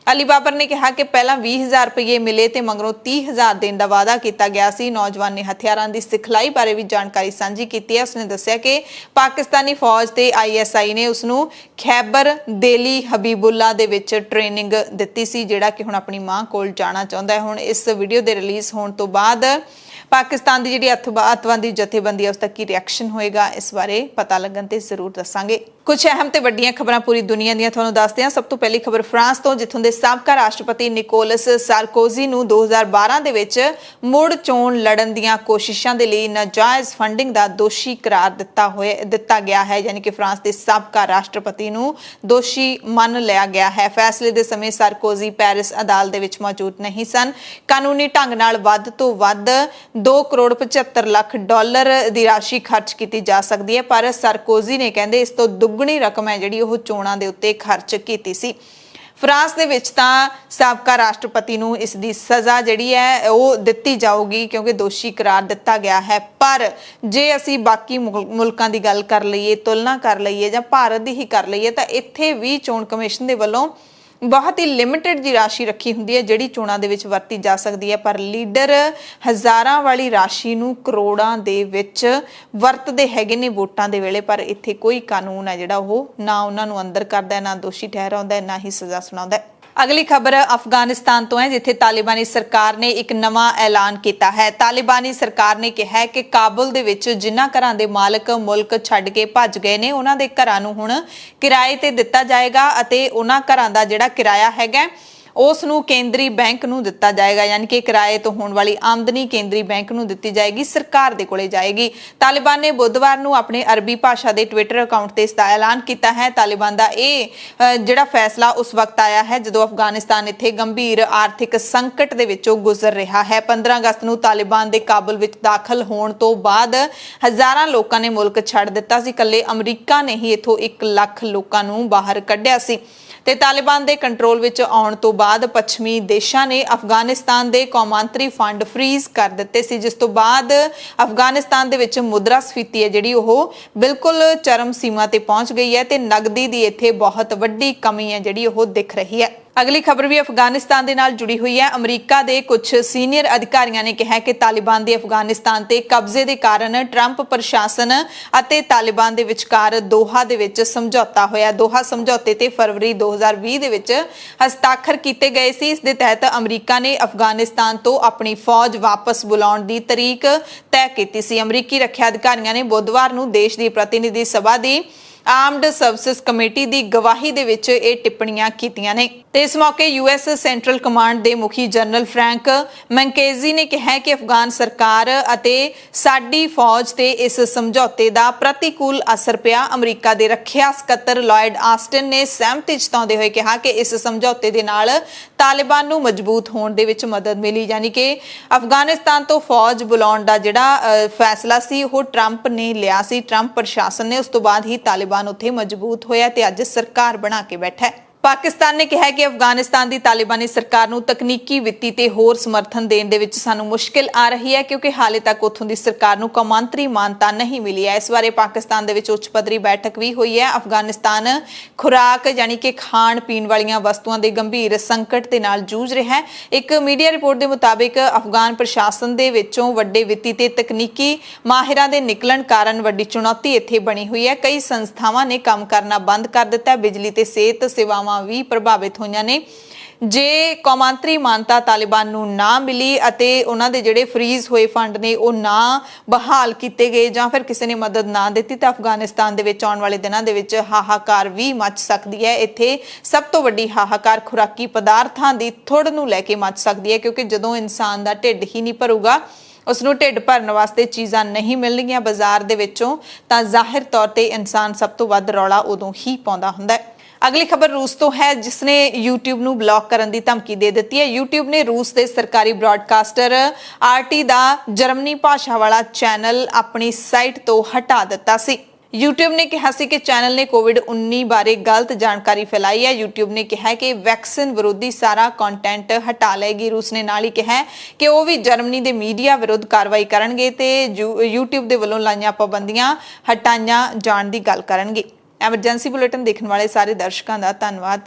ਅਲੀ ਬਾਬਰ ਨੇ ਕਿਹਾ ਕਿ ਪਹਿਲਾਂ 20,000 ਰੁਪਏ ਮਿਲੇ ਤੇ ਮਗਰੋਂ 30,000 ਦੇਣ ਦਾ ਵਾਅਦਾ ਕੀਤਾ ਗਿਆ ਸੀ। ਨੌਜਵਾਨ ਨੇ ਹਥਿਆਰਾਂ ਦੀ ਸਿਖਲਾਈ ਬਾਰੇ ਵੀ ਜਾਣਕਾਰੀ ਸਾਂਝੀ ਕੀਤੀ ਹੈ। ਉਸਨੇ ਦੱਸਿਆ ਕਿ ਪਾਕਿਸਤਾਨੀ ਫੌਜ ਤੇ ISI ਨੇ ਉਸਨੂੰ ਖੈਬਰ ਦੇਲੀ ਹਬੀਬੁੱਲਾ ਦੇ ਵਿੱਚ ਟ੍ਰੇਨਿੰਗ ਦਿੱਤੀ ਸੀ, ਜਿਹੜਾ ਕਿ ਹੁਣ ਆਪਣੀ ਮਾਂ ਕੋਲ ਜਾਣਾ ਚਾਹੁੰਦਾ ਹੈ। ਹੁਣ ਇਸ ਵੀਡੀਓ ਦੇ ਰਿਲੀਜ਼ ਹੋਣ ਤੋਂ ਬਾਅਦ ਪਾਕਿਸਤਾਨ ਦੀ ਜਿਹੜੀ ਅੱਤਵਾਦੀ ਜਥੇਬੰਦੀ ਹੈ ਉਸ ਦਾ ਕੀ ਰਿਐਕਸ਼ਨ ਹੋਏਗਾ, ਇਸ ਬਾਰੇ ਪਤਾ ਲੱਗਣ ਤੇ ਜ਼ਰੂਰ ਦੱਸਾਂਗੇ। ਕੁਝ ਅਹਿਮ ਤੇ ਵੱਡੀਆਂ ਖਬਰਾਂ ਪੂਰੀ ਦੁਨੀਆ ਦੀਆਂ ਤੁਹਾਨੂੰ ਦੱਸਦੇ ਹਾਂ। ਸਭ ਤੋਂ ਪਹਿਲੀ ਖਬਰ ਫਰਾਂਸ ਤੋਂ, ਜਿੱਥੋਂ ਦੇ ਸਾਬਕਾ ਰਾਸ਼ਟਰਪਤੀ ਨਿਕੋਲਸ ਸਾਰਕੋਜ਼ੀ ਨੂੰ 2012 ਦੇ ਵਿੱਚ ਮੁੜ ਚੋਣ ਲੜਨ ਦੀਆਂ ਕੋਸ਼ਿਸ਼ਾਂ ਦੇ ਲਈ ਨਾਜਾਇਜ਼ ਫੰਡਿੰਗ ਦਾ ਦੋਸ਼ੀ ਕਰਾਰ ਦਿੱਤਾ ਗਿਆ ਹੈ। ਯਾਨੀ ਕਿ ਫਰਾਂਸ ਦੇ ਸਾਬਕਾ ਰਾਸ਼ਟਰਪਤੀ ਨੂੰ ਦੋਸ਼ੀ ਮੰਨ ਲਿਆ ਗਿਆ ਹੈ। ਫੈਸਲੇ ਦੇ ਸਮੇਂ ਸਾਰਕੋਜ਼ੀ ਪੈਰਿਸ ਅਦਾਲਤ ਦੇ ਵਿੱਚ ਮੌਜੂਦ ਨਹੀਂ ਸਨ। ਕਾਨੂੰਨੀ ਢੰਗ ਨਾਲ ਵੱਧ ਤੋਂ ਵੱਧ $2.75 ਲੱਖ ਦੀ ਰਾਸ਼ੀ ਖਰਚ ਕੀਤੀ ਜਾ ਸਕਦੀ ਹੈ, ਪਰ ਸਾਰਕੋਜ਼ੀ ਨੇ ਕਹਿੰਦੇ ਇਸ ਤੋਂ ਦੁੱਗਣੀ ਰਕਮ ਹੈ ਜਿਹੜੀ ਉਹ ਚੋਣਾਂ ਦੇ ਉੱਤੇ ਖਰਚ ਕੀਤੀ ਸੀ। ਫਰਾਂਸ ਦੇ ਵਿੱਚ ਤਾਂ ਸਾਬਕਾ ਰਾਸ਼ਟਰਪਤੀ ਨੂੰ ਇਸ ਦੀ ਸਜ਼ਾ ਜਿਹੜੀ ਹੈ ਉਹ ਦਿੱਤੀ ਜਾਊਗੀ ਕਿਉਂਕਿ ਦੋਸ਼ੀ ਕਰਾਰ ਦਿੱਤਾ ਗਿਆ ਹੈ। ਪਰ ਜੇ ਅਸੀਂ ਬਾਕੀ ਮੁਲਕਾਂ ਦੀ ਗੱਲ ਕਰ ਲਈਏ, ਤੁਲਨਾ ਕਰ ਲਈਏ ਜਾਂ ਭਾਰਤ ਦੀ ਹੀ ਕਰ ਲਈਏ, ਤਾਂ ਇੱਥੇ ਵੀ ਚੋਣ ਕਮਿਸ਼ਨ ਦੇ ਵੱਲੋਂ ਬਹੁਤ ਹੀ ਲਿਮਿਟਡ ਜੀ ਰਾਸ਼ੀ ਰੱਖੀ ਹੁੰਦੀ ਹੈ ਜਿਹੜੀ ਚੋਣਾਂ ਦੇ ਵਿੱਚ ਵਰਤੀ ਜਾ ਸਕਦੀ ਹੈ, ਪਰ ਲੀਡਰ ਹਜ਼ਾਰਾਂ ਵਾਲੀ ਰਾਸ਼ੀ ਨੂੰ ਕਰੋੜਾਂ ਦੇ ਵਿੱਚ ਵਰਤਦੇ ਹੈਗੇ ਨੇ ਵੋਟਾਂ ਦੇ ਵੇਲੇ। ਪਰ ਇੱਥੇ ਕੋਈ ਕਾਨੂੰਨ ਹੈ ਜਿਹੜਾ ਉਹ ਨਾ ਉਹਨਾਂ ਨੂੰ ਅੰਦਰ ਕਰਦਾ ਹੈ, ਨਾ ਦੋਸ਼ੀ ਠਹਿਰਾਉਂਦਾ ਹੈ, ਨਾ ਹੀ ਸਜ਼ਾ ਸੁਣਾਉਂਦਾ ਹੈ। ਅਗਲੀ ਖਬਰ ਅਫਗਾਨਿਸਤਾਨ ਤੋਂ ਹੈ, ਜਿੱਥੇ ਤਾਲਿਬਾਨੀ ਸਰਕਾਰ ਨੇ ਇੱਕ ਨਵਾਂ ਐਲਾਨ ਕੀਤਾ ਹੈ। ਤਾਲਿਬਾਨੀ ਸਰਕਾਰ ਨੇ ਕਿਹਾ ਹੈ ਕਿ ਕਾਬੁਲ ਦੇ ਵਿੱਚ ਜਿਨ੍ਹਾਂ ਘਰਾਂ ਦੇ ਮਾਲਕ ਮੁਲਕ ਛੱਡ ਕੇ ਭੱਜ ਗਏ ਨੇ, ਉਹਨਾਂ ਦੇ ਘਰਾਂ ਨੂੰ ਹੁਣ ਕਿਰਾਏ ਤੇ ਦਿੱਤਾ ਜਾਏਗਾ ਅਤੇ ਉਹਨਾਂ ਘਰਾਂ ਦਾ ਜਿਹੜਾ ਕਿਰਾਇਆ ਹੈਗਾ ਉਸ ਨੂੰ ਕੇਂਦਰੀ ਬੈਂਕ ਨੂੰ ਦਿੱਤਾ ਜਾਏਗਾ। ਯਾਨੀ ਕਿ ਕਿਰਾਏ ਤੋਂ ਹੋਣ ਵਾਲੀ ਆਮਦਨੀ ਕੇਂਦਰੀ ਬੈਂਕ ਨੂੰ ਦਿੱਤੀ ਜਾਏਗੀ, ਸਰਕਾਰ ਦੇ ਕੋਲੇ ਜਾਏਗੀ। ਤਾਲਿਬਾਨ ਨੇ ਬੁੱਧਵਾਰ ਨੂੰ ਆਪਣੇ ਅਰਬੀ ਭਾਸ਼ਾ ਦੇ ਟਵਿੱਟਰ ਅਕਾਊਂਟ ਤੇ ਇਸ ਦਾ ਐਲਾਨ ਕੀਤਾ ਹੈ। ਤਾਲਿਬਾਨ ਦਾ ਇਹ ਜਿਹੜਾ ਫੈਸਲਾ ਉਸ ਵਕਤ ਆਇਆ ਹੈ ਜਦੋਂ ਅਫਗਾਨਿਸਤਾਨ ਇੱਥੇ ਗੰਭੀਰ ਆਰਥਿਕ ਸੰਕਟ ਦੇ ਵਿੱਚੋਂ ਗੁਜ਼ਰ ਰਿਹਾ ਹੈ। 15 ਅਗਸਤ ਨੂੰ ਤਾਲਿਬਾਨ ਦੇ ਕਾਬੁਲ ਵਿੱਚ ਦਾਖਲ ਹੋਣ ਤੋਂ ਬਾਅਦ ਹਜ਼ਾਰਾਂ ਲੋਕਾਂ ਨੇ ਮੁਲਕ ਛੱਡ ਦਿੱਤਾ ਸੀ। ਇਕੱਲੇ ਅਮਰੀਕਾ ਨੇ ਹੀ ਇੱਥੋਂ 1 ਲੱਖ ਲੋਕਾਂ ਨੂੰ ਬਾਹਰ ਕੱਢਿਆ ਸੀ ਤੇ ਤਾਲਿਬਾਨ ਦੇ ਕੰਟਰੋਲ ਵਿੱਚ ਆਉਣ ਤੋਂ ਬਾਅਦ ਪੱਛਮੀ ਦੇਸ਼ਾਂ ਨੇ ਅਫਗਾਨਿਸਤਾਨ ਦੇ ਕੌਮਾਂਤਰੀ ਫੰਡ ਫ੍ਰੀਜ਼ ਕਰ ਦਿੱਤੇ ਸੀ, ਜਿਸ ਤੋਂ ਬਾਅਦ ਅਫਗਾਨਿਸਤਾਨ ਦੇ ਵਿੱਚ ਮੁਦਰਾ ਸਫੀਤੀ ਹੈ ਜਿਹੜੀ ਉਹ ਬਿਲਕੁਲ ਚਰਮ ਸੀਮਾ ਤੇ ਪਹੁੰਚ ਗਈ ਹੈ ਤੇ ਨਗਦੀ ਦੀ ਇੱਥੇ ਬਹੁਤ ਵੱਡੀ ਕਮੀ ਹੈ ਜਿਹੜੀ ਉਹ ਦਿਖ ਰਹੀ ਹੈ। ਅਗਲੀ ਖਬਰ ਵੀ ਅਫਗਾਨਿਸਤਾਨ ਦੇ ਨਾਲ ਜੁੜੀ ਹੋਈ ਹੈ। ਅਮਰੀਕਾ ਦੇ ਕੁਝ ਸੀਨੀਅਰ ਅਧਿਕਾਰੀਆਂ ਨੇ ਕਿਹਾ ਕਿ ਤਾਲਿਬਾਨ ਦੇ ਅਫਗਾਨਿਸਤਾਨ ਤੇ ਕਬਜ਼ੇ ਦੇ ਕਾਰਨ ਟਰੰਪ ਪ੍ਰਸ਼ਾਸਨ ਅਤੇ ਤਾਲਿਬਾਨ ਦੇ ਵਿਚਕਾਰ ਦੋਹਾ ਦੇ ਵਿੱਚ ਸਮਝੌਤਾ ਹੋਇਆ। ਦੋਹਾ ਸਮਝੌਤੇ ਤੇ ਫਰਵਰੀ 2020 ਦੇ ਵਿੱਚ ਹਸਤਾਖਰ ਕੀਤੇ ਗਏ ਸੀ। ਇਸ ਦੇ ਤਹਿਤ ਅਮਰੀਕਾ ਨੇ ਅਫਗਾਨਿਸਤਾਨ ਤੋਂ ਆਪਣੀ ਫੌਜ ਵਾਪਸ ਬੁਲਾਉਣ ਦੀ ਤਰੀਕ ਤੈਅ ਕੀਤੀ ਸੀ। ਅਮਰੀਕੀ ਰੱਖਿਆ ਅਧਿਕਾਰੀਆਂ ਨੇ ਬੁੱਧਵਾਰ ਨੂੰ ਦੇਸ਼ ਦੀ ਪ੍ਰਤੀਨਿਧੀ ਸਭਾ ਦੀ ਆਰਮਡ ਸਰਵਿਸਿਜ਼ ਕਮੇਟੀ ਦੀ ਗਵਾਹੀ ਦੇ ਵਿੱਚ ਇਹ ਟਿੱਪਣੀਆਂ ਕੀਤੀਆਂ ਨੇ ਤੇ ਇਸ ਮੌਕੇ US ਸੈਂਟਰਲ ਕਮਾਂਡ ਦੇ ਮੁਖੀ ਜਨਰਲ ਫਰੈਂਕ ਮੈਂਕੇਜ਼ੀ ਨੇ ਕਿਹਾ ਕਿ ਅਫਗਾਨ ਸਰਕਾਰ ਅਤੇ ਸਾਡੀ ਫੌਜ ਤੇ ਇਸ ਸਮਝੌਤੇ ਦਾ ਪ੍ਰਤੀਕੂਲ ਅਸਰ ਪਿਆ। ਅਮਰੀਕਾ ਦੇ ਰੱਖਿਆ ਸਕੱਤਰ ਲਾਇਡ ਆਸਟਨ ਨੇ ਸਹਿਮਤੀ ਜਤਾਉਂਦੇ ਹੋਏ ਕਿਹਾ ਕਿ ਇਸ ਸਮਝੌਤੇ ਦੇ ਨਾਲ ਤਾਲਿਬਾਨ ਨੂੰ ਮਜ਼ਬੂਤ ਹੋਣ ਦੇ ਵਿੱਚ ਮਦਦ ਮਿਲੀ। ਯਾਨੀ ਕਿ ਅਫਗਾਨਿਸਤਾਨ ਤੋਂ ਫੌਜ ਬੁਲਾਉਣ ਦਾ ਜਿਹੜਾ ਫੈਸਲਾ ਸੀ ਉਹ ਟਰੰਪ ਨੇ ਲਿਆ ਸੀ, ਟਰੰਪ ਪ੍ਰਸ਼ਾਸਨ ਨੇ। ਉਸ ਤੋਂ ਬਾਅਦ ਹੀ ਤਾਲਿਬਾਨ ਉੱਥੇ ਮਜ਼ਬੂਤ ਹੋਇਆ ਤੇ ਅੱਜ ਸਰਕਾਰ ਬਣਾ ਕੇ ਬੈਠਾ ਹੈ। ਪਾਕਿਸਤਾਨ ਨੇ ਕਿਹਾ ਕਿ ਅਫਗਾਨਿਸਤਾਨ ਦੀ ਤਾਲਿਬਾਨੀ ਸਰਕਾਰ ਨੂੰ ਤਕਨੀਕੀ, ਵਿੱਤੀ ਤੇ ਹੋਰ ਸਮਰਥਨ ਦੇਣ ਦੇ ਵਿੱਚ ਸਾਨੂੰ ਮੁਸ਼ਕਿਲ ਆ ਰਹੀ ਹੈ ਕਿਉਂਕਿ ਹਾਲੇ ਤੱਕ ਉੱਥੋਂ ਦੀ ਸਰਕਾਰ ਨੂੰ ਕੌਮਾਂਤਰੀ ਮਾਨਤਾ ਨਹੀਂ ਮਿਲੀ ਹੈ। ਇਸ ਬਾਰੇ ਪਾਕਿਸਤਾਨ ਦੇ ਵਿੱਚ ਉੱਚ ਪੱਧਰੀ ਬੈਠਕ ਵੀ ਹੋਈ ਹੈ। ਅਫਗਾਨਿਸਤਾਨ ਖੁਰਾਕ ਯਾਨੀ ਕਿ ਖਾਣ ਪੀਣ ਵਾਲੀਆਂ ਵਸਤੂਆਂ ਦੇ ਗੰਭੀਰ ਸੰਕਟ ਦੇ ਨਾਲ ਜੂਝ ਰਿਹਾ ਹੈ। ਇੱਕ ਮੀਡੀਆ ਰਿਪੋਰਟ ਦੇ ਮੁਤਾਬਿਕ ਅਫਗਾਨ ਪ੍ਰਸ਼ਾਸਨ ਦੇ ਵਿੱਚੋਂ ਵੱਡੇ ਵਿੱਤੀ ਤੇ ਤਕਨੀਕੀ ਮਾਹਿਰਾਂ ਦੇ ਨਿਕਲਣ ਕਾਰਨ ਵੱਡੀ ਚੁਣੌਤੀ ਇੱਥੇ ਬਣੀ ਹੋਈ ਹੈ। ਕਈ ਸੰਸਥਾਵਾਂ ਨੇ ਕੰਮ ਕਰਨਾ ਬੰਦ ਕਰ ਦਿੱਤਾ ਹੈ। ਬਿਜਲੀ ਤੇ ਸਿਹਤ ਸੇਵਾਵਾਂ ਵੀ ਪ੍ਰਭਾਵਿਤ ਹੋਈਆਂ ਨੇ। ਜੇ ਕੌਮਾਂਤਰੀ ਮਾਨਤਾ ਤਾਲਿਬਾਨ ਨੂੰ ਨਾ ਮਿਲੀ ਅਤੇ ਉਹਨਾਂ ਦੇ ਜਿਹੜੇ ਫ੍ਰੀਜ਼ ਹੋਏ ਫੰਡ ਨੇ ਉਹ ਨਾ ਬਹਾਲ ਕੀਤੇ ਗਏ ਜਾਂ ਫਿਰ ਕਿਸੇ ਨੇ ਮਦਦ ਨਾ ਦਿੱਤੀ ਤਾਂ ਅਫਗਾਨਿਸਤਾਨ ਦੇ ਵਿੱਚ ਆਉਣ ਵਾਲੇ ਦਿਨਾਂ ਦੇ ਵਿੱਚ ਹਾਹਾਕਾਰ ਵੀ ਮਚ ਸਕਦੀ ਹੈ। ਇੱਥੇ ਸਭ ਤੋਂ ਵੱਡੀ ਹਾਹਾਕਾਰ ਖੁਰਾਕੀ ਪਦਾਰਥਾਂ ਦੀ ਥੁੜ ਨੂੰ ਲੈ ਕੇ ਮਚ ਸਕਦੀ ਹੈ ਕਿਉਂਕਿ ਜਦੋਂ ਇਨਸਾਨ ਦਾ ਢਿੱਡ ਹੀ ਨਹੀਂ ਭਰੂਗਾ, ਉਸਨੂੰ ਢਿੱਡ ਭਰਨ ਵਾਸਤੇ ਚੀਜ਼ਾਂ ਨਹੀਂ ਮਿਲਣਗੀਆਂ ਬਾਜ਼ਾਰ ਦੇ ਵਿੱਚੋਂ, ਤਾਂ ਜ਼ਾਹਿਰ ਤੌਰ ਤੇ ਇਨਸਾਨ ਸਭ ਤੋਂ ਵੱਧ ਰੌਲਾ ਉਦੋਂ ਹੀ ਪਾਉਂਦਾ ਹੁੰਦਾ ਹੈ। ਅਗਲੀ ਖਬਰ ਰੂਸ ਤੋਂ ਹੈ, ਜਿਸਨੇ YouTube ਨੂੰ ਬਲੌਕ ਕਰਨ ਦੀ ਧਮਕੀ ਦੇ ਦਿੱਤੀ ਹੈ। YouTube ਨੇ ਰੂਸ ਦੇ ਸਰਕਾਰੀ ਬ੍ਰਾਡਕਾਸਟਰ RT ਦਾ ਜਰਮਨੀ ਭਾਸ਼ਾ ਵਾਲਾ ਚੈਨਲ ਆਪਣੀ ਸਾਈਟ ਤੋਂ ਹਟਾ ਦਿੱਤਾ ਸੀ। YouTube ਨੇ ਕਿਹਾ ਸੀ ਕਿ ਚੈਨਲ ਨੇ COVID-19 ਬਾਰੇ ਗਲਤ ਜਾਣਕਾਰੀ ਫੈਲਾਈ ਹੈ। YouTube ਨੇ ਕਿਹਾ ਕਿ ਵੈਕਸੀਨ ਵਿਰੋਧੀ ਸਾਰਾ ਕੰਟੈਂਟ ਹਟਾ ਲਏਗੀ। ਰੂਸ ਨੇ ਨਾਲ ਹੀ ਕਿਹਾ ਕਿ ਉਹ ਵੀ ਜਰਮਨੀ ਦੇ ਮੀਡੀਆ ਵਿਰੁੱਧ ਕਾਰਵਾਈ ਕਰਨਗੇ ਤੇ YouTube ਦੇ ਵੱਲੋਂ ਲਾਈਆਂ ਪਾਬੰਦੀਆਂ ਹਟਾਈਆਂ ਜਾਣ ਦੀ ਗੱਲ ਕਰਨਗੇ। ਐਮਰਜੈਂਸੀ ਬੁਲੇਟਿਨ ਦੇਖਣ ਵਾਲੇ ਸਾਰੇ ਦਰਸ਼ਕਾਂ ਦਾ ਧੰਨਵਾਦ।